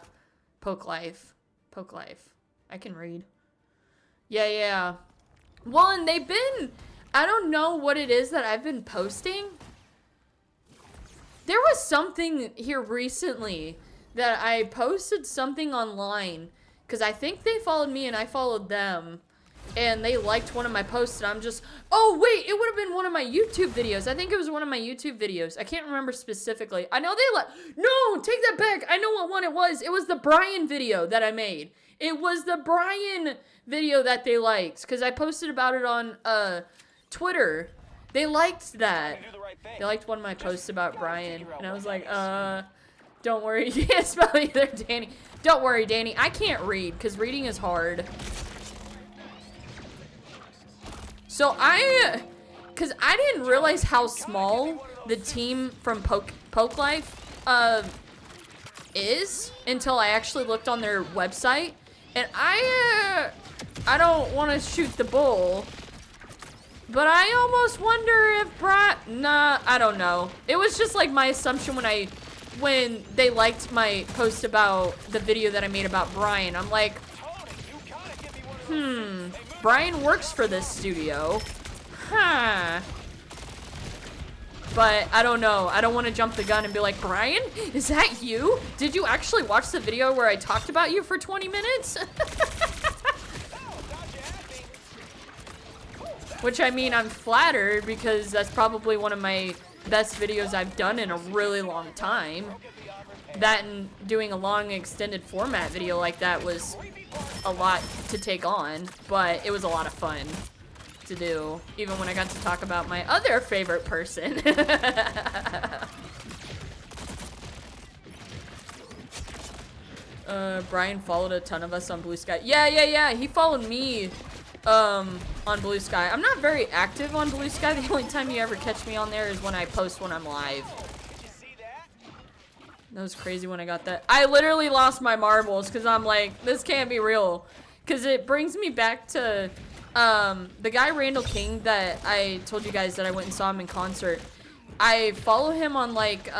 Poke Life. I can read. Yeah. Well, and they've been. I don't know what it is that I've been posting. There was something here recently that I posted something online because I think they followed me and I followed them. and they liked one of my posts, and I'm just, oh wait, it would have been one of my YouTube videos. I think it was one of my YouTube videos. I can't remember specifically. I know no, take that back. I know what one it was. It was the Brian video that I made. It was the Brian video that they liked, because I posted about it on Twitter. They liked that. They liked one of my posts about Brian, and I was like, don't worry, you can't spell either, Danny. Don't worry, Danny, I can't read, because reading is hard. So because I didn't realize how small the team from Poke Life is until I actually looked on their website, and I don't want to shoot the bull, but I almost wonder if nah, I don't know. It was just like my assumption when they liked my post about the video that I made about Brian. I'm like, Brian works for this studio. Huh. But I don't know. I don't want to jump the gun and be like, Brian, is that you? Did you actually watch the video where I talked about you for 20 minutes? Which, I mean, I'm flattered because that's probably one of my best videos I've done in a really long time. That and doing a long extended format video like that was a lot to take on, but it was a lot of fun to do, even when I got to talk about my other favorite person. Brian followed a ton of us on Blue Sky. Yeah, he followed me on Blue Sky. I'm not very active on Blue Sky. The only time you ever catch me on there is when I post when I'm live. That was crazy when I got that. I literally lost my marbles because I'm like, this can't be real. Because it brings me back to the guy Randall King that I told you guys that I went and saw him in concert. I follow him on like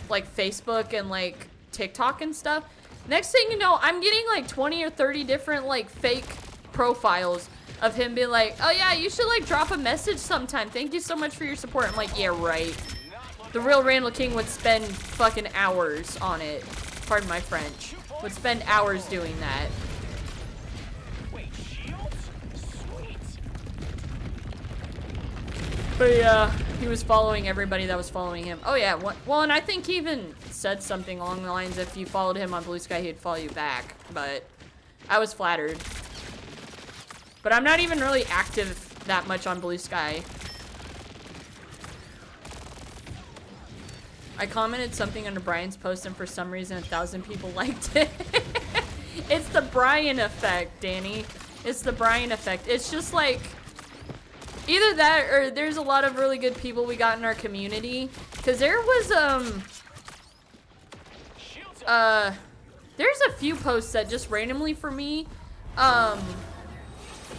Facebook and like TikTok and stuff. Next thing you know, I'm getting like 20 or 30 different like fake profiles of him being like, oh yeah, you should like drop a message sometime. Thank you so much for your support. I'm like, yeah, right. The real Randall King would spend fucking hours on it. Pardon my French. Would spend hours doing that. But yeah, he was following everybody that was following him. Oh yeah, well, and I think he even said something along the lines, if you followed him on Blue Sky, he'd follow you back. But I was flattered. But I'm not even really active that much on Blue Sky. I commented something under Brian's post, and for some reason 1,000 people liked it. It's the Brian effect, Danny. It's the Brian effect. It's just like, either that or there's a lot of really good people we got in our community. Because there was, there's a few posts that just randomly for me,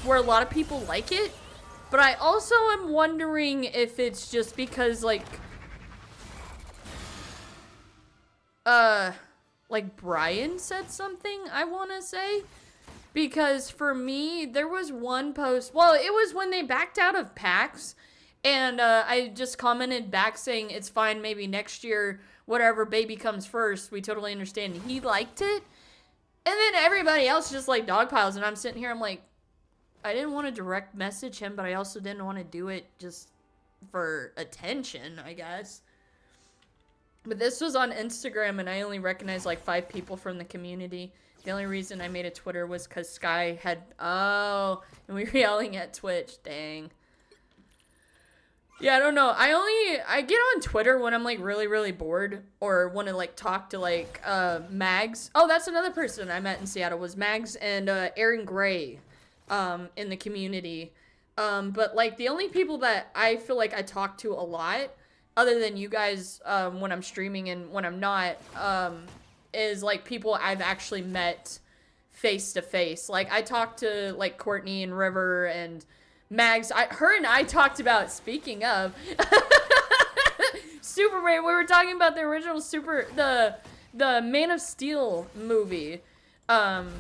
where a lot of people like it. But I also am wondering if it's just because, like Brian said something, I want to say. Because for me, there was one post, well, it was when they backed out of PAX, and I just commented back saying, it's fine, maybe next year, whatever, baby comes first, we totally understand. He liked it, and then everybody else just like dogpiles, and I'm sitting here, I'm like, I didn't want to direct message him, but I also didn't want to do it just for attention, I guess. But this was on Instagram, and I only recognized like 5 people from the community. The only reason I made a Twitter was because Sky had, and we were yelling at Twitch, dang. Yeah, I don't know. I get on Twitter when I'm like really, really bored, or want to like talk to like Mags. Oh, that's another person I met in Seattle, was Mags and Aaron Gray in the community. But like the only people that I feel like I talk to a lot, other than you guys when I'm streaming and when I'm not, is like people I've actually met face to face. Like I talked to like Courtney and River and Mags. Her and I talked about, speaking of Superman, we were talking about the original the Man of Steel movie. And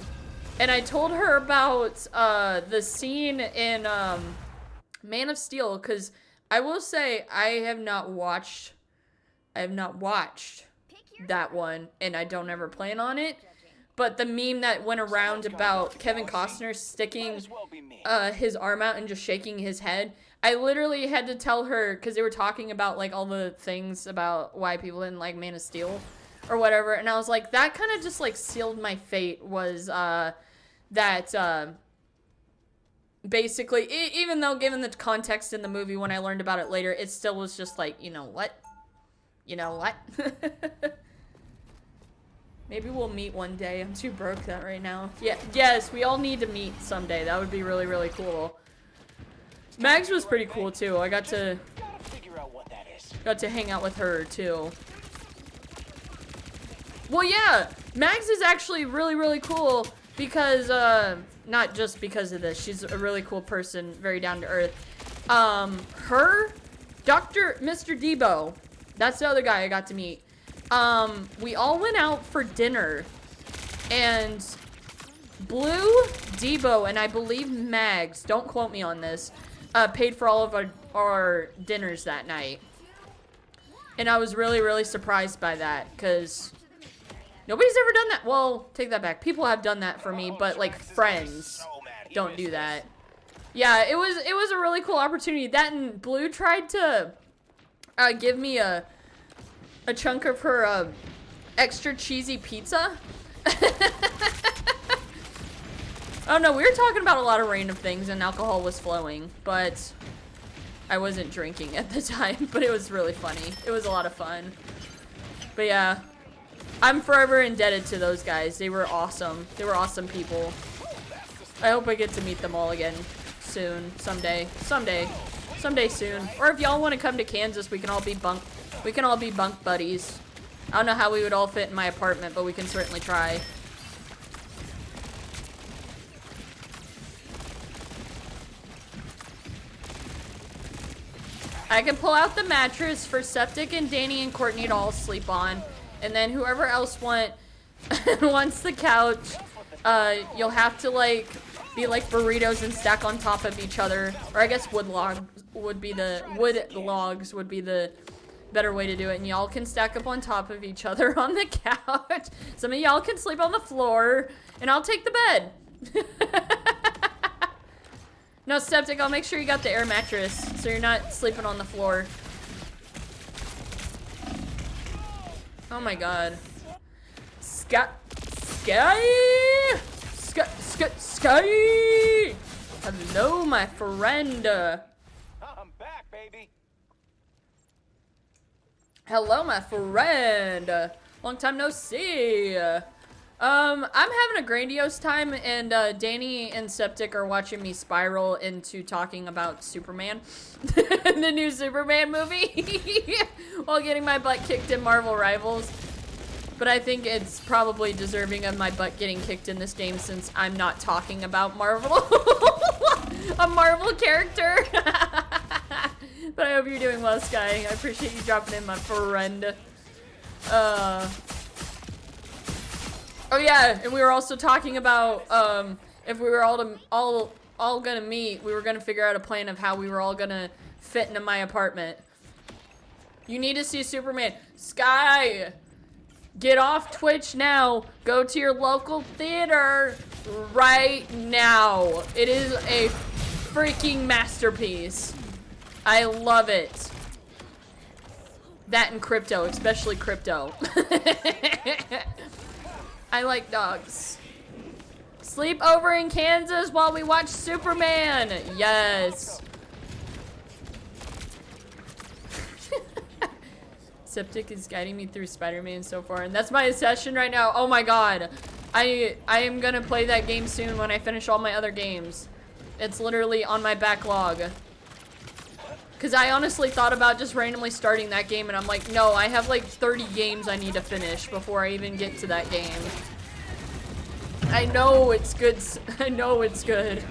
I told her about the scene in Man of Steel, because I will say I have not watched that one, and I don't ever plan on it. but the meme that went around about Kevin Costner Might sticking as well be me. his arm out and just shaking his head. I literally had to tell her, because they were talking about like all the things about why people didn't like Man of Steel or whatever, and I was like, that kind of just like sealed my fate, was that basically, even though given the context in the movie when I learned about it later, it still was just like, you know what? You know what? Maybe we'll meet one day. I'm too broke that right now. Yeah, yes, we all need to meet someday. That would be really, really cool. Mags was pretty cool too. I got to Gotta figure out what that is. hang out with her too. Well, yeah, Mags is actually really, really cool because, not just because of this. She's a really cool person, very down to earth. Her, Mr. Debo, that's the other guy I got to meet. We all went out for dinner, and Blue, Debo, and I believe Mags, don't quote me on this, paid for all of our dinners that night. And I was really, really surprised by that, because nobody's ever done that. Well, take that back. People have done that for me, but like friends don't do that. Yeah, it was a really cool opportunity. That and Blue tried to give me a chunk of her extra cheesy pizza. Oh no, we were talking about a lot of random things and alcohol was flowing, but I wasn't drinking at the time, but it was really funny. It was a lot of fun. But yeah, I'm forever indebted to those guys. They were awesome. They were awesome people. I hope I get to meet them all again soon, someday soon. Or if y'all want to come to Kansas, we can all be bunk buddies. I don't know how we would all fit in my apartment, but we can certainly try. I can pull out the mattress for Septic and Danny and Courtney to all sleep on, and then whoever else wants the couch, you'll have to like be like burritos and stack on top of each other, or I guess wood logs would be the better way to do it, and y'all can stack up on top of each other on the couch. Some of y'all can sleep on the floor, and I'll take the bed. No, Septic, I'll make sure you got the air mattress, so you're not sleeping on the floor. Oh my god. Sky! Hello, my friend. I'm back, baby. Hello, my friend. Long time no see. I'm having a grandiose time, and Danny and Septic are watching me spiral into talking about Superman, the new Superman movie, while getting my butt kicked in Marvel Rivals. But I think it's probably deserving of my butt getting kicked in this game since I'm not talking about Marvel, a Marvel character. But I hope you're doing well, Sky. I appreciate you dropping in, my friend. Oh yeah, and we were also talking about if we were all gonna meet, we were gonna figure out a plan of how we were all gonna fit into my apartment. You need to see Superman. Sky, get off Twitch now. Go to your local theater right now. It is a freaking masterpiece. I love it. That and Crypto, especially Crypto. I like dogs. Sleep over in Kansas while we watch Superman. Yes. Septic is guiding me through Spider-Man so far, and that's my session right now. Oh my god. I am gonna play that game soon when I finish all my other games. It's literally on my backlog. Because I honestly thought about just randomly starting that game, and I'm like, no, I have like 30 games I need to finish before I even get to that game. I know it's good. I know it's good.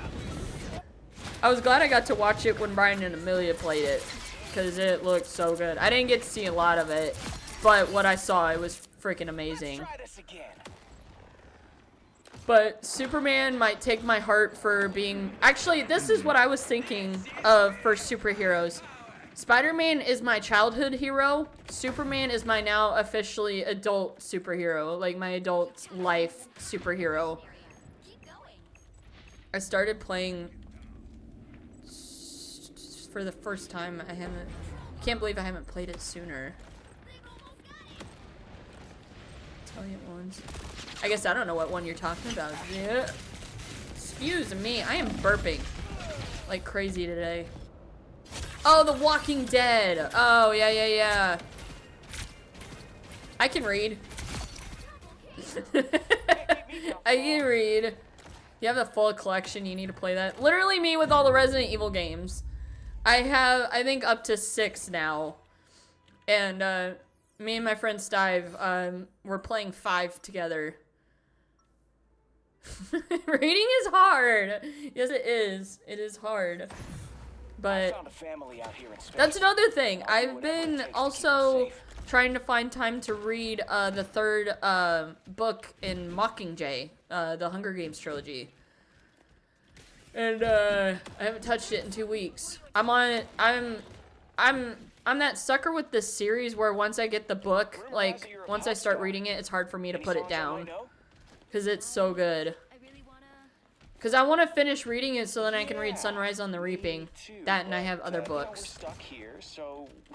I was glad I got to watch it when Brian and Amelia played it, because it looked so good. I didn't get to see a lot of it, but what I saw, it was freaking amazing. Try this again. But Superman might take my heart for being... Actually, this is what I was thinking of for superheroes. Spider-Man is my childhood hero. Superman is my now officially adult superhero, like my adult life superhero. I started playing for the first time. Can't believe I haven't played it sooner. Tell you ones. I guess I don't know what one you're talking about. Yeah. Excuse me, I am burping like crazy today. Oh, The Walking Dead. Oh, yeah. I can read. I can read. You have a full collection, you need to play that. Literally me with all the Resident Evil games. I have, I think, up to 6 now. And, me and my friend Stive, we're playing 5 together. Reading is hard. Yes, it is. It is hard. But that's another thing. I've been also trying to find time to read the third book in Mockingjay, the Hunger Games trilogy. And I haven't touched it in 2 weeks. I'm that sucker with this series where once I get the book, like once I start reading it, it's hard for me to put it down. Cause it's so good. Cause I want to finish reading it so then I can read Sunrise on the Reaping. That and I have other books.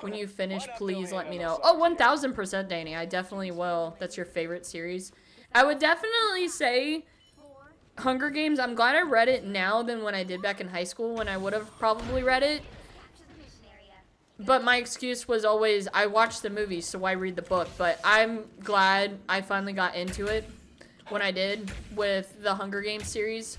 When you finish, please let me know. Oh, 1000%, Danny. I definitely will. That's your favorite series. I would definitely say Hunger Games. I'm glad I read it now than when I did back in high school when I would have probably read it. But my excuse was always, I watched the movie, so why read the book? But I'm glad I finally got into it when I did with the Hunger Games series.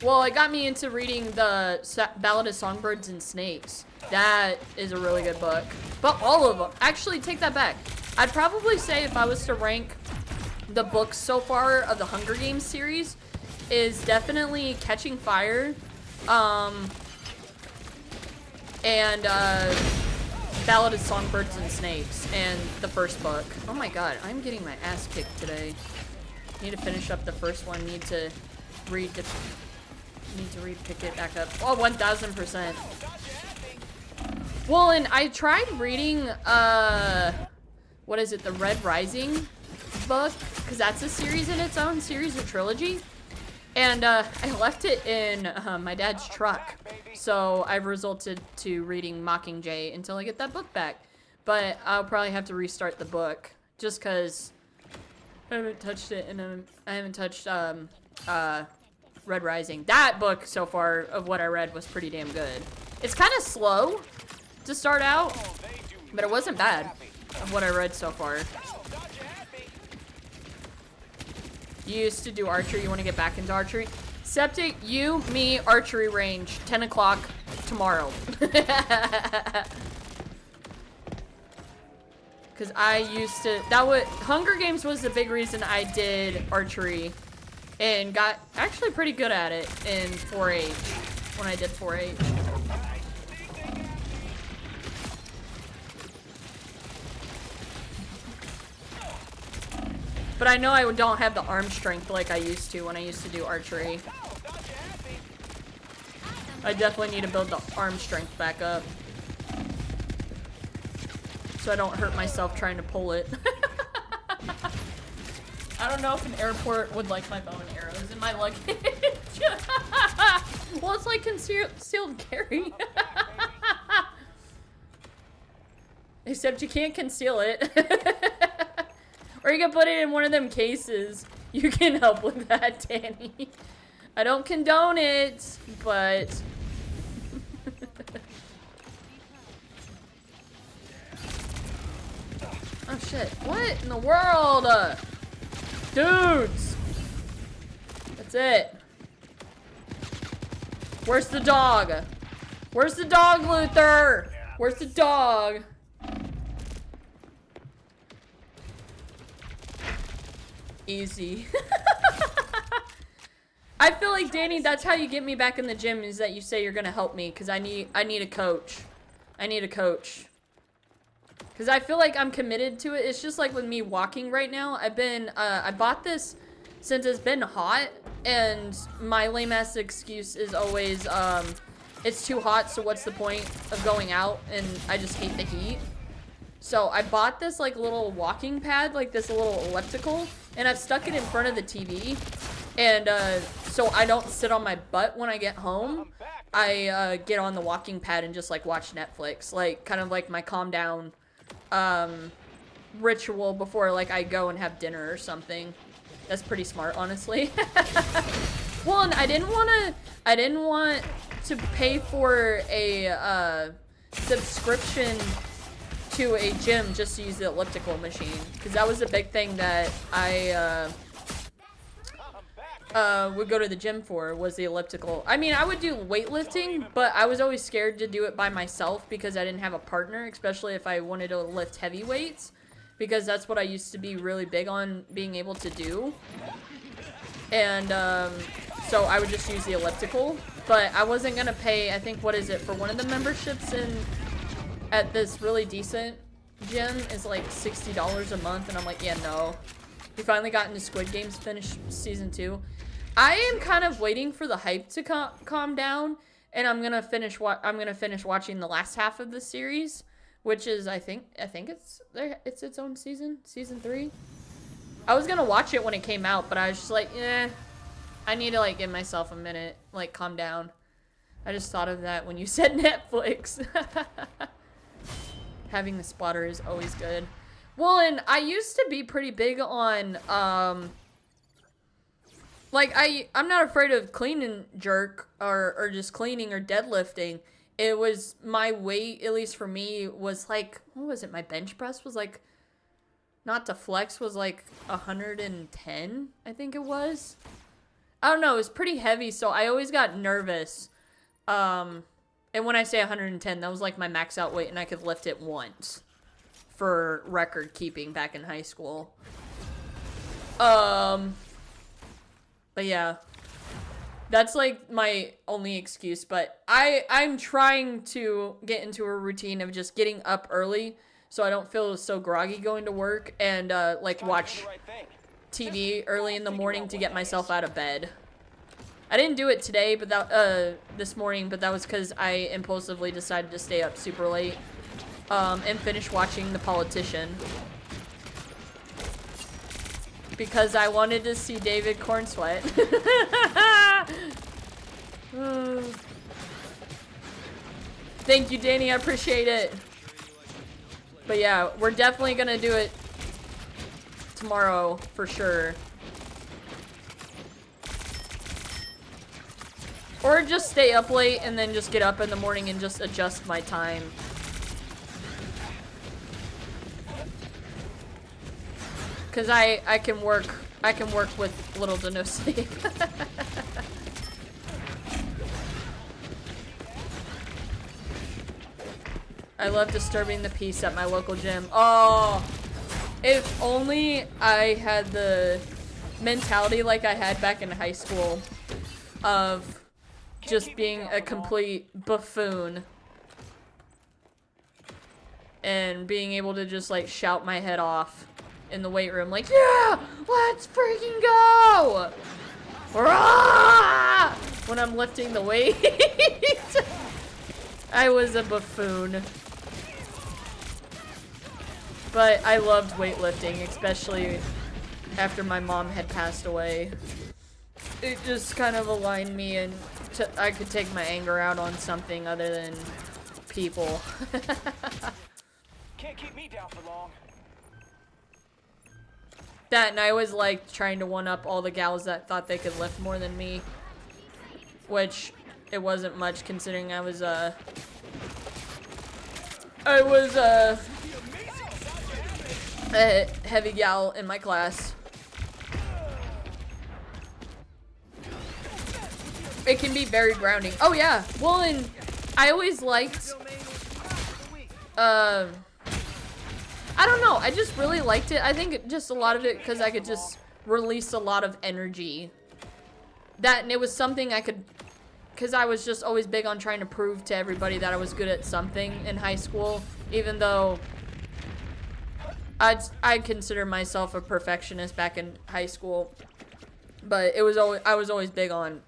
Well, it got me into reading the Ballad of Songbirds and Snakes. That is a really good book. But all of them. Actually, take that back. I'd probably say if I was to rank the books so far of the Hunger Games series, is definitely Catching Fire, and Ballad of Songbirds and Snakes, and the first book. Oh my god, I'm getting my ass kicked today. Need to finish up the first one. Need to pick it back up. Oh, 1000%. Well, and I tried reading, what is it, the Red Rising book, because that's a series in its own, series or trilogy. And I left it in my dad's truck, so I've resulted to reading Mockingjay until I get that book back. But I'll probably have to restart the book, just because I haven't touched it, and I haven't touched Red Rising. That book so far of what I read was pretty damn good. It's kind of slow to start out, but it wasn't bad of what I read so far. You used to do archery. You want to get back into archery? Septic, you, me, archery range, 10 o'clock tomorrow. Because I used to, Hunger Games was the big reason I did archery and got actually pretty good at it in 4-H, when I did 4-H. But I know I don't have the arm strength like I used to when I used to do archery. I definitely need to build the arm strength back up, so I don't hurt myself trying to pull it. I don't know if an airport would like my bow and arrows in my luggage. Well, it's like concealed carry. Except you can't conceal it. Or you can put it in one of them cases. You can help with that, Danny. I don't condone it, but... Oh shit, what in the world? Dudes! That's it. Where's the dog? Where's the dog, Luther? Where's the dog? Easy. I feel like, Danny, that's how you get me back in the gym, is that you say you're gonna help me, because I need a coach. I need a coach. Because I feel like I'm committed to it. It's just like with me walking right now. I bought this since it's been hot, and my lame ass excuse is always, it's too hot, so what's the point of going out? And I just hate the heat. So I bought this like little walking pad, like this little elliptical, and I've stuck it in front of the TV. And so I don't sit on my butt when I get home. I get on the walking pad and just like watch Netflix, like kind of like my calm down ritual before like I go and have dinner or something. That's pretty smart, honestly. Well, and I didn't want to pay for a subscription to a gym just to use the elliptical machine, because that was a big thing that I would go to the gym for, was the elliptical. I mean, I would do weightlifting, but I was always scared to do it by myself because I didn't have a partner, especially if I wanted to lift heavy weights, because that's what I used to be really big on being able to do. And so I would just use the elliptical, but I wasn't gonna pay, I think, what is it, for one of the memberships at this really decent gym is like $60 a month, and I'm like, yeah, no. We finally got into Squid Games, finished season 2. I am kind of waiting for the hype to calm down, and I'm gonna finish watching the last half of the series, which is I think it's its own season 3. I was gonna watch it when it came out, but I was just like, I need to like give myself a minute, like calm down. I just thought of that when you said Netflix. Having the spotter is always good. Well, and I used to be pretty big on, like, I'm not afraid of clean and jerk, or just cleaning or deadlifting. It was, my weight, at least for me, was like, what was it, my bench press was like, not to flex, was like 110, I think it was. I don't know, it was pretty heavy, so I always got nervous. And when I say 110, that was like my max out weight, and I could lift it once for record keeping back in high school. But yeah, that's like my only excuse. But I'm trying to get into a routine of just getting up early, so I don't feel so groggy going to work, and like watch TV early in the morning to get myself out of bed. I didn't do it today, but this morning, but that was because I impulsively decided to stay up super late and finish watching The Politician, because I wanted to see David Cornsweet. Thank you, Danny. I appreciate it. But yeah, we're definitely gonna do it tomorrow for sure. Or just stay up late and then just get up in the morning and just adjust my time. Cause I can work with little to no sleep. I love disturbing the peace at my local gym. Oh, if only I had the mentality like I had back in high school of just being a complete buffoon and being able to just like shout my head off in the weight room, like, yeah, let's freaking go! Rah! When I'm lifting the weight. I was a buffoon. But I loved weightlifting, especially after my mom had passed away. It just kind of aligned me, and I could take my anger out on something other than people. Can't keep me down for long. That, and I always liked trying to one-up all the gals that thought they could lift more than me. Which, it wasn't much considering I was a heavy gal in my class. It can be very grounding. Oh yeah, well, and I always liked, I don't know, I just really liked it. I think just a lot of it because I could just release a lot of energy. That, and it was something I could, because I was just always big on trying to prove to everybody that I was good at something in high school, even though I'd consider myself a perfectionist back in high school. But it was always, I was always big on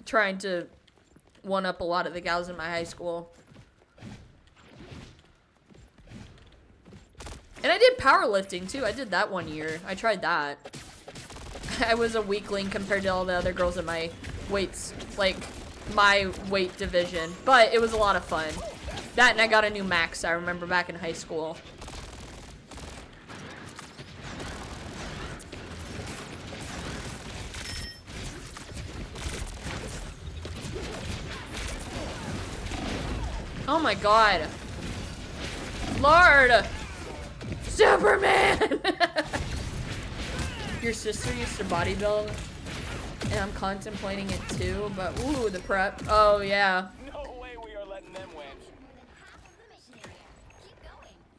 trying to one up a lot of the gals in my high school. And I did powerlifting too. I did that one year. I tried that. I was a weakling compared to all the other girls in my weights, like my weight division. But it was a lot of fun. That and I got a new max, I remember back in high school. Oh my god. Lord! Superman! Your sister used to bodybuild, and I'm contemplating it too, but ooh, the prep. Oh yeah. No way we are letting them win.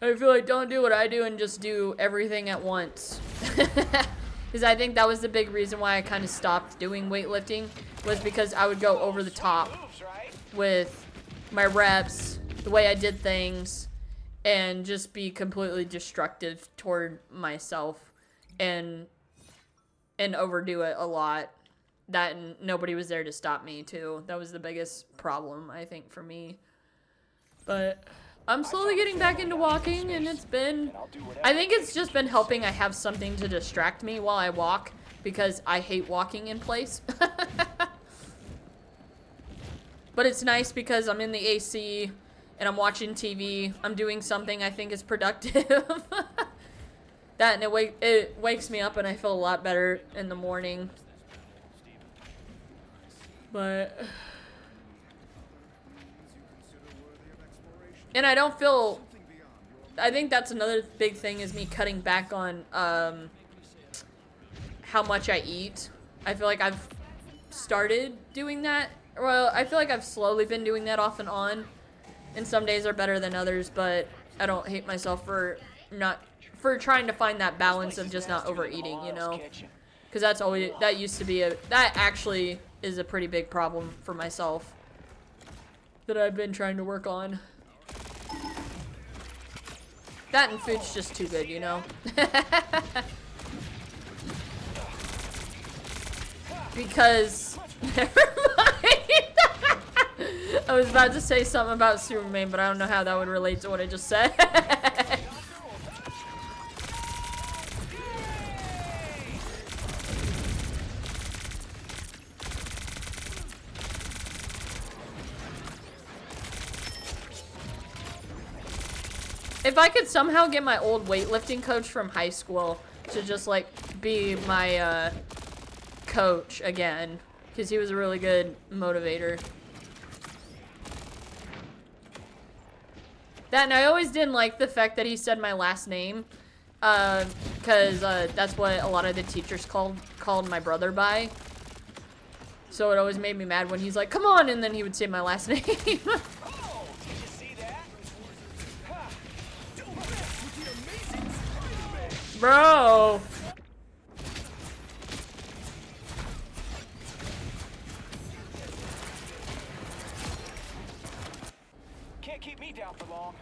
I feel like don't do what I do and just do everything at once. Because I think that was the big reason why I kind of stopped doing weightlifting, was because I would go over the top Moves, right? with my reps, the way I did things, and just be completely destructive toward myself and overdo it a lot. That and nobody was there to stop me too. That was the biggest problem, I think, for me. But I'm slowly getting back into walking, and it's been, I think it's just been helping I have something to distract me while I walk, because I hate walking in place. But it's nice because I'm in the AC and I'm watching TV. I'm doing something I think is productive. That and it wakes me up and I feel a lot better in the morning. But and I don't feel, I think that's another big thing, is me cutting back on how much I eat. I feel like I've started doing that. Well, I feel like I've slowly been doing that off and on, and some days are better than others, but I don't hate myself for trying to find that balance of just not overeating, you know? Because that used to be that actually is a pretty big problem for myself that I've been trying to work on. That and food's just too good, you know? Because, never mind. I was about to say something about Superman, but I don't know how that would relate to what I just said. If I could somehow get my old weightlifting coach from high school to just like be my coach again, because he was a really good motivator. That, and I always didn't like the fact that he said my last name, because that's what a lot of the teachers called my brother by. So it always made me mad when he's like, "Come on," and then he would say my last name. Oh, did you see that? Bro. Can't keep me down for long.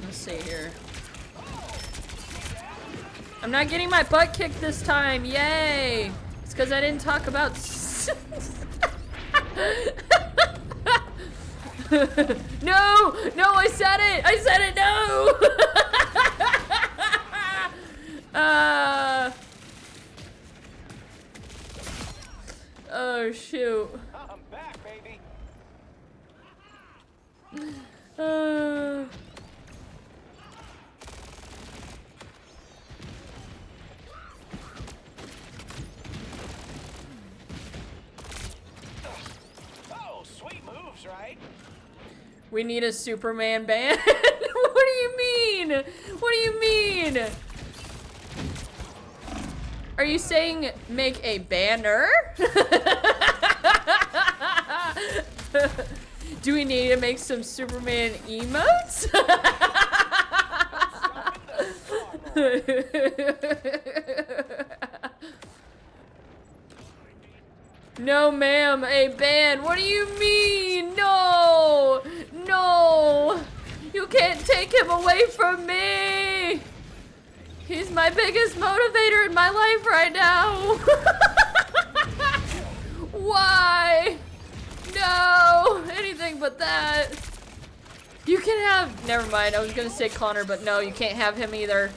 Let's see here. I'm not getting my butt kicked this time. Yay! It's because I didn't talk about. No! No, I said it! I said it! No! Oh, shoot. I'm back, baby. Oh, sweet moves, right? We need a Superman band? What do you mean? What do you mean? Are you saying make a banner? Do we need to make some Superman emotes? No, ma'am, a ban. What do you mean? No! can't take him away from me! He's my biggest motivator in my life right now! Why? No! Anything but that. You can have... Never mind, I was gonna say Connor, but no, you can't have him either.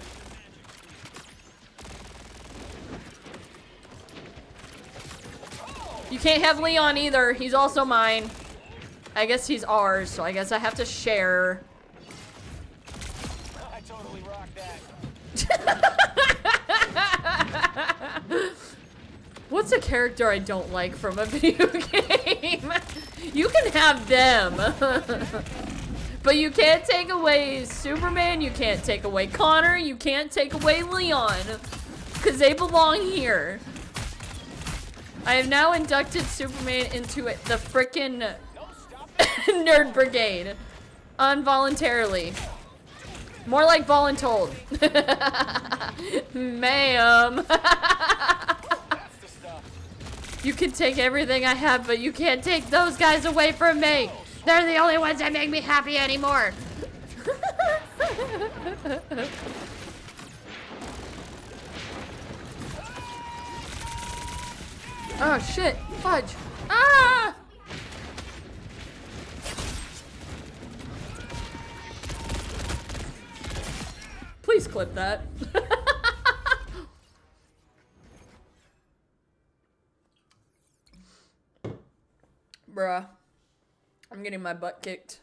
You can't have Leon either. He's also mine. I guess he's ours, so I guess I have to share. I totally rocked that. What's a character I don't like from a video game? You can have them. But you can't take away Superman, you can't take away Connor, you can't take away Leon. Because they belong here. I have now inducted Superman into it, the frickin' Nerd Brigade. Involuntarily. More like voluntold. Ma'am. You can take everything I have, but you can't take those guys away from me. They're the only ones that make me happy anymore. Oh shit, fudge. Ah! Please clip that. Bruh. I'm getting my butt kicked.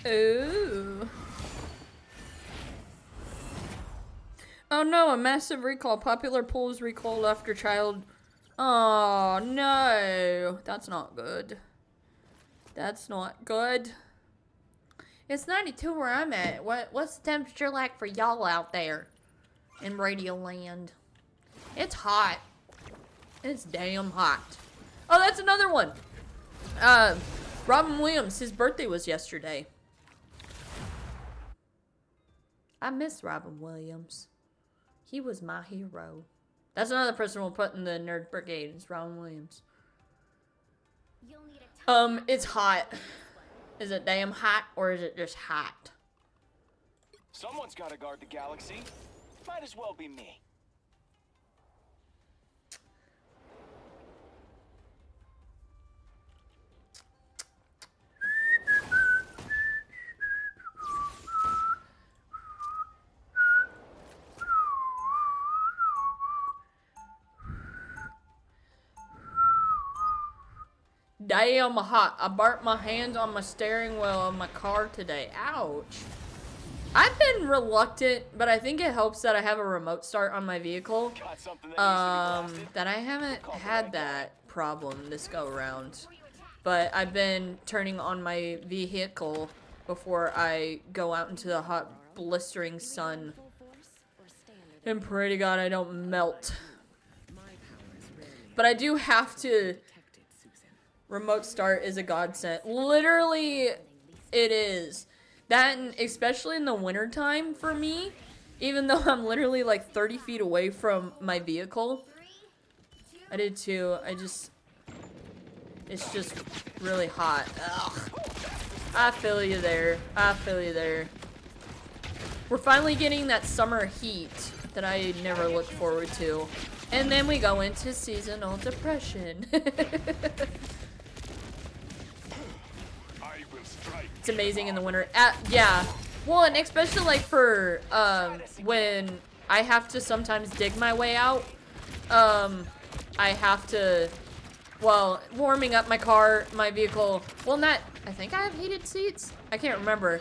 Ooh. Oh no, a massive recall. Popular poll is recalled after child. Oh no. That's not good. That's not good. It's 92 where I'm at. What's the temperature like for y'all out there in Radio Land? It's hot. It's damn hot. Oh, that's another one. Robin Williams, his birthday was yesterday. I miss Robin Williams. He was my hero. That's another person we'll put in the Nerd Brigade. It's Robin Williams. It's hot. Is it damn hot or is it just hot? Someone's got to guard the galaxy. Might as well be me. Damn hot. I burnt my hands on my steering wheel of my car today. Ouch. I've been reluctant, but I think it helps that I have a remote start on my vehicle. Got something that needs to be blasted? That I haven't had that problem this go around. But I've been turning on my vehicle before I go out into the hot, blistering sun. And pray to God I don't melt. But I do have to... Remote start is a godsend. Literally, it is. That, and especially in the wintertime for me, even though I'm literally like 30 feet away from my vehicle. I did too. It's just really hot. Ugh. I feel you there. I feel you there. We're finally getting that summer heat that I never looked forward to. And then we go into seasonal depression. It's amazing in the winter. Yeah. Well, and especially like for when I have to sometimes dig my way out. I have to, well, warming up my car, my vehicle. Well, not, I think I have heated seats. I can't remember.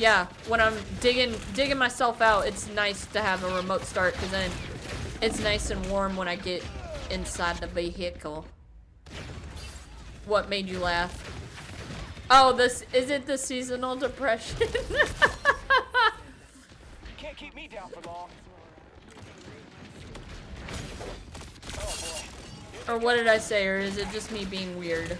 Yeah, when I'm digging myself out, it's nice to have a remote start because then it's nice and warm when I get inside the vehicle. What made you laugh? Oh, is it the seasonal depression? Can't keep me down for long. Oh boy. Or what did I say? Or is it just me being weird?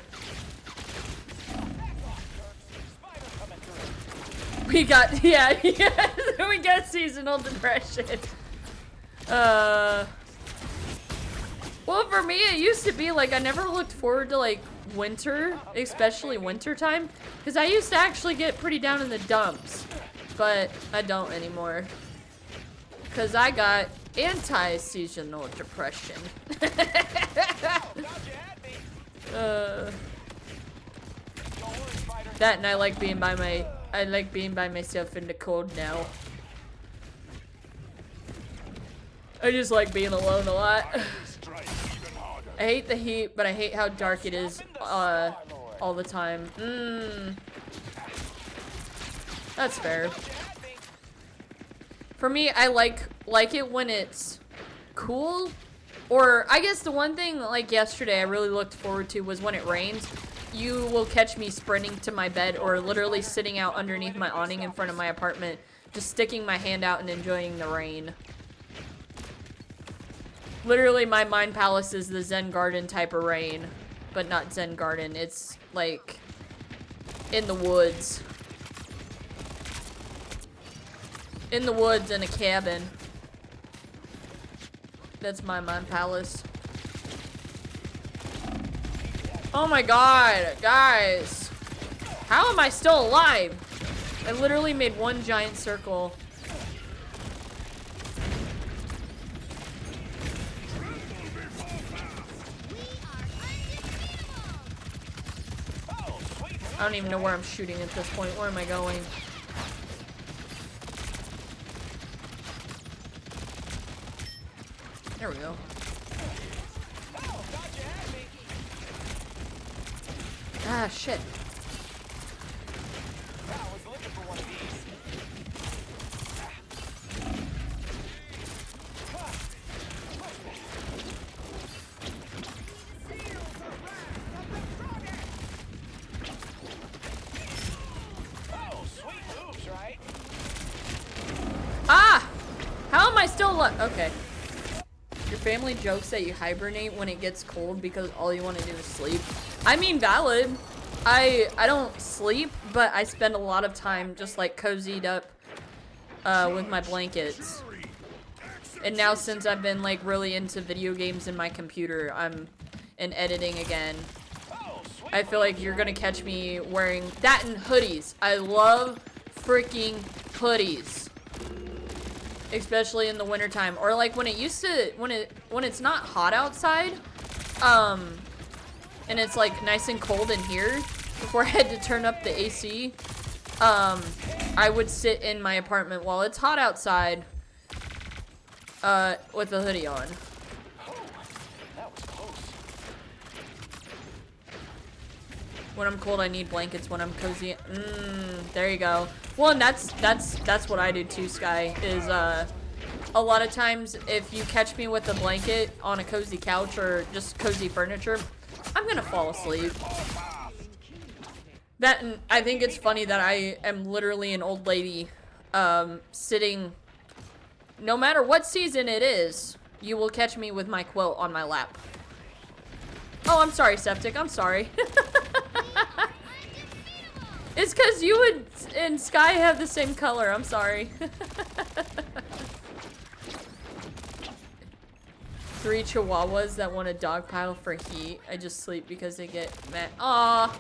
We got, yeah, we got seasonal depression. Well, for me, it used to be like I never looked forward to like winter, especially winter time, because I used to actually get pretty down in the dumps, but I don't anymore, because I got anti-seasonal depression. That and I like being by myself in the cold now. I just like being alone a lot. I hate the heat, but I hate how dark it is all the time. That's fair. For me, I like it when it's cool. Or I guess the one thing like yesterday I really looked forward to was when it rains. You will catch me sprinting to my bed or literally sitting out underneath my awning in front of my apartment, just sticking my hand out and enjoying the rain. Literally, my mind palace is the Zen garden type of rain, but not Zen garden. It's like in the woods. In the woods in a cabin. That's my mind palace. Oh my god, guys. How am I still alive? I literally made one giant circle. I don't even know where I'm shooting at this point. Where am I going? There we go. Ah, shit. Ah! How am I still alive? Okay. Your family jokes that you hibernate when it gets cold because all you want to do is sleep. I mean, valid. I don't sleep, but I spend a lot of time just like cozied up with my blankets. And now since I've been like really into video games and my computer, I'm in editing again. I feel like you're gonna catch me wearing that and hoodies. I love freaking hoodies. Especially in the wintertime, or like when it used to, when it's not hot outside, and it's like nice and cold in here, before I had to turn up the AC, I would sit in my apartment while it's hot outside, with a hoodie on. When I'm cold, I need blankets. When I'm cozy, there you go. Well, and that's what I do too, Sky, is, a lot of times, if you catch me with a blanket on a cozy couch or just cozy furniture, I'm gonna fall asleep. That, and I think it's funny that I am literally an old lady, sitting, no matter what season it is, you will catch me with my quilt on my lap. Oh, I'm sorry, Septic, I'm sorry. It's because you and Sky have the same color. I'm sorry. 3 chihuahuas that want a dog pile for heat. I just sleep because they get mad. Aw.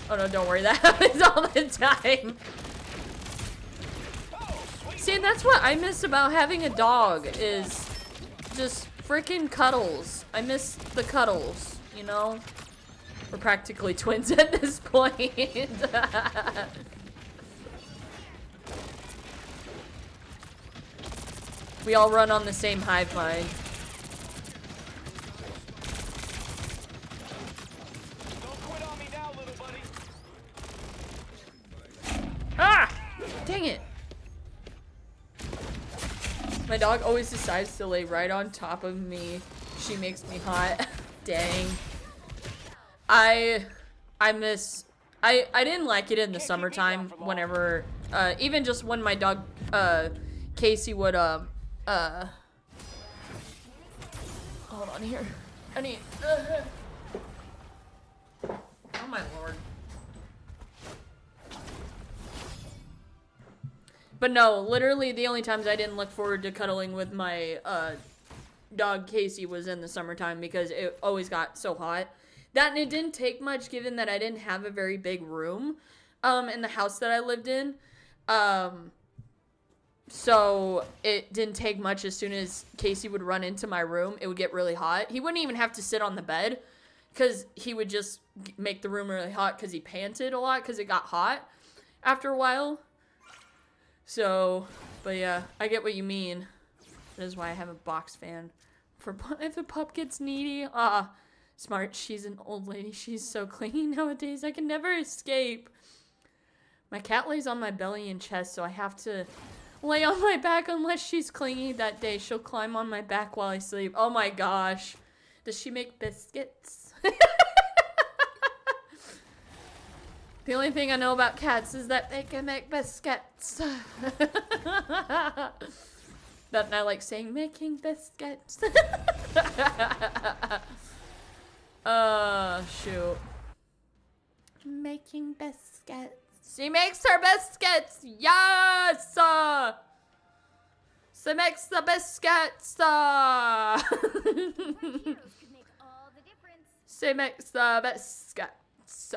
Oh no, don't worry. That happens all the time. See, and that's what I miss about having a dog is just freaking cuddles. I miss the cuddles, you know? We're practically twins at this point. We all run on the same hive mind. Don't quit on me now, little buddy. Ah! Dang it. My dog always decides to lay right on top of me. She makes me hot. Dang. I didn't like it in the summertime whenever, even just when my dog, Casey would, hold on here. I need, oh my lord. But no, literally the only times I didn't look forward to cuddling with my dog Casey was in the summertime because it always got so hot. That and it didn't take much given that I didn't have a very big room in the house that I lived in. So it didn't take much. As soon as Casey would run into my room, it would get really hot. He wouldn't even have to sit on the bed because he would just make the room really hot because he panted a lot because it got hot after a while. So, but yeah, I get what you mean. That is why I have a box fan. For if the pup gets needy. Smart. She's an old lady. She's so clingy nowadays. I can never escape. My cat lays on my belly and chest, so I have to lay on my back unless she's clingy that day. She'll climb on my back while I sleep. Oh my gosh. Does she make biscuits? The only thing I know about cats is that they can make biscuits. That I like saying, making biscuits. Shoot. Making biscuits. She makes her biscuits. Yes. She makes the biscuits. Heroes could make all the difference. She makes the biscuits.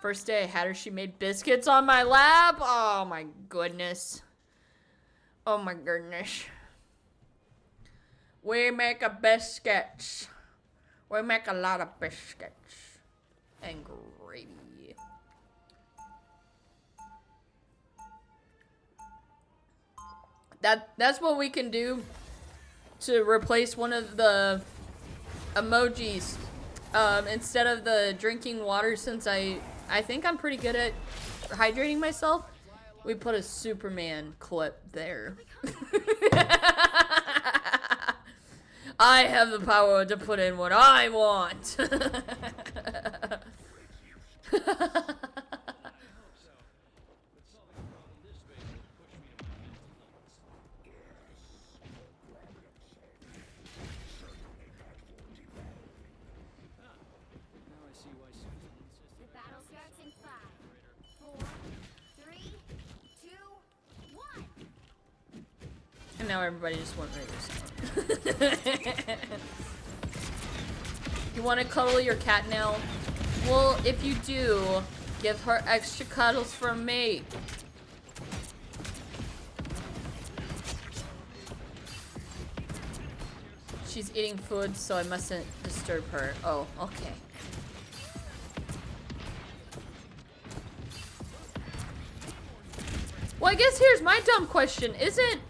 First day I had her, she made biscuits on my lap. Oh my goodness. Oh my goodness. We make a biscuits. We make a lot of biscuits. And gravy. That's what we can do to replace one of the emojis. Instead of the drinking water, since I think I'm pretty good at hydrating myself, we put a Superman clip there. I have the power to put in what I want. The battle starts in 5, 4, 3, 2, 1. And now everybody just went right to You want to cuddle your cat now? Well, if you do, give her extra cuddles from me. She's eating food, so I mustn't disturb her. Oh, okay. Well, I guess here's my dumb question. Isn't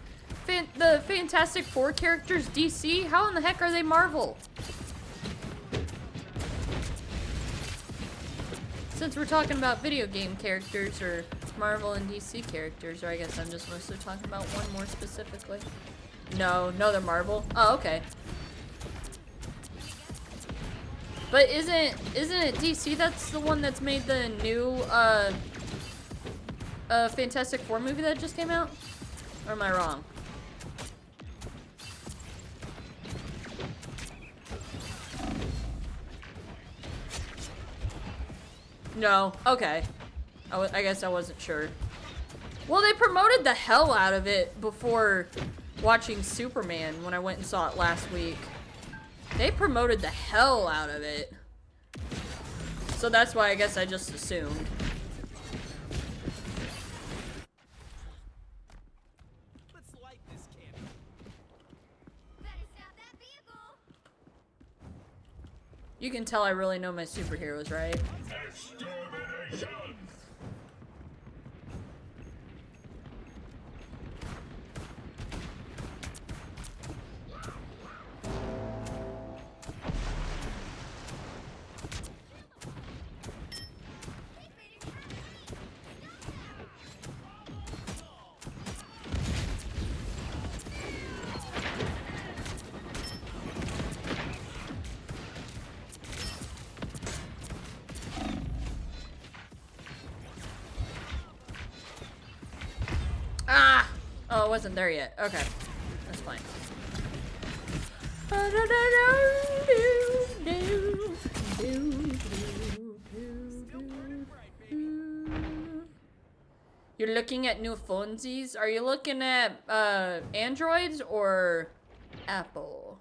the Fantastic Four characters DC? How in the heck are they Marvel? Since we're talking about video game characters, or Marvel and DC characters, or I guess I'm just mostly talking about one more specifically. No, they're Marvel. Oh, okay. But isn't it DC that's the one that's made the new Fantastic Four movie that just came out? Or am I wrong? No. Okay. I guess I wasn't sure. Well, they promoted the hell out of it before watching Superman when I went and saw it last week. They promoted the hell out of it. So that's why I guess I just assumed. Let's light this candle. Better stop that vehicle. You can tell I really know my superheroes, right? Ah! Oh, it wasn't there yet. Okay. That's fine. You're looking at new phonesies? Are you looking at Androids or Apple?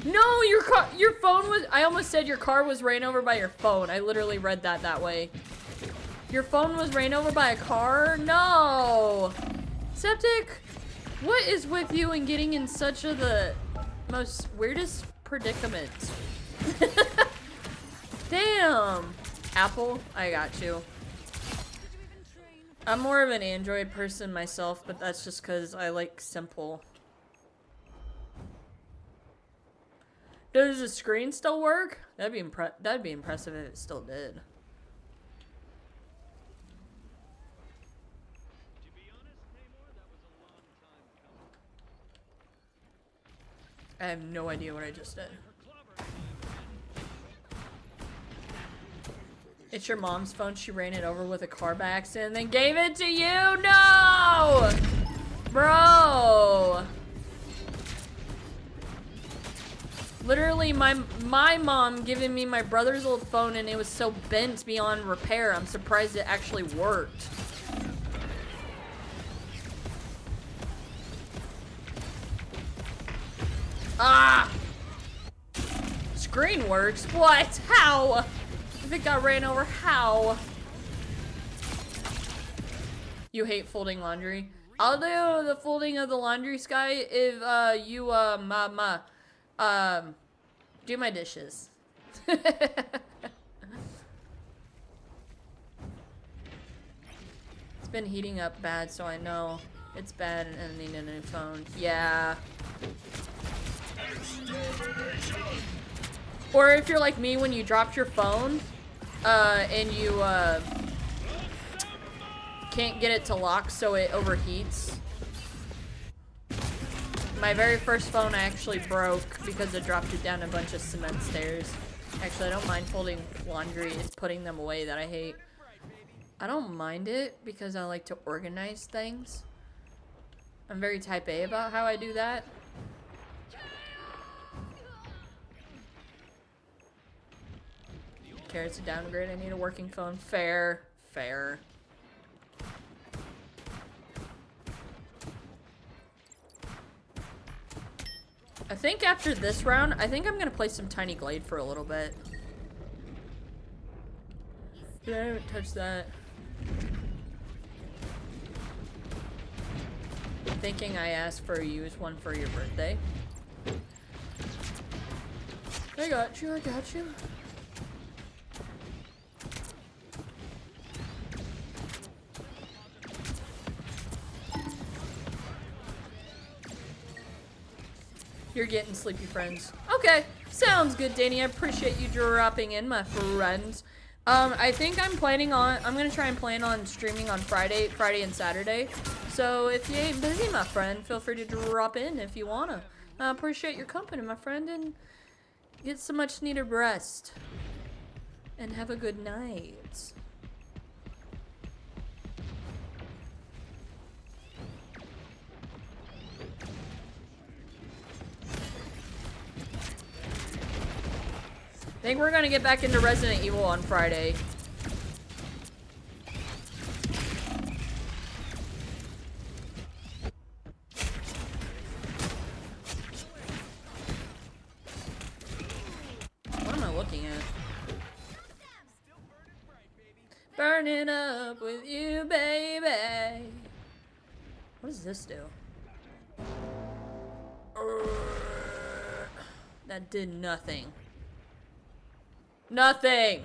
No, your phone was, I almost said your car was ran over by your phone. I literally read that way. Your phone was ran over by a car? No. Septic, what is with you and getting in such a the most weirdest predicaments? Damn. Apple, I got you. I'm more of an Android person myself, but that's just because I like simple. Does the screen still work? That'd be impressive if it still did. I have no idea what I just did. It's your mom's phone. She ran it over with a car by accident and then gave it to you? No! Bro! Literally, my mom giving me my brother's old phone and it was so bent beyond repair. I'm surprised it actually worked. Ah! Screen works? What? How? If it got ran over, how? You hate folding laundry? I'll do the folding of the laundry, Sky, if you do my dishes. It's been heating up bad, so I know it's bad and I need a new phone. Yeah. Or if you're like me, when you dropped your phone, and you, can't get it to lock so it overheats. My very first phone I actually broke because I dropped it down a bunch of cement stairs. Actually, I don't mind folding laundry. It's putting them away that I hate. I don't mind it because I like to organize things. I'm very type A about how I do that. Carrots a downgrade. I need a working phone. Fair. Fair. I think after this round, I think I'm gonna play some Tiny Glade for a little bit. Yeah, I haven't touched that. Thinking I asked for a used one for your birthday. I got you, I got you. You're getting sleepy, friends. Okay, sounds good, Danny. I appreciate you dropping in, my friends. I think I'm gonna try and plan on streaming on Friday and Saturday. So if you ain't busy, my friend, feel free to drop in if you wanna. I appreciate your company, my friend, and get some much needed rest. And have a good night. I think we're gonna get back into Resident Evil on Friday. What am I looking at? Burning up with you, baby. What does this do? That did nothing. Nothing.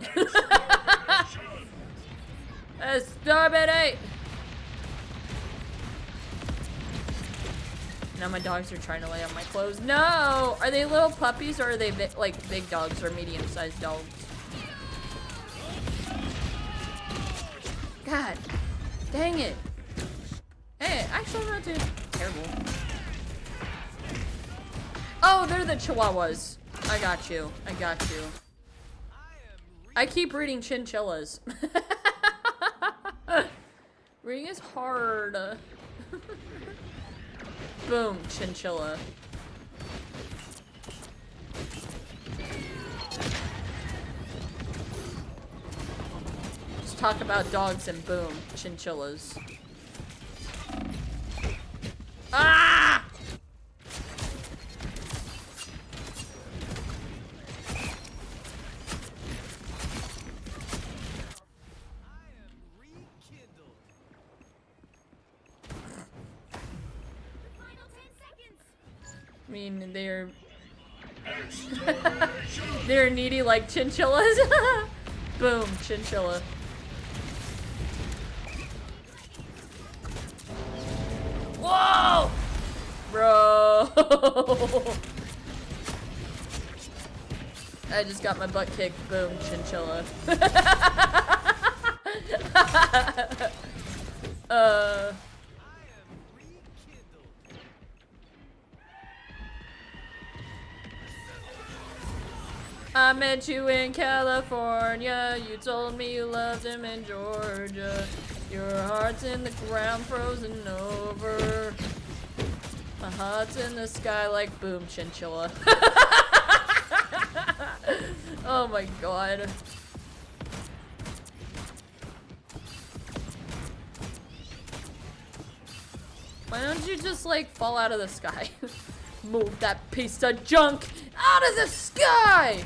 Stupid. Now my dogs are trying to lay on my clothes. No! Are they little puppies or are they like big dogs or medium-sized dogs? God. Dang it. Hey, actually I'm not doing terrible. Oh, they're the Chihuahuas. I got you. I got you. I keep reading chinchillas. Reading is hard. Boom, chinchilla. talk about dogs and boom, chinchillas. Ah! I mean, they're needy like chinchillas. Boom, chinchilla. Whoa! Bro. I just got my butt kicked. Boom, chinchilla. I met you in California. You told me you loved him in Georgia. Your heart's in the ground, frozen over. My heart's in the sky like boom, chinchilla. Oh my god. Why don't you just like fall out of the sky? Move that piece of junk out of the sky!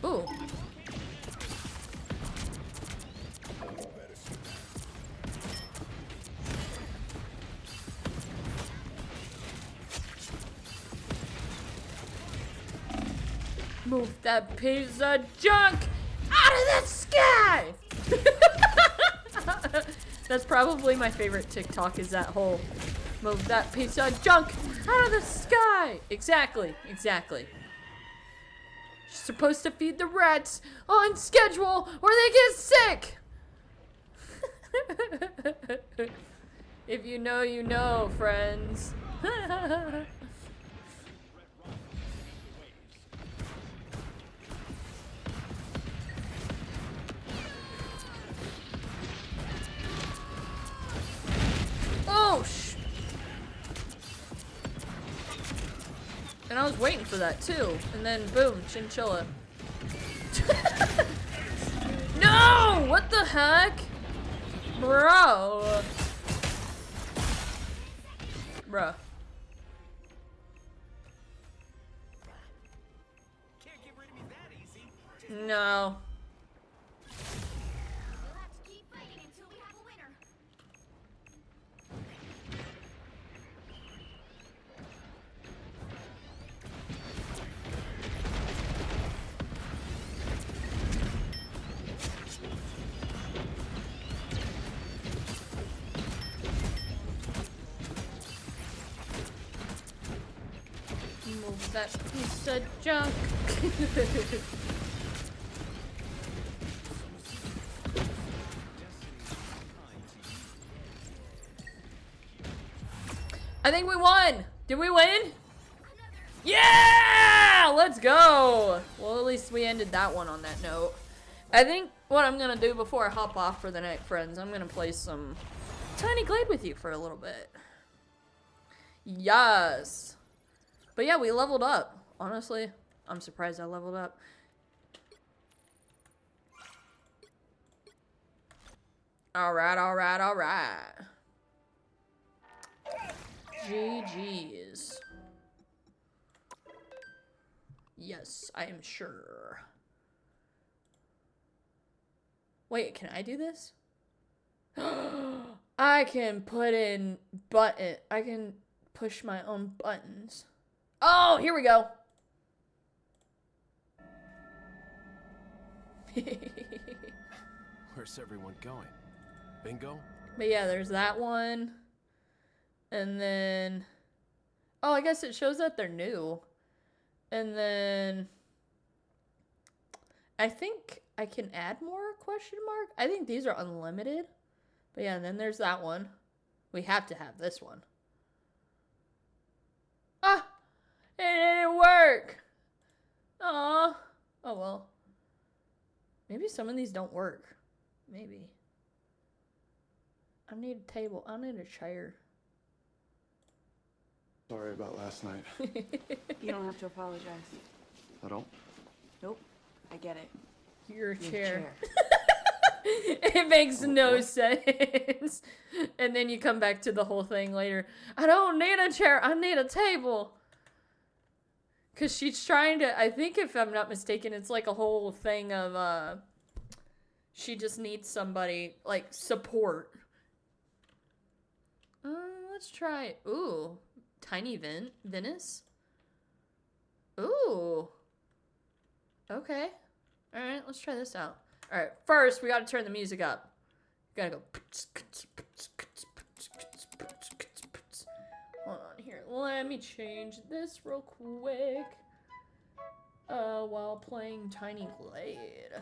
Ooh. Move that piece of junk out of the sky! That's probably my favorite TikTok, is that whole move that piece of junk out of the sky! Exactly, exactly. You're supposed to feed the rats on schedule or they get sick! If you know, you know, friends. Oh, and I was waiting for that too. And then boom, chinchilla. No! What the heck? Bro. Bruh. Can't get rid of me that easy. No. We'll have to keep fighting until we have a winner. Move that piece of junk. I think we won! Did we win? Yeah! Let's go! Well, at least we ended that one on that note. I think what I'm gonna do before I hop off for the night, friends, I'm gonna play some Tiny Glade with you for a little bit. Yes! But yeah, we leveled up. Honestly, I'm surprised I leveled up. Alright, alright, alright. GG's. Yes, I am sure. Wait, can I do this? I can put in button. I can push my own buttons. Oh, here we go. Where's everyone going? Bingo? But yeah, there's that one. And then... Oh, I guess it shows that they're new. And then... I think I can add more, question mark? I think these are unlimited. But yeah, and then there's that one. We have to have this one. Ah! It didn't work! Aw. Oh well. Maybe some of these don't work. Maybe. I need a table. I need a chair. Sorry about last night. You don't have to apologize. I don't? Nope. I get it. Your Your chair. It makes no sense. And then you come back to the whole thing later. I don't need a chair. I need a table. Because she's trying to, I think if I'm not mistaken, it's like a whole thing of, she just needs somebody, like, support. Let's try, ooh, Tiny Venice. Ooh. Okay. Alright, let's try this out. Alright, first we gotta turn the music up. Gotta go. Hold on here. Let me change this real quick. While playing Tiny Glade.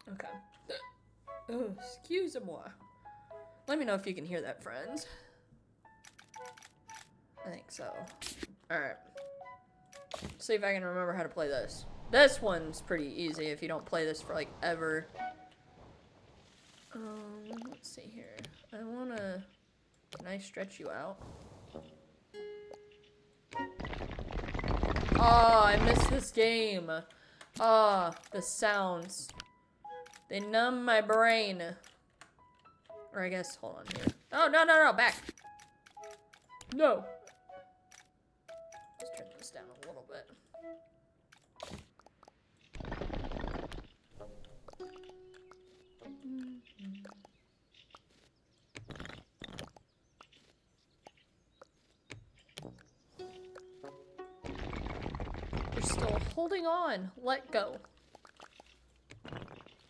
Okay. Oh, excuse-moi. Let me know if you can hear that, friends. I think so. Alright. See if I can remember how to play this. This one's pretty easy if you don't play this for, like, ever. Let's see here. I wanna... Can I stretch you out? Oh, I missed this game. Ah, the sounds. They numb my brain. Or I guess, hold on here. Oh, no, back. No. Let's turn this down a little bit. We're still holding on. Let go.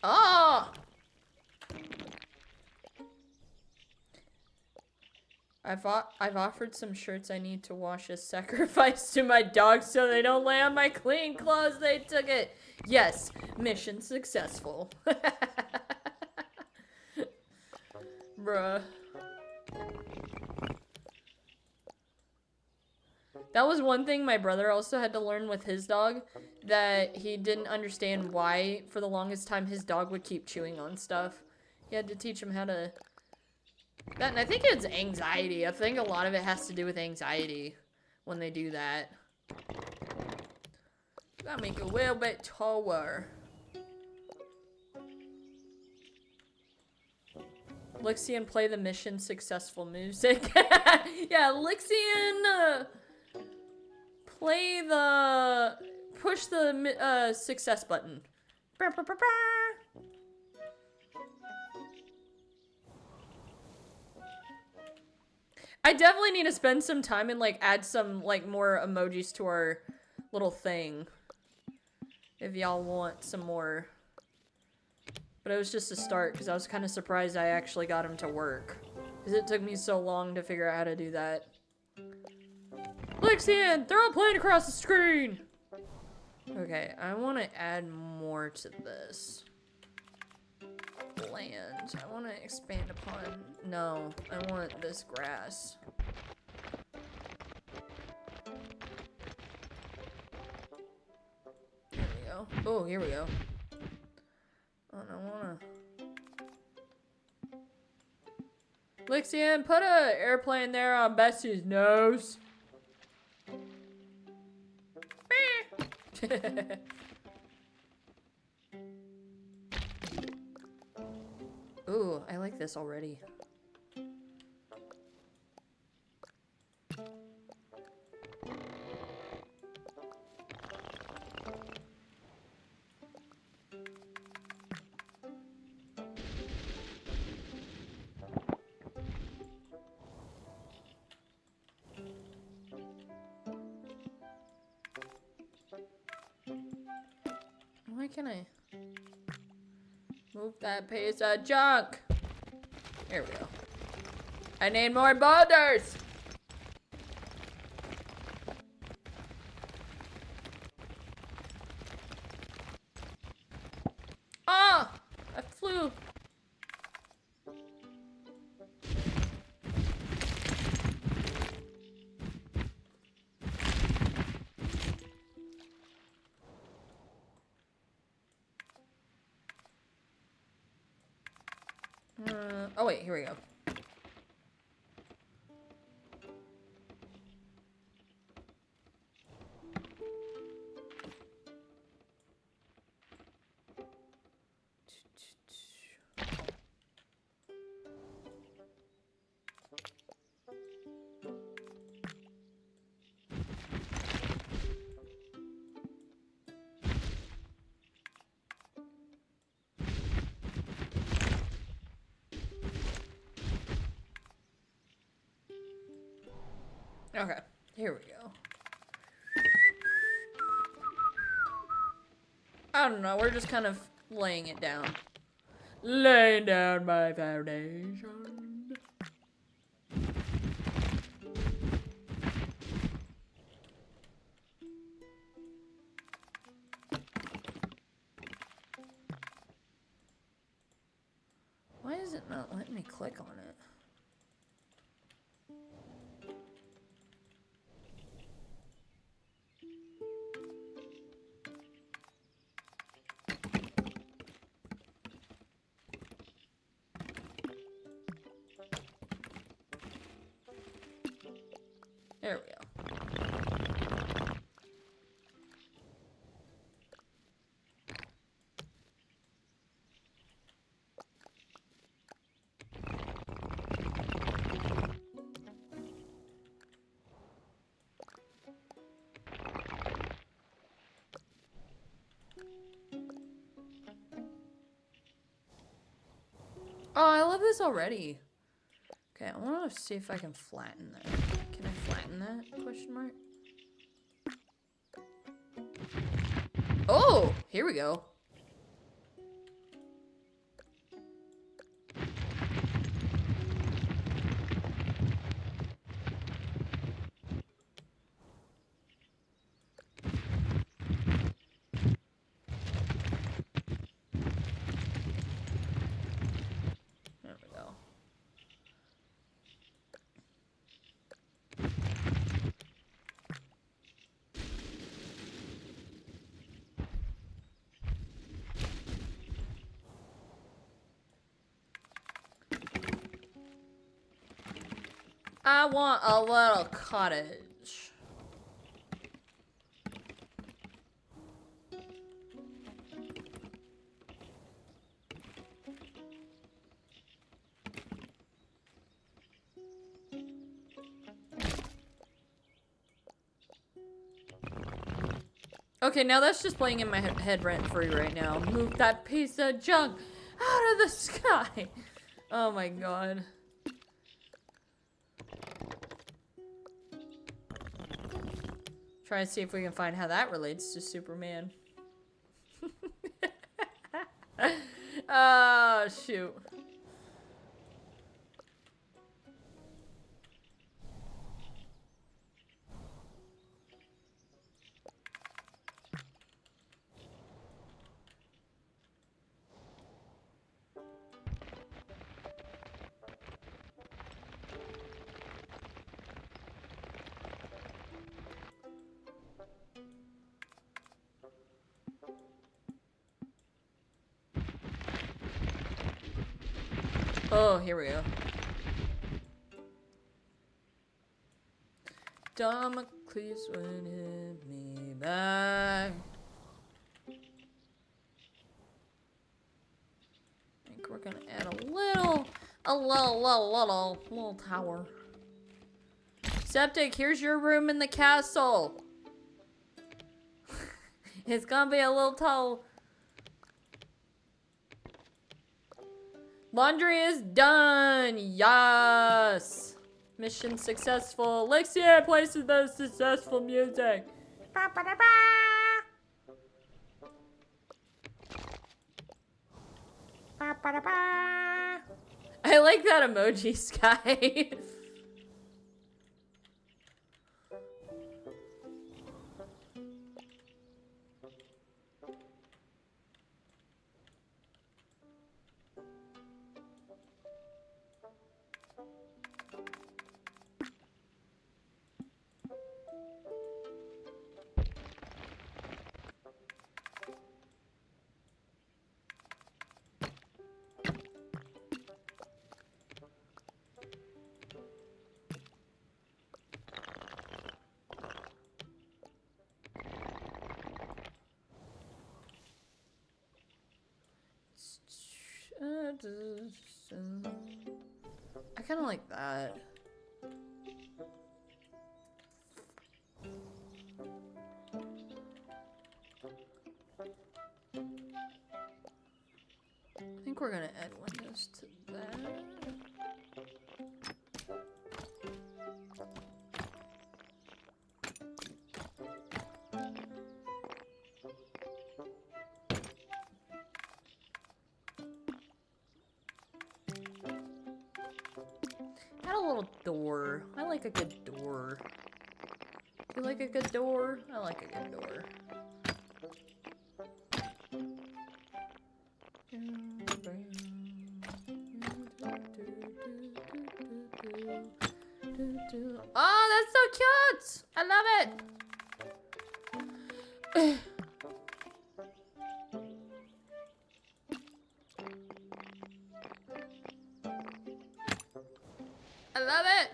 Ah! I've offered some shirts I need to wash as sacrifice to my dogs so they don't lay on my clean clothes. They took it. Yes, mission successful. Bruh. That was one thing my brother also had to learn with his dog, that he didn't understand why, for the longest time, his dog would keep chewing on stuff. He had to teach him how to... That, and I think it's anxiety. I think a lot of it has to do with anxiety when they do that. Gotta make it a little bit taller. Lixian, play the mission successful music. Yeah, Lixian... Play the... Push the success button. I definitely need to spend some time and, like, add some, like, more emojis to our little thing. If y'all want some more. But it was just a start, because I was kind of surprised I actually got him to work. Because it took me so long to figure out how to do that. Lixian, throw a plane across the screen! Okay, I want to add more to this. Land. I want to expand upon... No, I want this grass. Here we go. Oh, here we go. Oh, and I want to... Lixian, put a airplane there on Bessie's nose. Ooh, I like this already. Why can't I move that piece of junk? There we go. I need more boulders! Flew. Oh wait, here we go. Okay, here we go. I don't know, we're just kind of laying it down. Laying down my foundation. Why is it not letting me click on it? There we go. Oh, I love this already. Okay, I want to see if I can flatten that. Can I flatten that? Question mark. Oh, here we go. There we go. I want a little cottage. Okay, now that's just playing in my head rent free right now. Move that piece of junk out of the sky. Oh my god. Try to see if we can find how that relates to Superman. Oh, shoot. Oh, here we go. Damocles would hit me back. I think we're gonna add a little tower. Septic, here's your room in the castle. It's gonna be a little tall. Laundry is done. Yes. Mission successful. Lexia places the successful music. Ba, ba, da, ba. Ba, ba, da, ba. I like that emoji, Sky. I kind of like that. I think we're gonna add windows to that. Add a little door. I like a good door. Do you like a good door? I like a good door. Oh, that's so cute! I love it! I love it!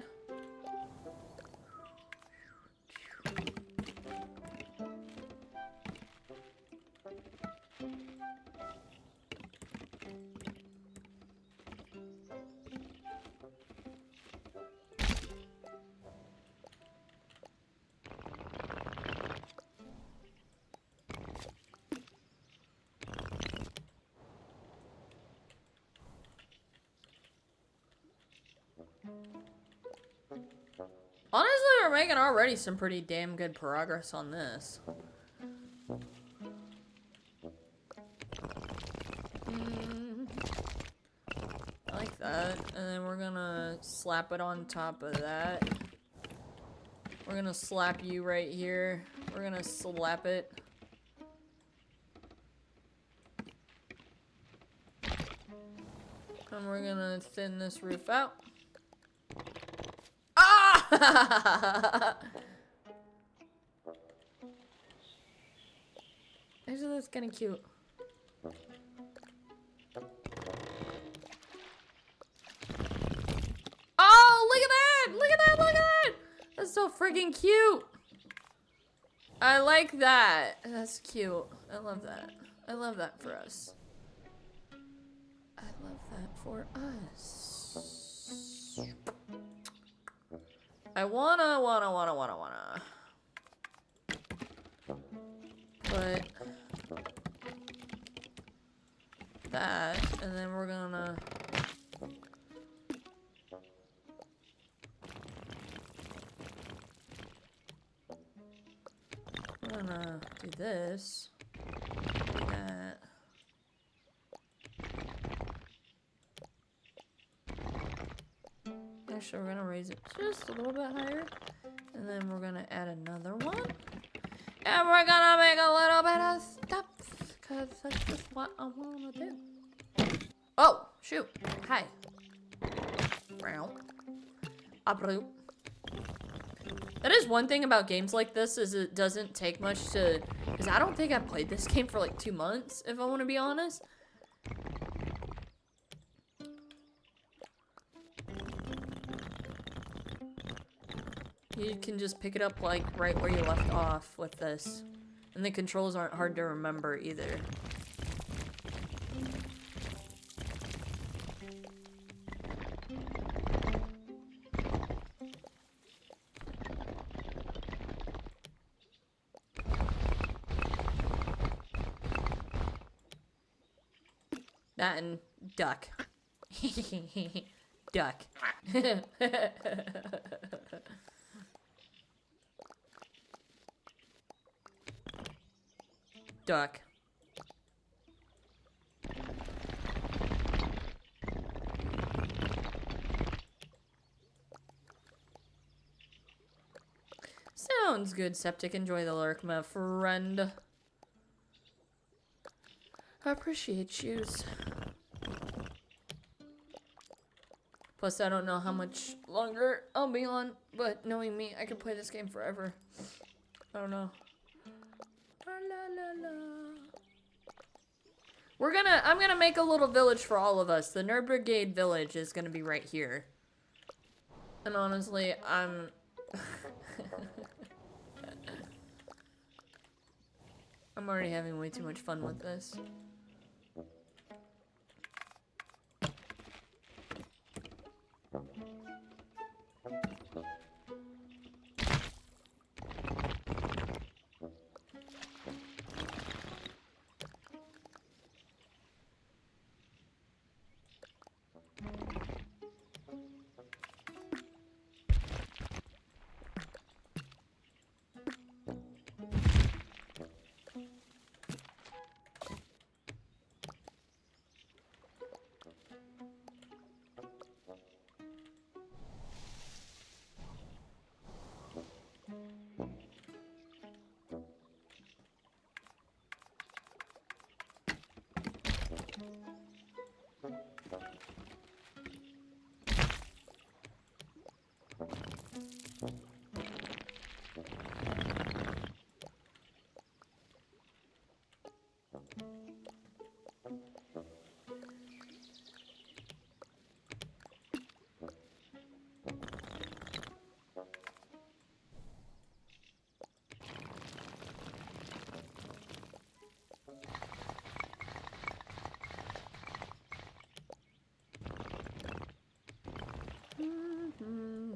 Honestly, we're making already some pretty damn good progress on this. I like that. And then we're gonna slap it on top of that. We're gonna slap you right here. We're gonna slap it. And we're gonna thin this roof out. Actually, that's kind of cute. Oh, look at that! Look at that! Look at that! That's so freaking cute. I like that. That's cute. I love that. I love that for us. I love that for us. I wanna put that, and then we're gonna do this, do that. Actually, we're gonna raise it just a little bit higher. And then we're gonna add another one. And we're gonna make a little bit of stuff. Because that's just what I wanna do. Oh, shoot. Hi. Round. Uproot. That is one thing about games like this, is it doesn't take much to... Because I don't think I've played this game for like 2 months, if I want to be honest. You can just pick it up like right where you left off with this. And the controls aren't hard to remember either. That and duck. Duck. Duck. Sounds good, Septic. Enjoy the lurk, my friend. I appreciate yous. Plus, I don't know how much longer I'll be on, but knowing me, I could play this game forever. I don't know. La, la, la. I'm gonna make a little village for all of us. The Nerd Brigade village is gonna be right here. And honestly, I'm already having way too much fun with this.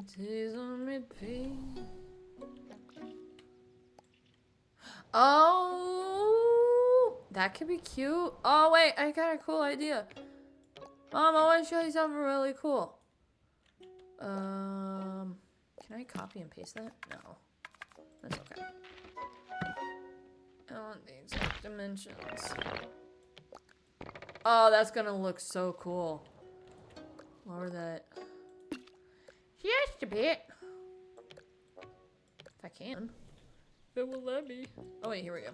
Tease on repeat. Oh, that could be cute. Oh wait, I got a cool idea. Mom, I want to show you something really cool. Can I copy and paste that? No, that's okay. I want the exact dimensions. Oh, that's gonna look so cool. Lower that. Just a bit. If I can. It will let me. Oh wait, here we go.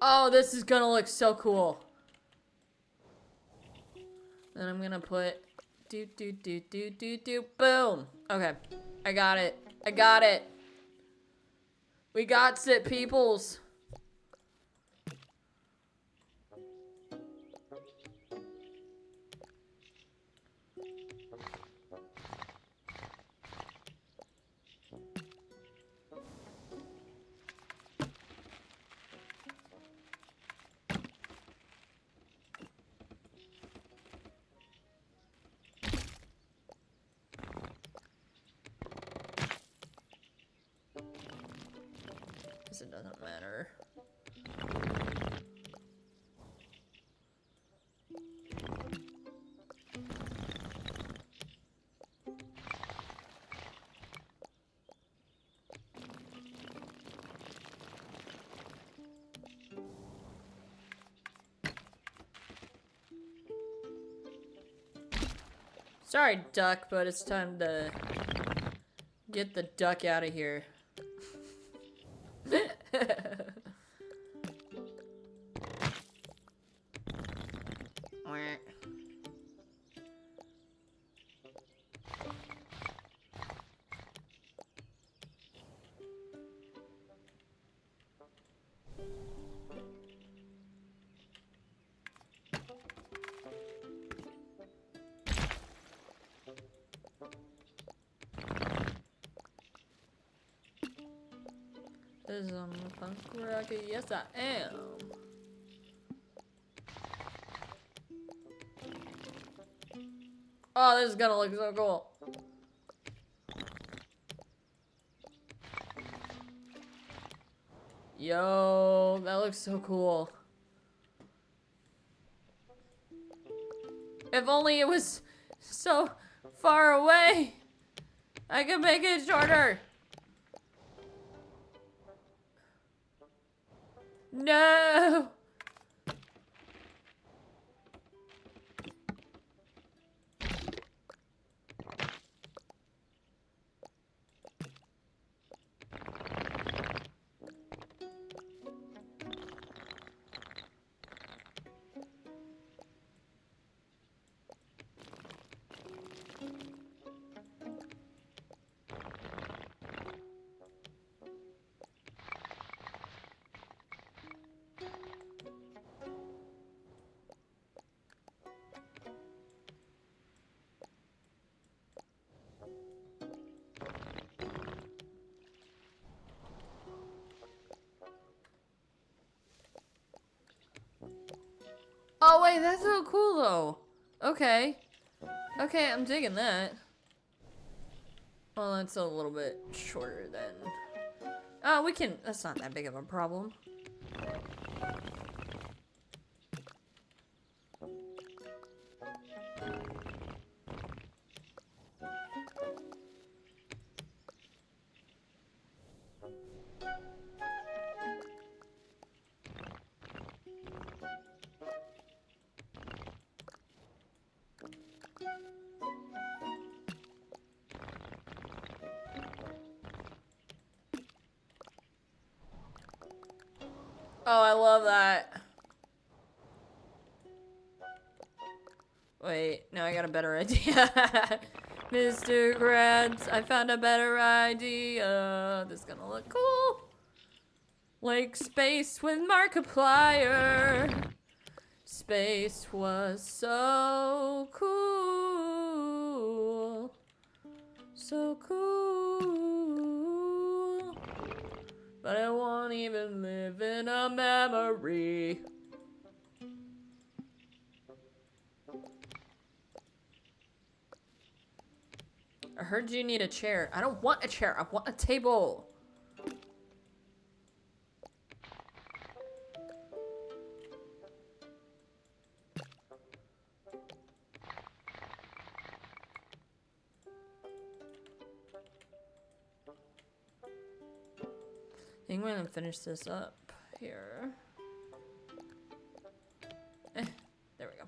Oh, this is gonna look so cool. Then I'm gonna put do. Boom. Okay. I got it. I got it. We got it, peoples. It doesn't matter. Sorry, duck, but it's time to get the duck out of here. Is a punk rocket? Yes, I am. Oh, this is gonna look so cool. Yo, that looks so cool. If only it was so far away, I could make it shorter. No! wait, that's so cool though. Okay. Okay, I'm digging that. Well, that's a little bit shorter than... Oh, we can... That's not that big of a problem. Oh, I love that. Wait, now I got a better idea. Mr. Krabs, I found a better idea. This is gonna look cool. Like space with Markiplier. Space was so cool. So cool. But I won't even live in a memory. I heard you need a chair. I don't want a chair. I want a table. I think we're gonna finish this up here. There we go.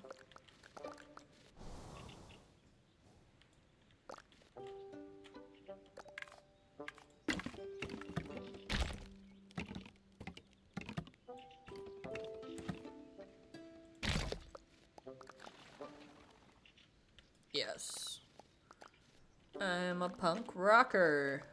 Yes. I'm a punk rocker.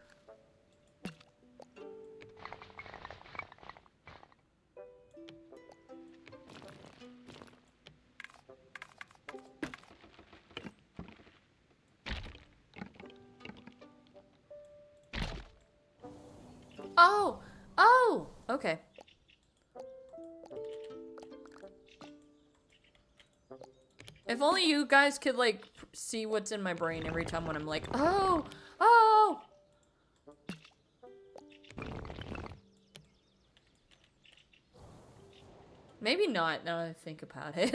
Oh! Oh! Okay. If only you guys could, like, see what's in my brain every time when I'm like, oh! Oh! Maybe not, now that I think about it.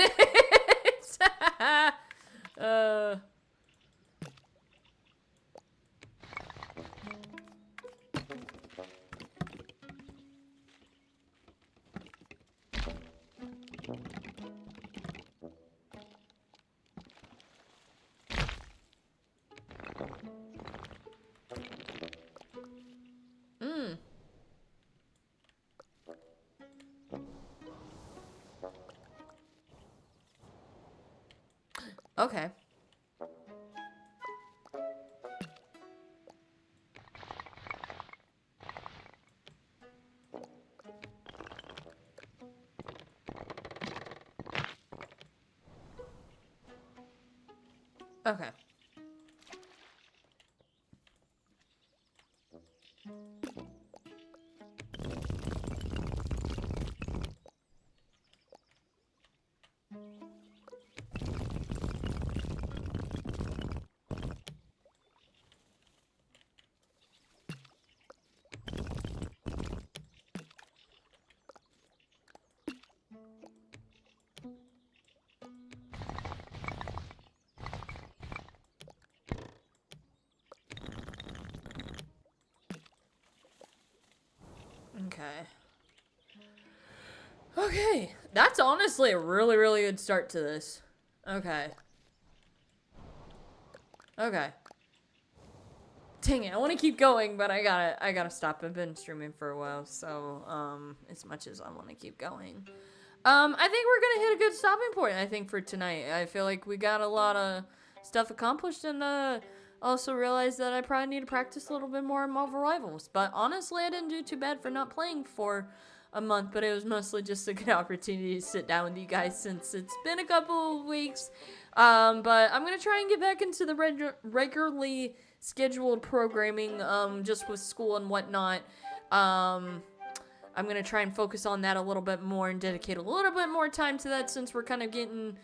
Okay. Okay. Okay. Okay. That's honestly a really, really good start to this. Okay. Okay. Dang it, I want to keep going, but I gotta stop. I've been streaming for a while, so, as much as I want to keep going. I think we're gonna hit a good stopping point, I think, for tonight. I feel like we got a lot of stuff accomplished, and, also realized that I probably need to practice a little bit more in Marvel Rivals. But honestly, I didn't do too bad for not playing for a month, but it was mostly just a good opportunity to sit down with you guys since it's been a couple of weeks. But I'm gonna try and get back into the regularly scheduled programming, just with school and whatnot. I'm going to try and focus on that a little bit more and dedicate a little bit more time to that since we're kind of getting,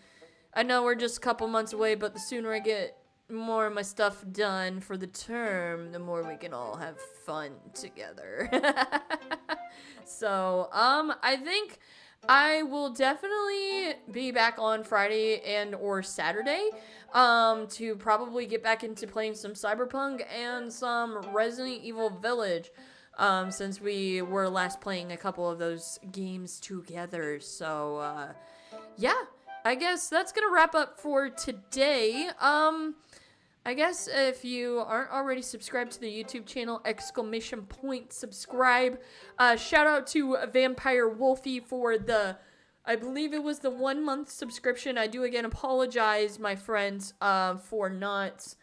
I know we're just a couple months away, but the sooner I get more of my stuff done for the term, the more we can all have fun together. So, I think I will definitely be back on Friday and or Saturday, to probably get back into playing some Cyberpunk and some Resident Evil Village, since we were last playing a couple of those games together. So, yeah, I guess that's gonna wrap up for today. I guess if you aren't already subscribed to the YouTube channel, ! Subscribe. Shout out to Vampire Wolfie for the, I believe it was the 1 month subscription. I do again apologize, my friends, for not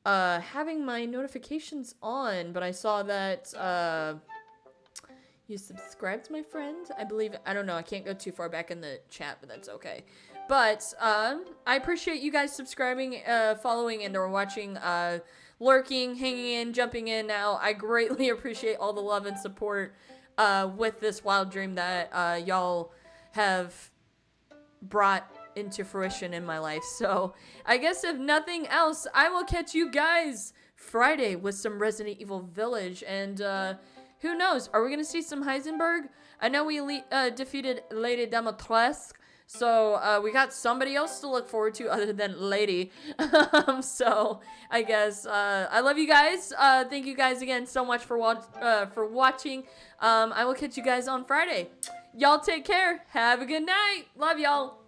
having my notifications on, but I saw that you subscribed, my friend. I believe, I don't know, I can't go too far back in the chat, but that's okay. But I appreciate you guys subscribing, following, and or watching, lurking, hanging in, jumping in now. I greatly appreciate all the love and support with this wild dream that y'all have brought into fruition in my life. So I guess if nothing else, I will catch you guys Friday with some Resident Evil Village. And who knows? Are we going to see some Heisenberg? I know we defeated Lady Dimitrescu. So, we got somebody else to look forward to other than Lady. So, I guess, I love you guys. Thank you guys again so much for watching. I will catch you guys on Friday. Y'all take care. Have a good night. Love y'all.